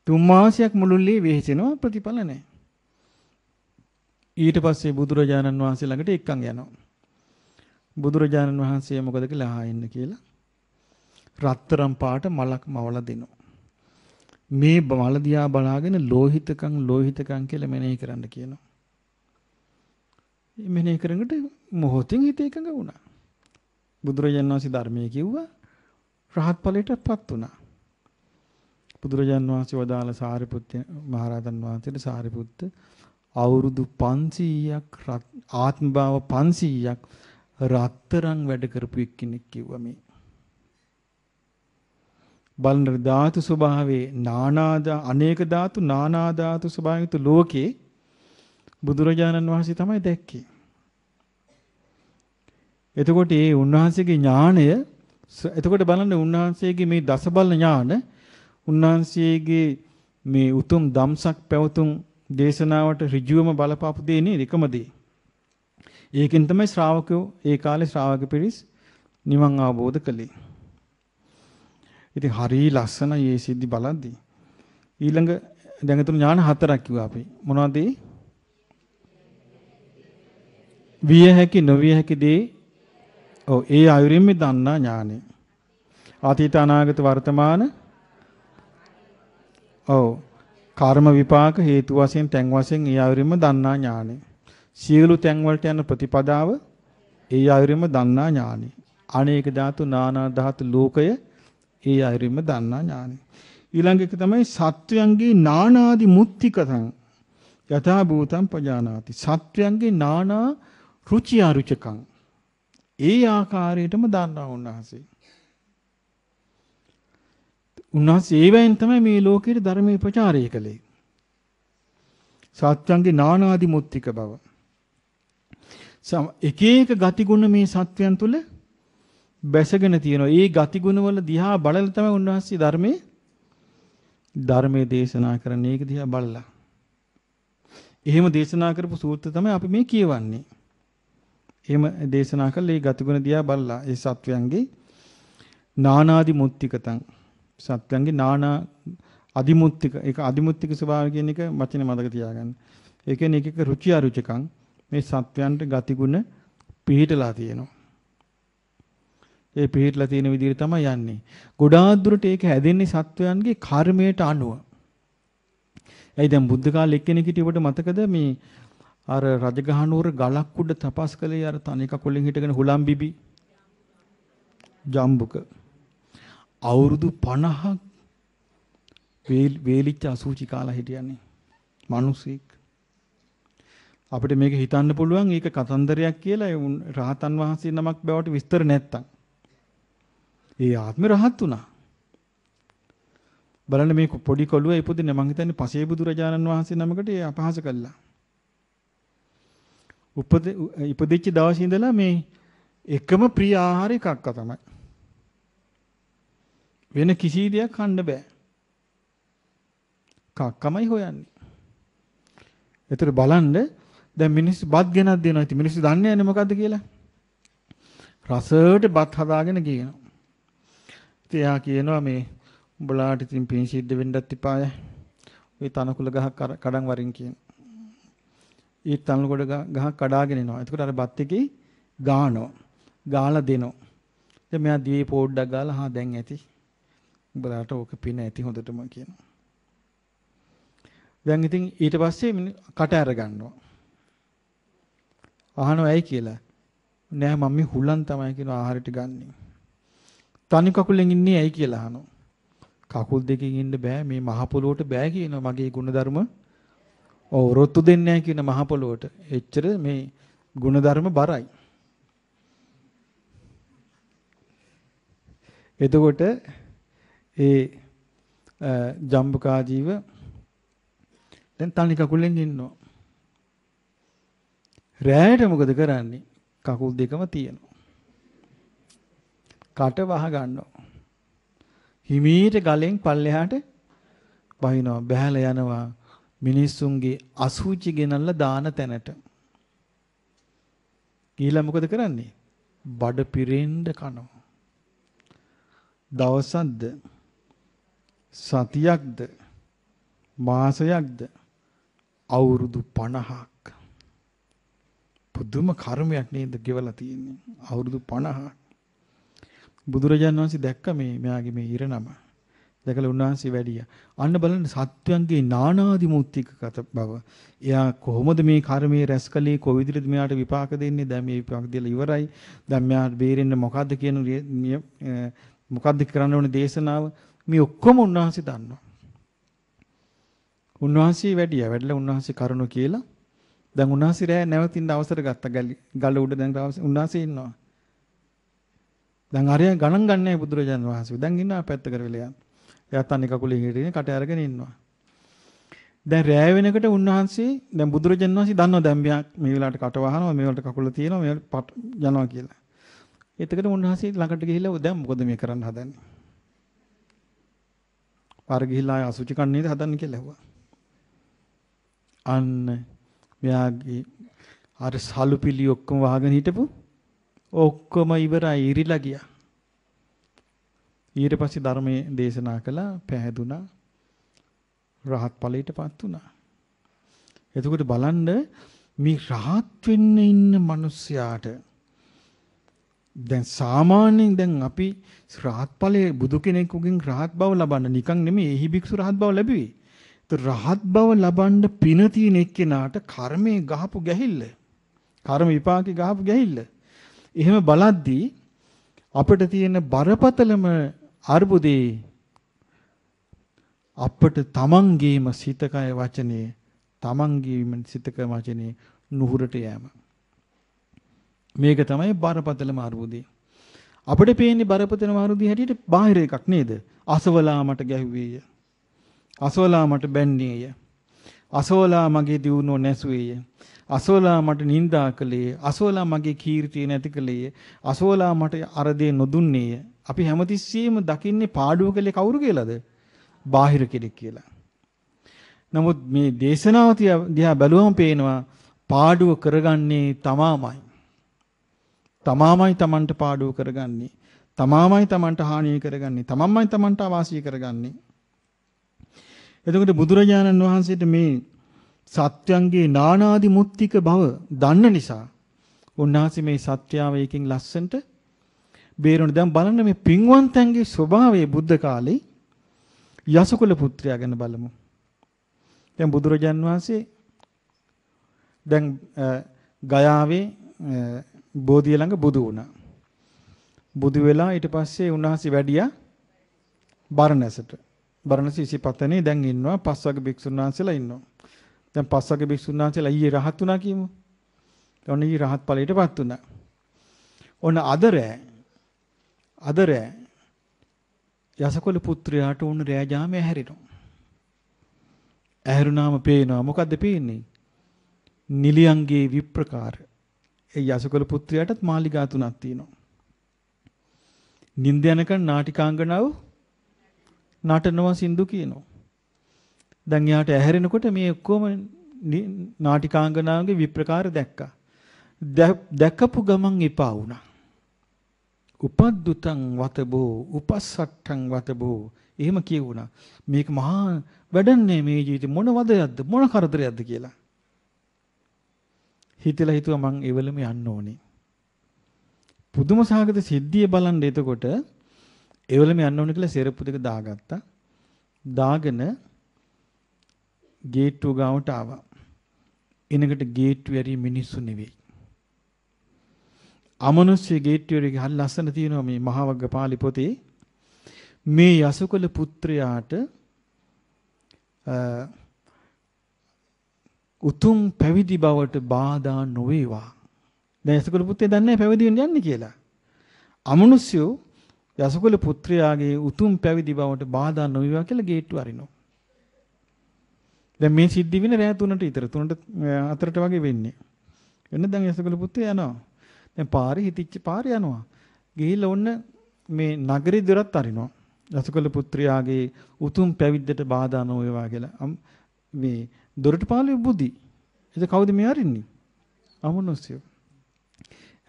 3 මාසයක් මුළුල්ලේ වෙහෙසෙනවා ප්‍රතිඵල නැහැ. ඊට පස්සේ බුදුරජාණන් වහන්සේ ළඟට එක්කන් යනවා. බුදුරජාණන් වහන්සේ මොකද කියලා ආයෙන්න කියලා රත්තරන් පාට මලක් මවලා දෙනවා. මේ මල දිහා බලාගෙන ලෝහිතකම් කියලා මෙනෙහි කරන්න කියනවා. මෙනෙහි කරනකොට මොහොතින් හිත එකඟ වුණා. බුදුරජාණන් වහන්සේ ධර්මයේ කිව්වා රහත් ඵලයටපත් වුණා. බුදුරජාණන් වහන්සේ වදාළ සාරිපුත්ත මහරහතන් වහන්සේට සාරිපුත්ත අවුරුදු 500ක් ආත්ම භාව 500ක් රත්තරන් වැඩ කරපු එක්කෙනෙක් කිව්වා මේ. බලන ධාතු ස්වභාවයේ අනේක ධාතු නානා ධාතු ස්වභාවයුත් ලෝකේ බුදුරජාණන් වහන්සේ තමයි දැක්කේ. එතකොට මේ උන්වහන්සේගේ ඥාණය එතකොට බලන්න උන්වහන්සේගේ මේ දසබල ඥාන උන්වහන්සේගේ මේ උතුම් ධම්සක් පැවතුම් දේශනාවට ඍජුවම බලපාපු දේ නේද එකම දේ. ඒකෙන් තමයි ශ්‍රාවකයෝ ඒ කාලේ ශ්‍රාවක පිරිස් නිවන් අවබෝධ කළේ. ඉතින් හරි ලස්සනයි මේ සිද්ධි බලද්දී. ඊළඟ දැන් එතන ඥාන 4ක් කිව්වා අපි. මොනවද ඒ? විය හැකි නොවිය හැකි දේ ඒ ආයුරින්ම දන්නා ඥානෙ. අතීත අනාගත වර්තමාන කර්ම විපාක හේතු වශයෙන් තැන් වශයෙන් ඒ ආයුරින්ම දන්නා ඥානෙ. සියලු තැන් වලට යන ප්‍රතිපදාව ඒ ආයුරින්ම දන්නා ඥානෙ. අනේක ධාතු නානා ධාතු ලෝකය ඒ ආයුරින්ම දන්නා ඥානෙ. ඊළඟ එක තමයි සත්වයන්ගේ නානාදි මුත්තිකතං යථා භූතං පජානාති. සත්වයන්ගේ නානා රුචි අරුචකං ඒ ආකාරයටම දන්නා උන්වහන්සේ. උන්වහන්සේ ඒවෙන් තමයි මේ ලෝකෙට ධර්මයේ ප්‍රචාරය කළේ. සත්‍යංගේ නානාදි මුත්තික බව. එක එක ගතිගුණ මේ සත්‍යයන් තුල බැසගෙන තියෙනවා. ඒ ගතිගුණ වල දිහා බලලා තමයි උන්වහන්සේ ධර්මයේ දේශනා කරන්නේ. ඒක දිහා බලලා. එහෙම දේශනා කරපු සූත්‍ර තමයි අපි මේ කියවන්නේ. එහෙම දේශනා කළේ ඒ ගතිගුණ දිහා බලලා ඒ සත්වයන්ගේ නානාදි මුත්තිකතං සත්වයන්ගේ නානා අදිමුත්තික ඒක අදිමුත්තික ස්වභාවය කියන එක වචනේ මතක තියාගන්න. ඒ කියන්නේ එක එක රුචි අරුචිකං මේ සත්වයන්ට ගතිගුණ පිහිටලා තියෙනවා. ඒ පිහිටලා තියෙන විදිහට තමයි යන්නේ. ගොඩාක් දුරට ඒක හැදෙන්නේ සත්වයන්ගේ කර්මයට අනුව. එයි දැන් බුද්ධ කාලේ එක්කෙනෙක් හිටියට මතකද මේ අර රජගහනුවර ගලක් උඩ තපස් කළේ අර තනි කකුලෙන් හිටගෙන හුලම් බිබි ජම්බුක අවුරුදු 50ක් වේලිච්ච අසුචි කාලා හිටියන්නේ මිනිස්සෙක්. අපිට මේක හිතන්න පුළුවන් ඒක කතන්දරයක් කියලා රහතන් වහන්සේ නමක් බවට විස්තර නැත්තම්. ඒ ආත්මෙ රහත් වුණා. බලන්න මේ පොඩි කොළුව ඉපදින්නේ මං හිතන්නේ පසේ බුදුරජාණන් වහන්සේ නමකට ඒ අපහාස කළා. ඉපදිච්ච දවසේ ඉඳලා මේ එකම ප්‍රිය ආහාර එකක් තමයි. වෙන කිසි දෙයක් කන්න බෑ. කක්කමයි හොයන්නේ. ඒතර බලන්න දැන් මිනිස්සු බත් ගෙනත් දෙනවා. ඉතින් මිනිස්සු දන්නේ නැහැ මොකද්ද කියලා. රසයට බත් හදාගෙන කියනවා. ඉතින් එයා කියනවා මේ උඹලාට ඉතින් පින් සිද්ධ වෙන්නත් එපාය. ওই තනකුල ගහ කඩන් වරින් කියන. ඒ තනකොළ ගහ කඩාගෙන එනවා. එතකොට අර බත් එකේ ගානවා. ගාලා දෙනවා. දැන් මෙයා දිවේ පොඩ්ඩක් ගාලා හා දැන් ඇති. උඹලාට ඕක පින ඇති හොඳටම කියනවා. දැන් ඉතින් ඊට පස්සේ කට අර ගන්නවා. අහනවා ඇයි කියලා. නෑ මම මේ හුලන් තමයි කියන ආහාරයට ගන්නෙ. තනි කකුලෙන් ඉන්නේ ඇයි කියලා අහනවා. කකුල් දෙකකින් ඉන්න බෑ මේ මහ පොළොවට බෑ කියනවා මගේ ගුණධර්ම. ඔව් රොත්තු දෙන්නේ නැහැ කියන මහ පොළොවට. එච්චර මේ ගුණධර්ම බරයි. එතකොට ඒ ජම්බුකා ජීව දැන් තනි කකුලෙන් ඉන්නවා. රැයට මොකද කරන්නේ? කකුල් දෙකම තියෙනවා. කට වහ ගන්නවා. හිමීට ගලෙන් පල්ලෙහාට බහිනවා. බහැලා යනවා මිනිස්සුන්ගේ අසුචි ගෙනල්ලා දාන තැනට. ඊළඟ මොකද කරන්නේ? බඩ පිරෙන්න කනවා. දවසක්ද සතියක්ද මාසයක්ද අවුරුදු 50ක් පුදුම කර්මයක් නේද ගෙවලා තියෙන්නේ. අවුරුදු 50ක් බුදුරජාණන් වහන්සේ දැක්ක මෙයාගේ මේ ඉරණම. දැකලා උන්වහන්සේ වැඩියා. අන්න බලන්න සත්‍යයන්ගේ නානාදි මුත්‍තිකගත බව. එයා කොහොමද මේ කර්මයේ රැස්කලේ කොවිදිරද මෙයාට විපාක දෙන්නේ? දැන් මේ විපාක දීලා ඉවරයි. දැන් මෙයාට බේරෙන්න මොකද්ද කියන මොකද්ද කරන්න ඕනේ දේශනාව? මේ ඔක්කොම උන්වහන්සේ දන්නවා. උන්වහන්සේ වැඩිලා උන්වහන්සේ කරුණු කියලා දැන් උන්වහන්සේ රැ නැවතින්න අවසර ගත්තා. ගල උඩ දැන් උන්වහන්සේ ඉන්නවා. දැන් අරයා ගණන් ගන්නෑ බුදුරජාණන් වහන්සේ. දැන් ඉන්නවා පැත්ත කරවිලා. එයා තනි කකුලේ හිටිනේ කට අරගෙන ඉන්නවා. දැන් රැ වෙනකොට උන්වහන්සේ දැන් බුදුරජාණන් වහන්සේ දන්නවා දැන් මේ වෙලාවට කට වහනවා මේ වලට කකුල තියෙනවා මේ වලට යනවා කියලා. එතකොට උන්වහන්සේ ළඟට ගිහිල්ලා දැන් මොකද මේ කරන්න හදන්නේ? පාර ගිහිල්ලා අසුචි කන්නේද හදන්නේ කියලා ඇහුවා. අන්න මෙයාගේ අර සලුපිලි ඔක්කොම වහගෙන හිටපු ඔක්කොම ඉවරයි ඉරිලා ගියා. ඊට පස්සේ ධර්මයේ දේශනා කළා පැහැදුනා රහත් ඵලයටපත් වුණා. එතකොට බලන්න මේ රහත් වෙන්න ඉන්න මිනිස්යාට දැන් සාමාන්‍යයෙන් දැන් අපි රහත් ඵලයේ බුදු කෙනෙකුගෙන් රහත් බව ලබන්න නිකන් නෙමෙයි එහි භික්ෂු රහත් බව ලැබුවේ. රහත් බව ලබන්න පින තියෙන එක්කෙනාට කර්මයේ ගහපු ගැහිල්ල කර්ම විපාකේ ගහපු ගැහිල්ල එහෙම බලද්දී අපිට තියෙන බරපතලම අර්බුදේ අපට තමන්ගේම සිතකය වචනේ තමන්ගේම සිතකය වචනේ නුහුරට යෑම මේක තමයි බරපතලම අර්බුදේ අපිට පේන්නේ බරපතලම අර්බුදේ හැටියට බාහිර එකක් නේද අසවලා මට ගැහුවේය අසවලා මට බැන්නේය අසවලා මගේ දියුණුව නැසුවේය අසවලා මට නිඳා කළේ අසවලා මගේ කීර්තිය නැති කළේ අසවලා මට අර දේ නොදුන්නේය අපි හැමතිස්සෙම දකින්නේ පාඩුව කළේ කවුරු කියලාද බාහිර කෙනෙක් කියලා නමුත් මේ දේශනාව දිහා බැලුවම පේනවා පාඩුව කරගන්නේ තමාමයි තමන්ට පාඩුව කරගන්නේ තමාමයි තමන්ට හානිය කරගන්නේ තමන්මයි තමන්ට අවාසිය කරගන්නේ එතකොට බුදුරජාණන් වහන්සේට මේ සත්‍යංගේ නානාදි මුත්තික බව දන්න නිසා උන්වහන්සේ මේ සත්‍යාව එකකින් ලස්සන්ට බේරුණ දැන් බලන්න මේ පින්වන්තන්ගේ ස්වභාවය බුද්ධ කාලේ යසකුල පුත්‍රයා ගැන බලමු. දැන් බුදුරජාන් වහන්සේ දැන් ගයාවේ බෝධිය ළඟ බුදු වුණා. බුදු වෙලා ඊට පස්සේ උන්වහන්සේ වැඩියා බරණැසට. බරණැස 25 දැන් ඉන්නවා පස්වග භික්ෂුන් වහන්සේලා ඉන්නවා. දැන් පස්වග භික්ෂුන් වහන්සේලා ඊයේ රහත් වුණා කියමු. ඔන්න ඊ රහත් ඵලයටපත් වුණා. ඔන්න අද රෑ යසකොල පුත්‍රයාට උන් රෑ ජාමේ ඇහැරෙනවා. ඇහැරුණාම පේනවා මොකද්ද පේන්නේ? නිලියන්ගේ විප්‍රකාර. ඒ යසකොල පුත්‍රයාටත් මාලිගා තුනක් තියෙනවා. නිින්ද යනකන් නාටිකාංගනාව නටනවා සින්දු කියනවා. දැන් යාට ඇහැරෙනකොට මේ ඔක්කොම නාටිකාංගනාවගේ විප්‍රකාර දැක්කා. දැකපු ගමන් එපා වුණා. උපද්දුතං වතබෝ උපස්සට්ඨං වතබෝ එහෙම කියුණා. මේක මහා වැඩන්නේ මේ ජීවිතේ මොන වදයක්ද මොන කරදරයක්ද කියලා. හිතුවා මං එවලම යන්න ඕනේ. පුදුම සාගත සිද්ධිය බලන්න එතකොට එවලම යන්න ඕනේ කියලා සෙරප්පු දෙක දාගත්තා. දාගෙන ගේට්ටුව ගාවට ආවා. එනකට ගේට්ටුව ඇරි මිනිස්සු නෙවෙයි. අමනුෂ්‍ය ගේට්ටුවේ හරි ලස්සන තියෙනවා මේ මහවග්ග පාළි පොතේ. මේ යසකොල පුත්‍රයාට උතුම් පැවිදි බවට බාධා නොවේවා. දැන් යසකොල පුත්‍රයා දන්නේ පැවිදි වෙන්න යන්නේ කියලා. අමනුෂ්‍යෝ යසකොල පුත්‍රයාගේ උතුම් පැවිදි බවට බාධා නොවේවා කියලා ගේට්ටුව අරිනවා. දැන් මේ සිද්ධි වෙන රෑ 3ට විතර 3ට 4ට වගේ වෙන්නේ. එන්න දැන් යසකොල පුත්‍රයා යනවා. දැන් පාරේ හිටිච්ච පාරේ යනවා. ගිහිල්ලා ඔන්න මේ නගරේ දොරත් අරිනවා. යසකොල පුත්‍රයාගේ උතුම් පැවිද්දට බාධා නොවේවා කියලා. මේ දොරට පාළුවේ බුදි. ඒක කවුද මේ අරින්නේ? අමනුෂ්‍යයෝ.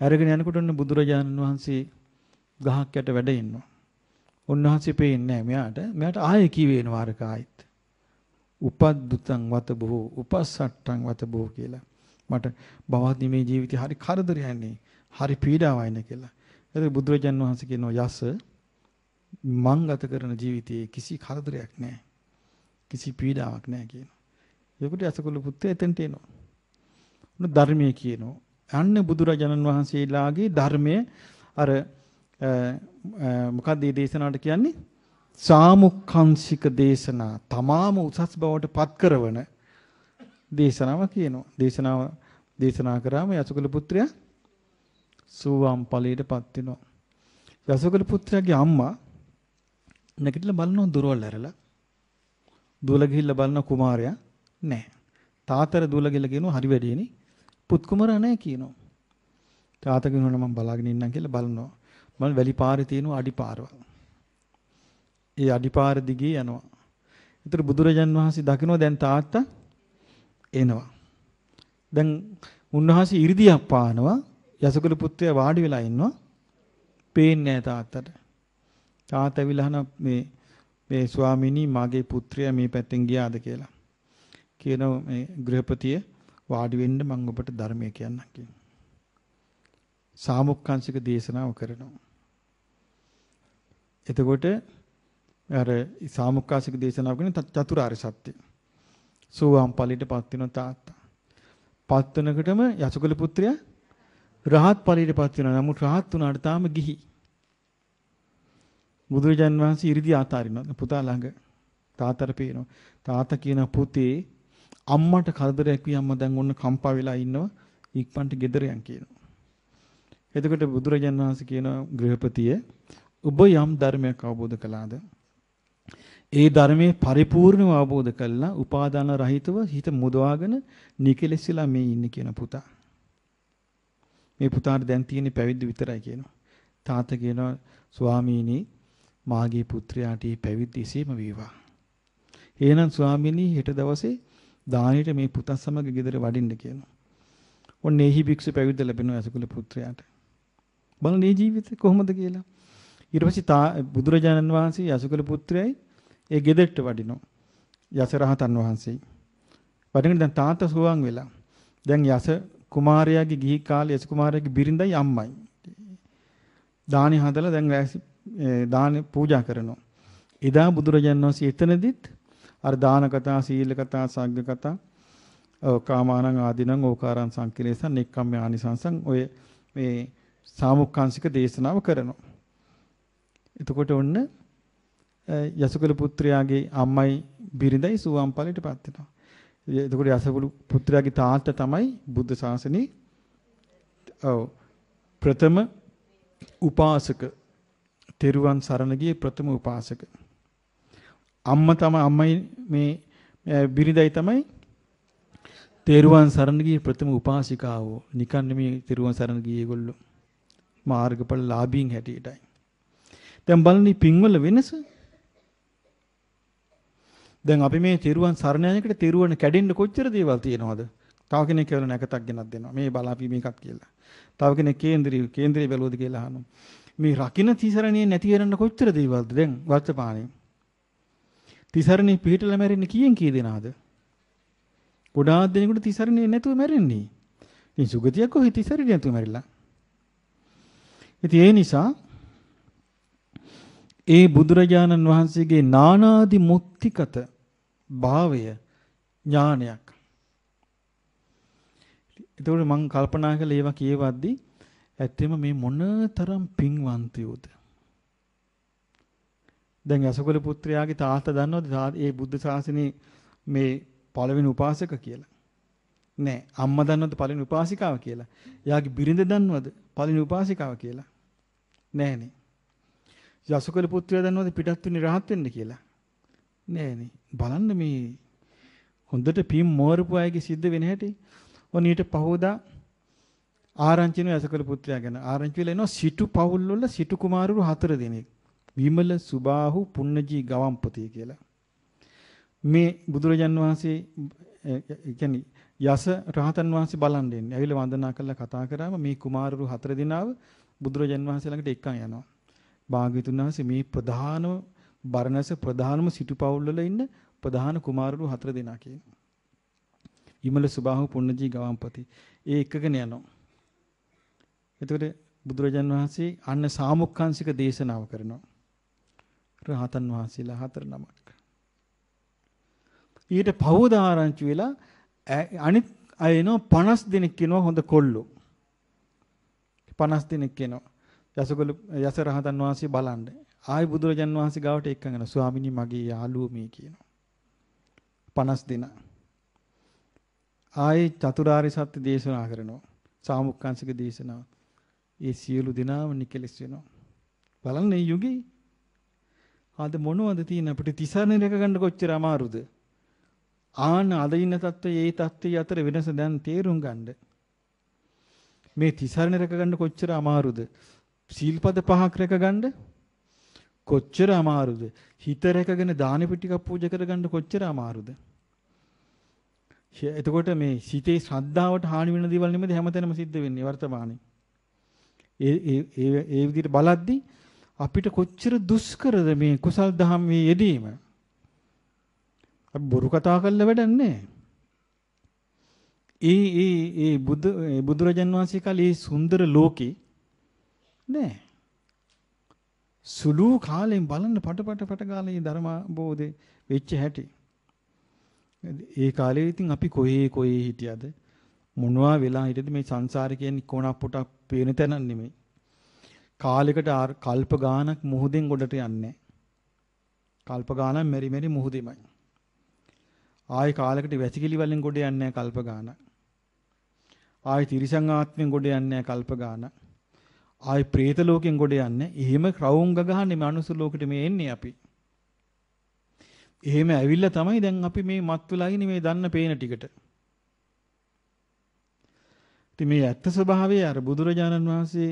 අරගෙන යනකොට ඔන්න බුදුරජාණන් වහන්සේ ගහක් යට වැඩ ඉන්නවා. උන්වහන්සේ පේන්නේ නැහැ මෙයාට ආයෙ කිවේනවා අර කායිත්. උපද්දුතං වතබෝ උපස්සට්ඨං වතබෝ කියලා. මට බවත් මේ ජීවිතේ හරි කරදරයන්නේ. හරි පීඩාවයිනේ කියලා. ඒක බුදුරජාණන් වහන්සේ කියනවා යස මං ගත කරන ජීවිතයේ කිසි කරදරයක් නැහැ. කිසි පීඩාවක් නැහැ කියනවා. ඒකට යසකොල පුත්‍රයා එතනට එනවා. උන ධර්මයේ කියනවා. අන්න බුදුරජාණන් වහන්සේලාගේ ධර්මයේ අර මොකක්ද මේ දේශනාවට කියන්නේ? සාමුක්ඛංශික දේශනා. තමාම උසස් බවට පත් කරවන දේශනාව කියනවා. දේශනා කරාම යසකොල පුත්‍රයා සෝවාන් ඵලයටපත් වෙනවා. යසකොල පුත්‍රයාගේ අම්මා නැගිටලා බලනවා දොරවල් ඇරලා. දුවලා ගිහිල්ලා බලන කුමාරයා නැහැ. තාතර දුවලා ගිහලා කියනවා හරි වැඩේනේ. පුත් කුමාරයා නැහැ කියනවා. තාත්තා කියනවා මම බලාගෙන ඉන්නම් කියලා බලනවා. මම වැලි පාරේ තියෙන අඩිපාරවල්. ඒ අඩිපාර දිගේ යනවා. ඒතර බුදුරජාන් වහන්සේ දකිනවා දැන් තාත්තා එනවා. දැන් උන්වහන්සේ 이르දියක් පානවා. යසකොල පුත්‍රයා වාඩි වෙලා ඉන්නවා. පේන්නේ නැහැ තාත්තට. තාත්තා විලහන මේ ස්වාමීනි මගේ පුත්‍රයා මේ පැත්තෙන් ගියාද කියලා. කියනවා මේ ගෘහපතිය වාඩි වෙන්න මම ඔබට ධර්මය කියන්නම් කියනවා. සාමුක්ඛංශික දේශනාව කරනවා. එතකොට අර සාමුක්ඛාසික දේශනාව කියන චතුරාර්ය සත්‍ය. සෝවාන් ඵලයටපත් වෙන තාත්තා. පත් වෙනකොටම යසකොල පුත්‍රයා රහත් ඵලයටපත් වෙනවා. නමුත් රහත් වුණාට තාම ගිහි. බුදුරජාන් වහන්සේ ඉරිදී ආතාරිනවා. පුතා ළඟ තාත්තට පේනවා. තාත්තා කියන පුතේ අම්මට කරදරයක් වී අම්මා දැන් ඔන්න කම්පා වෙලා ඉන්නවා. ඉක්මනට ගෙදර යන් කියනවා. එතකොට බුදුරජාන් වහන්සේ කියන ගෘහපතිය ඔබ යම් ධර්මයක් අවබෝධ කළාද? ඒ ධර්මයේ පරිපූර්ණව අවබෝධ කළා උපාදාන රහිතව හිත මුදවාගෙන නිකලෙස්ලා මේ ඉන්නේ කියන පුතා. මේ පුතාට දැන් තියෙන්නේ පැවිදි විතරයි කියනවා. තාත්තා කියනවා ස්වාමීනි මාගේ පුත්‍රයාට පැවිදි එසේම වේවා. එහෙනම් ස්වාමීනි හෙට දවසේ දානෙට මේ පුතා සමග ගෙදර වඩින්න කියනවා. ඔන්න එහි භික්ෂු පැවිද්ද ලැබෙනවා යසකුල පුත්‍රයාට. බලන්න මේ ජීවිතේ කොහොමද කියලා. ඊට පස්සේ බුදුරජාණන් වහන්සේ යසකුල පුත්‍රයයි ඒ ගෙදරට වඩිනවා. යස රහතන් වහන්සේ. වඩින්න දැන් තාත්තා සුවං වෙලා. දැන් යස කුමාරයාගේ ගිහි කාලේ යස කුමාරයාගේ බිරිඳයි අම්මයි. දානි හදලා දැන් දාන පූජා කරනවා. එදා බුදුරජාණන් වහන්සේ එතනදිත් අර දාන කතා, සීල කතා, සග්ග කතා කාමානං ආදීනං ඕකාරං සංකිලේසං නික්කම්ම ආනිසංසං ඔය මේ සාමුක්ඛාංශික දේශනාව කරනවා. එතකොට ඔන්න යසකුල පුත්‍රයාගේ අම්මයි බිරිඳයි සුවම් ඵලයටපත් වෙනවා. එතකොට යසකුල පුත්‍රයාගේ තාත්තා තමයි බුද්ධ ශාසනයේ ප්‍රථම උපාසක තෙරුවන් සරණ ගියේ ප්‍රථම උපාසක. අම්මයි මේ බිරිඳයි තමයි තෙරුවන් සරණ ගියේ ප්‍රථම උපාසිකාවෝ. නිකන් මේ තෙරුවන් සරණ ගියේ ඒගොල්ලෝ මාර්ගඵල ලාභීන් හැටියටයි. දැන් බලන්න පින්වල වෙනස. දැන් අපි මේ තෙරුවන් සරණ යනකොට තෙරුවන් කැඩෙන්න කොච්චර දේවල් තියෙනවද? තව කෙනෙක් කියලා නැකතක් ගෙනත් දෙනවා. මේ බලාපි මේකක් කියලා. තව කෙනෙක් කේන්ද්‍රය බැලුවද කියලා අහනවා. මේ රකින්න තිසරණේ නැති වෙනන්න කොච්චර දේවල්ද දැන් වර්තමානයේ. තිසරණේ පිළිටලා මැරෙන්නේ කීයෙන් කී දෙනාද? ගොඩාක් දෙනෙකුට තිසරණේ නැතුව මැරෙන්නේ. ඉතින් සුගතියක් කොහේ තිසරණේ නැතුව මැරිලා. ඉතින් ඒ නිසා ඒ බුදුරජාණන් වහන්සේගේ නානාදි මුක්තිකත භාවය ඥානයක්. ඒතකොට මම කල්පනා කළා ඒවා කියවද්දි ඇත්තෙම මේ මොනතරම් පින්වන්තයෝද. දැන් යසකුල පුත්‍රයාගේ තාත්තා දන්නවද ඒ බුද්ධ ශාසනයේ මේ පළවෙනි උපාසක කියලා? නෑ. අම්මා දන්නවද පළවෙනි උපාසිකාව කියලා? එයාගේ බිරිඳ දන්නවද පළවෙනි උපාසිකාව කියලා? නෑනේ. යසකුල පුත්‍රයා දන්නවද පිටත් වෙන්නේ රහත් වෙන්න කියලා? නෑනේ. බලන්න මේ හොඳට පින් මෝරපු අයගේ සිද්ධ වෙන හැටි. ඔන්න ඊට පහවදා ආරංචින යසකුල පුත්‍රයා ගැන ආරංචි වෙලා එනවා සිටු පවුල් වල සිටු කුමාරවරු 4 දෙනෙක්. විමල සුබාහු පුන්නජී ගවම්පති කියලා. මේ බුදුරජාන් වහන්සේ කියන්නේ යස රහතන් වහන්සේ බලන් දෙන්නේ. ඇවිල්ලා වන්දනා කරලා කතා කරාම මේ කුමාරවරු 4 දෙනාව බුදුරජාන් වහන්සේ ළඟට එක්කන් යනවා. භාග්‍යතුන් වහන්සේ මේ ප්‍රධානම බරණැස ප්‍රධානම සිටු පවුල් වල ඉන්න ප්‍රධාන කුමාරවරු 4 දෙනා කියනවා. විමල සුබාහු පුන්නජී ගවම්පති. ඒ එකගෙන යනවා. එතකොට බුදුරජාන් වහන්සේ අන්න සාමුක්ඛාංශික දේශනාව කරනවා. රහතන් වහන්සේලා 4 නමක්. ඊට පවෝදාරංචි වෙලා අනිත් අය එනවා 50 දෙනෙක් කෙනවා හොඳ කොල්ලෝ. 50 දෙනෙක් කෙනවා. යස රහතන් වහන්සේ බලන්න. ආයි බුදුරජාන් වහන්සේ ගාවට එක්කන් යනවා. ස්වාමිනී මගේ යාළුවෝ මේ කියනවා. 50 දෙනා. ආයි චතුරාර්ය සත්‍ය දේශනා කරනවා. සාමුක්ඛාංශික දේශනාව. ඒ සියලු දෙනාම නිකලස් වෙනවා. බලන්න මේ යුගයේ අද මොනවද තියෙන අපිට තිසරණ රැක ගන්න කොච්චර අමාරුද? අද ඉන්න තත්ත්වයේ ඒ තත්ත්වයේ අතර වෙනස දැන් තේරුම් ගන්න. මේ තිසරණ රැක ගන්න කොච්චර අමාරුද? සීල්පද 5ක් රැක ගන්න කොච්චර අමාරුද? හිත රැකගෙන දාන පිටිකක් පූජා කර ගන්න කොච්චර අමාරුද? එතකොට මේ සිතේ ශ්‍රද්ධාවට හානි වෙන දේවල් නෙමෙයි හැමතැනම සිද්ධ වෙන්නේ වර්තමානයේ. ඒ විදිහට බලද්දී අපිට කොච්චර දුෂ්කරද මේ කුසල් දහම් මේ යෙදීම. අපි බොරු කතා කරලා වැඩක් නැහැ. ඒ බුදුරජාන් වහන්සේ කාලේ සුන්දර ලෝකේ නෑ. සුළු කාලෙන් බලන්න පට ගාලා ධර්ම බෝධේ වෙච්ච හැටි. ඒ කාලේ ඉතින් අපි කොහේ හිටියද මොනවා වෙලා හිටියද මේ සංසාරේ කියන්නේ කොනක් පොටක් පේන තැනක් නෙමෙයි. කාලයකට කල්ප ගානක් මුහුදෙන් ගොඩට යන්නේ. කල්ප ගානක් මෙරි මුහුදෙමයි. ආයි කාලයකට වැසිකිලි වලින් ගොඩ යන්නේ කල්ප ගානක්. ආයි තිරිසං ආත්මෙන් ගොඩ යන්නේ කල්ප ගානක්. ආයි പ്രേත ලෝකෙන් ගොඩ යන්නේ. එහෙම ක්‍රවුම් ගහන්නේ මනුස්ස ලෝකෙට මේ එන්නේ අපි. එහෙම ඇවිල්ලා තමයි දැන් අපි මේ මත් වෙලා ඉන්නේ මේ දන්න පේන ටිකට. ඉතින් මේ ඇත්ත ස්වභාවය අර බුදුරජාණන් වහන්සේ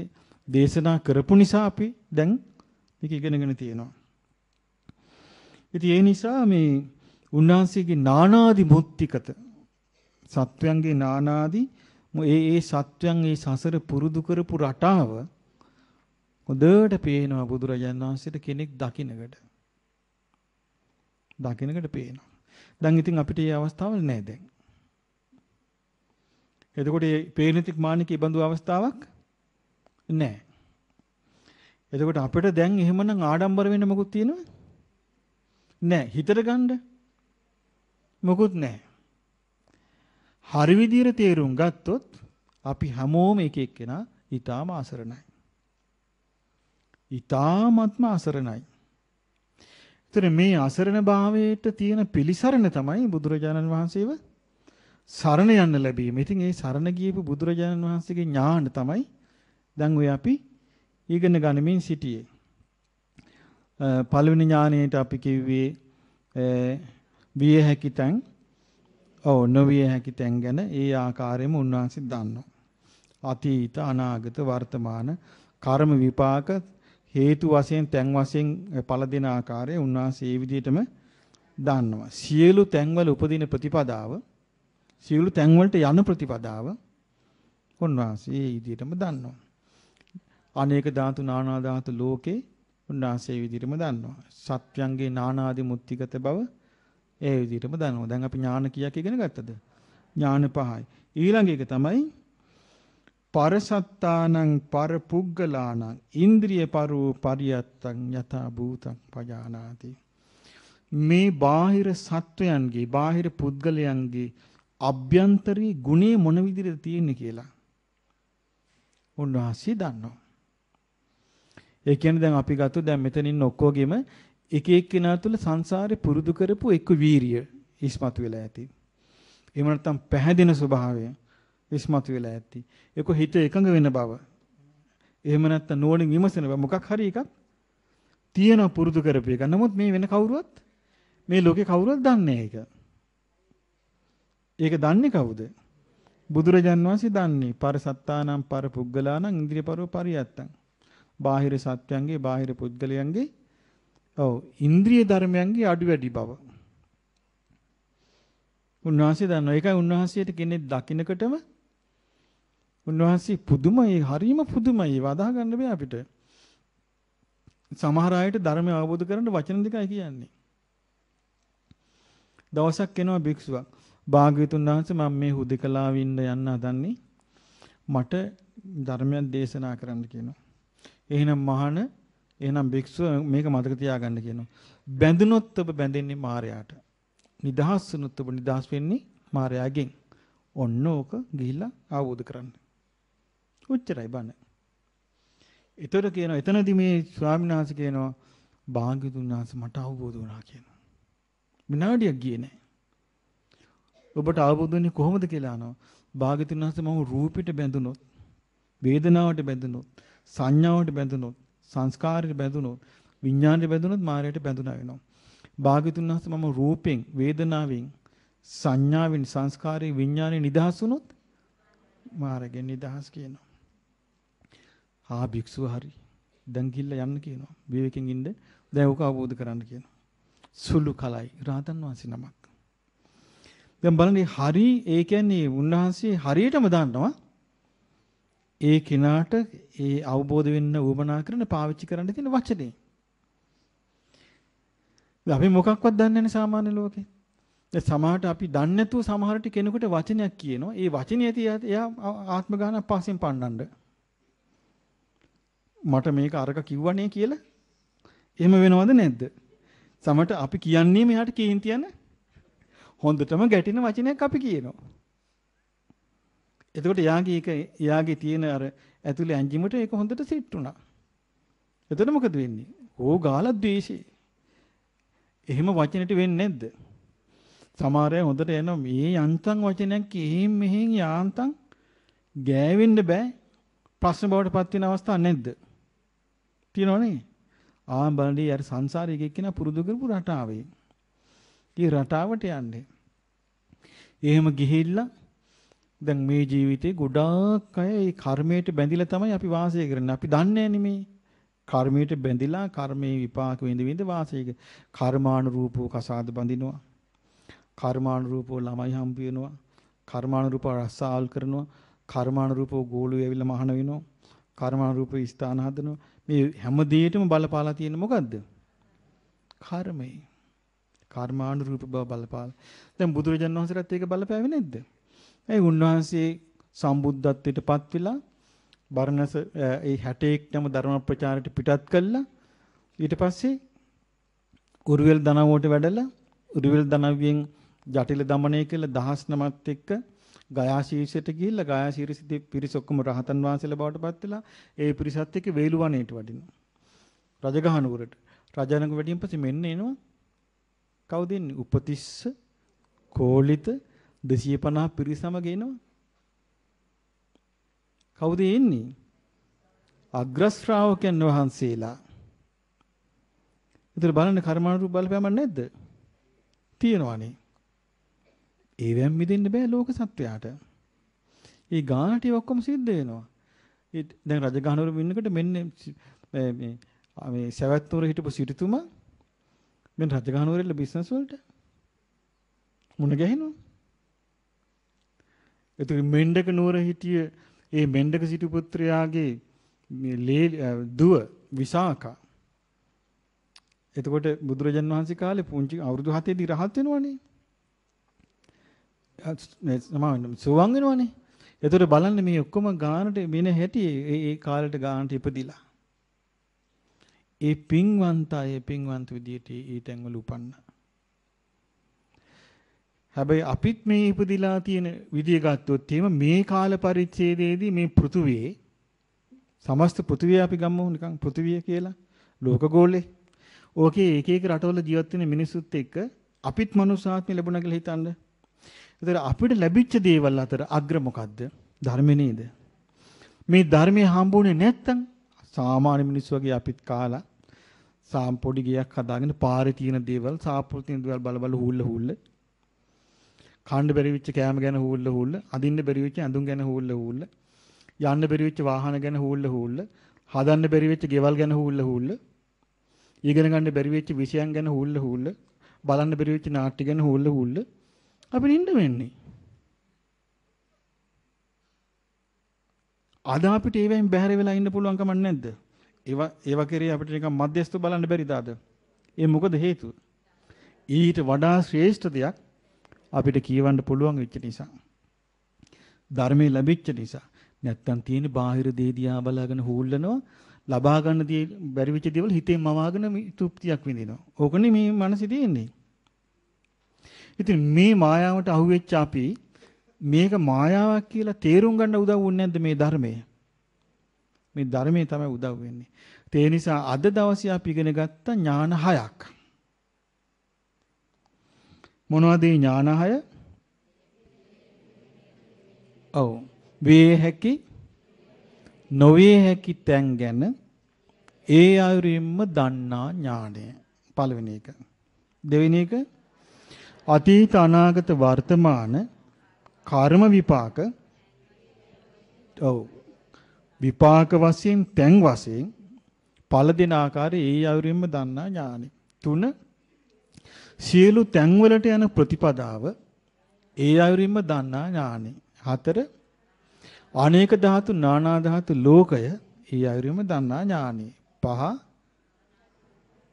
දේශනා කරපු නිසා අපි දැන් මේක ඉගෙනගෙන තියෙනවා. ඉතින් ඒ නිසා මේ උන්වහන්සේගේ නානාදි මුක්තිකත සත්වයන්ගේ නානාදි ඒ සත්වයන් ඒ සසර පුරුදු කරපු රටාව හොඳට පේනවා බුදුරජාණන් වහන්සේට කෙනෙක් දකින්නකට. දකින්නකට පේනවා. දැන් ඉතින් අපිට මේ අවස්ථාවල් නැහැ දැන්. එතකොට මේ පේනතික් මානිකේ බඳු අවස්ථාවක් නැහැ. එතකොට අපිට දැන් එහෙමනම් ආඩම්බර වෙන්න මොකුත් තියෙනවද? නැහැ. හිතට ගන්න මොකුත් නැහැ. හරි විදියට තේරුම් ගත්තොත් අපි හැමෝම එක එක්කෙනා ඊටාම අසරණයි. ඊටාමත්ම අසරණයි. ඒතර මේ අසරණ භාවයට තියෙන පිළිසරණ තමයි බුදුරජාණන් වහන්සේව සරණ යන්න ලැබීම. ඉතින් ඒ සරණ ගියපු බුදුරජාණන් වහන්සේගේ ඥාණ තමයි දැන් ඔය අපි ඉගෙන ගනිමින් සිටියේ. පළවෙනි ඥාණයට අපි කිව්වේ විය හැකි තැන් නොවිය හැකි තැන් ගැන ඒ ආකාරයෙන්ම උන්වහන්සේ දන්නවා. අතීත අනාගත වර්තමාන කර්ම විපාක හේතු වශයෙන් තැන් වශයෙන් ඵල දෙන ආකාරය උන්වහන්සේ ඒ විදිහටම දන්නවා. සියලු තැන්වල උපදින ප්‍රතිපදාව සියලු තැන්වලට යන ප්‍රතිපදාව උන්වහන්සේ ඒ විදිහටම දන්නවා. අනේක ධාතු නානා ධාතු ලෝකේ උන්වහන්සේ ඒ විදිහටම දන්නවා. සත්‍යංගේ නානාදි මුත්‍තිගත බව ඒ විදිහටම දන්නවා. දැන් අපි ඥාන කීයක් ඉගෙන ගත්තද? ඥාන පහයි. ඊළඟ එක තමයි පරසත්තානං පරපුග්ගලානං ඉන්ද්‍රිය පරෝ පරියත්තං යථා භූතං පජානාති. මේ බාහිර සත්වයන්ගේ බාහිර පුද්ගලයන්ගේ අභ්‍යන්තරී ගුණේ මොන විදිහටද තියෙන්නේ කියලා උන්වහන්සේ දන්නවා. ඒ කියන්නේ දැන් අපි ගත්තොත් දැන් මෙතන ඉන්න ඔක්කොගෙම එක එක්කෙනා තුළ සංසාරේ පුරුදු කරපු එක්ක වීරිය ඉස්මතු වෙලා ඇති. එහෙම නැත්නම් පැහැදෙන ස්වභාවය ඉස්මතු වෙලා ඇති. ඒක හිත එකඟ වෙන බව. එහෙම නැත්නම් නෝනින් විමසන බව මොකක් හරි එකක් තියෙන පුරුදු කරපු එක. නමුත් මේ වෙන කවුරුවත් මේ ලෝකේ කවුරුවත් දන්නේ ඒක. ඒක දන්නේ කවුද? බුදුරජාන් වහන්සේ දන්නේ. පරසත්තානම් පරපුග්ගලානම් ඉන්ද්‍රිය පරෝ පරියත්තං. බාහිර සත්‍යයන්ගේ බාහිර පුද්ගලයන්ගේ ඉන්ද්‍රිය ධර්මයන්ගේ අඩු වැඩි බව. උන්වහන්සේ දන්නවා. ඒකයි උන්වහන්සේට කෙනෙක් දකින්නකටම උන්වහන්සේ පුදුමයි, හරීම පුදුමයි. වදා ගන්න බෑ අපිට. සමහර අයට ධර්මය අවබෝධ කරගන්න වචන දෙකයි කියන්නේ. දවසක් එනවා භික්ෂුවක්. භාග්‍යවතුන් වහන්සේ මම මේ හුදකලාවේ ඉන්න යන්න හදන්නේ. මට ධර්මයක් දේශනා කරන්න කියනවා. එහෙනම් මහාන එහෙනම් භික්ෂුව මේක මතක තියාගන්න කියනවා. බැඳුනොත් ඔබ බැඳෙන්නේ මායයට. නිදහස් වුණොත් ඔබ නිදහස් වෙන්නේ මායයෙන්. ඔන්න ඕක ගිහිල්ලා අවබෝධ කරන්න. උච්චරයි බණ. ඒතර කියනවා එතනදී මේ ස්වාමීන් වහන්සේ කියනවා භාග්‍යවතුන් වහන්සේ මට අවබෝධ වුණා කියනවා. විනාඩියක් ගියේ නැහැ. ඔබට අවබෝධ වෙන්නේ කොහොමද කියලා අහනවා. භාග්‍යවතුන් වහන්සේ මම රූපෙට බැඳුනොත්, වේදනාවට බැඳුනොත්, සංඥාවට බැඳුනොත්, සංස්කාරයට බැඳුනොත්, විඥාණයට බැඳුනොත් මායයට බැඳුනා වෙනවා. භාග්‍යවතුන් වහන්සේ මම රූපෙන්, වේදනාවෙන්, සංඥාවෙන්, සංස්කාරයෙන්, විඥාණයෙන් නිදහස් වුණොත් මායයෙන් නිදහස් කියනවා. ආ භික්ෂුව හරි. දැන් ගිහිල්ලා යන්න කියනවා. විවේකයෙන් ඉන්න. දැන් ඕක අවබෝධ කරන්න කියනවා. සුළු කලයි රහතන් වහන්සේ නමක්. දැන් බලන්න හරි ඒ කියන්නේ උන්වහන්සේ හරියටම දන්නවා. ඒ කෙනාට ඒ අවබෝධ වෙන්න උවමනා කරන පාවිච්චි කරන්න තියෙන වචනේ. අපි මොකක්වත් දන්නේ නැහැ සාමාන්‍ය ලෝකේ. දැන් සමහරට අපි දන්නේ නැතුව සමහරට කෙනෙකුට වචනයක් කියනවා. ඒ වචනේ එයා ආත්ම ගානක් පස්සෙන් පන්නන්න. මට මේක අරක කිව්වනේ කියලා. එහෙම වෙනවද නැද්ද? සමහරට අපි කියන්නේ මෙයාට කේන්ති යන හොඳටම ගැටෙන වචනයක් අපි කියනවා. එතකොට එයාගේ තියෙන අර ඇතුලේ ඇංජිමට ඒක හොඳට සෙට් වුණා. එතකොට මොකද වෙන්නේ? ඕ ගාලා ද්වේෂේ. එහෙම වචනෙට වෙන්නේ නැද්ද? සමහර අය හොඳට එනවා මේ යන්තම් වචනයක් එහෙම මෙහෙන් යාන්තම් ගෑවෙන්න බෑ. ප්‍රශ්න බවට පත් වෙන අවස්ථා නැද්ද? තියෙනවනේ. බලන්නේ අර සංසාරයේ එක්කෙනා පුරුදු කරපු රටාවේ. ඒ රටාවට යන්නේ. එහෙම ගිහිල්ලා දැන් මේ ජීවිතේ ගොඩාක් අය ඒ කර්මයට බැඳිලා තමයි අපි වාසය කරන්නේ. අපි දන්නේ නැහැ මේ කර්මයට බැඳිලා කර්මයේ විපාක විඳ විඳ වාසය කරන. කර්මානුරූපව කසාද බඳිනවා. කර්මානුරූපව ළමයි හම්බ වෙනවා. කර්මානුරූපව රස්සාල් කරනවා. කර්මානුරූපව ගෝලුව ඇවිල්ලා මහාන වෙනවා. කර්මානුරූපව ස්ථාන හදනවා. මේ හැම දෙයකටම බලපාලා තියෙන මොකද්ද? කර්මය. කර්මානුරූප බව බලපාලා. දැන් බුදුරජාණන් වහන්සේට ඒක බලපෑවේ නැද්ද? ඒ උන්වහන්සේ සම්බුද්ධත්වයට පත් වෙලා බරණස ඒ 61ම ධර්ම ප්‍රචාරයට පිටත් කළා. ඊට පස්සේ උරුවෙල් දනවුවට වැඩලා උරුවෙල් දනවියෙන් ජටිල දමනය කළ 19ත් එක්ක ගයා ශීර්ෂයට ගිහිල්ලා ගයා ශීර්ෂයේ පිරිස ඔක්කොම රහතන් වහන්සේලා බවට පත් වෙලා ඒ පිරිසත් එක්ක වේලුවනේට වඩිනවා. රජගහ නුවරට. රජාණන් වැඩියෙන් පස්සේ මෙන්න එනවා. කවුද එන්නේ? උපතිස්ස කෝලිත 250 පිරිසම ගේනවා. කවුද එන්නේ? අග්‍ර ශ්‍රාවකයන් වහන්සේලා. ඒතර බලන්න කර්මානුරූප බලපෑමක් නැද්ද? තියෙනවානේ. ඒවෙන් මිදෙන්න බෑ ලෝක සත්වයාට. ඒ ගානට ඔක්කොම සිද්ධ වෙනවා. දැන් රජගහනුවර ඉන්නකොට මෙන්න මේ සවැත්නුවර හිටපු සිටුතුමා මෙන්න රජගහනුවරේ බිස්නස් වලට මුණ ගැහෙනවා. ඒතර මෙණ්ඩක නුවර හිටිය ඒ මෙණ්ඩක සිටු පුත්‍රයාගේ දුව විසාකා. එතකොට බුදුරජාන් වහන්සේ කාලේ පුංචි අවුරුදු 7 දී රහත් වෙනවනේ. සෝවාන් වෙනවනේ. එතකොට බලන්න මේ ඔක්කොම ගානට මෙන හැටි ඒ කාලේට ගානට ඉපදිලා. ඒ පින්වන්ත විදියට ඒ තැන්වල උපන්න. හැබැයි අපිත් මේ ඉපදිලා තියෙන විදිය ගත්තොත් එහෙම මේ කාල පරිච්ඡේදයේදී මේ පෘථුවියේ සමස්ත පෘථුවිය අපි ගමු නිකන් පෘථුවිය කියලා ලෝකගෝලේ. ඕකේ එක එක රටවල ජීවත් වෙන මිනිස්සුත් එක්ක අපිත් මනුස්සාත්මය ලැබුණා කියලා හිතන්න. ඒතර අපිට ලැබිච්ච දේවල් අතර අග්‍ර මොකද්ද? ධර්මය නේද? මේ ධර්මයේ හම්බුනේ නැත්තම් සාමාන්‍ය මිනිස්සු වගේ අපිත් කාලා පොඩි ගයක් හදාගෙන පාරේ තියෙන දේවල් සාප්පුල් තියෙන දේවල් බල හූල්ල කන්න බැරි වෙච්ච කෑම ගැන හූල්ල අදින්න බැරි වෙච්ච ඇඳුම් ගැන හූල්ල යන්න බැරි වෙච්ච වාහන ගැන හූල්ල හදන්න බැරි වෙච්ච ගෙවල් ගැන හූල්ල ඉගෙන ගන්න බැරි වෙච්ච විෂයන් ගැන හූල්ල බලන්න බැරි වෙච්ච නාට්‍ය ගැන හූල්ල අපිට ඉන්න වෙන්නේ. අද අපිට ඒවෙන් බැහැර වෙලා ඉන්න පුළුවන් කමක් නැද්ද? ඒවා කෙරේ අපිට නිකන් මධ්‍යස්ථ බලන්න බැරිද අද? ඒ මොකද හේතුව? ඊට වඩා ශ්‍රේෂ්ඨ දෙයක් අපිට කියවන්න පුළුවන් වෙච්ච නිසා. ධර්මයේ ලැබිච්ච නිසා. නැත්තම් තියෙන බාහිර දේ දිහා බලාගෙන හූල්ලනවා, ලබා ගන්න දේ බැරි වෙච්ච දේවල් හිතෙන් මවාගෙන තෘප්තියක් විඳිනවා. ඕකනේ මේ මනසේ තියෙන්නේ. ඉතින් මේ මායාවට අහුවෙච්ච අපි මේක මායාවක් කියලා තේරුම් ගන්න උදව් වුනේ නැද්ද මේ ධර්මය? මේ ධර්මයේ තමයි උදව් වෙන්නේ. ඒ නිසා අද දවසේ අපි ඉගෙන ගත්ත ඥාන 6ක්. මොනවද මේ ඥාන 6? ඔව්. වේ හැකි නොවේ හැකි තැන් ගැන ඒ ආයුරින්ම දන්නා ඥානය. පළවෙනි එක. දෙවෙනි එක අතීත අනාගත වර්තමාන කර්ම විපාක විපාක වශයෙන් තැන් වශයෙන් ඵල දෙන ආකාරය ඒ ආයුරින්ම දන්නා ඥානෙ. 3 සියලු තැන් වලට යන ප්‍රතිපදාව ඒ ආයුරින්ම දන්නා ඥානෙ. 4 අනේක ධාතු නානා ධාතු ලෝකය ඒ ආයුරින්ම දන්නා ඥානෙ. 5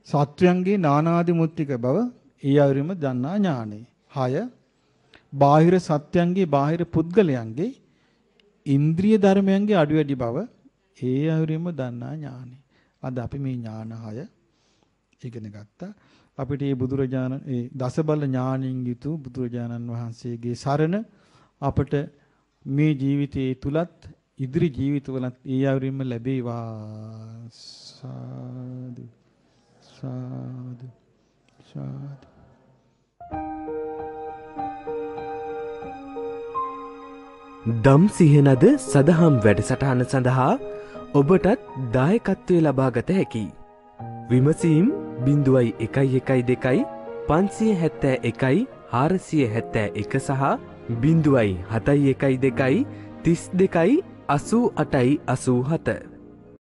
සත්වයන්ගේ නානාදි මුත්‍තික බව ඒ ආයුරින්ම දන්නා ඥානෙ. 6 බාහිර සත්‍යයන්ගේ බාහිර පුද්ගලයන්ගේ ඉන්ද්‍රිය ධර්මයන්ගේ අඩු වැඩි බව ඒ ආයුරින්ම දන්නා ඥානෙ. අද අපි මේ ඥාන 6 ඉගෙන ගත්තා. අපිට මේ බුදුරජාණන් ඒ දසබල ඥානින් යුතු බුදුරජාණන් වහන්සේගේ සරණ අපට මේ ජීවිතයේ තුලත් ඉදිරි ජීවිතවලත් ඒ ආයුරින්ම ලැබේවා. සාදු සාදු සාදු. දම් සිහනද සදහම් වැඩසටහන සඳහා ඔබටත් දායකත්වය ලබා ගත හැකියි. විමසීම් 0112 571 471 සහ 071 32 32 88 87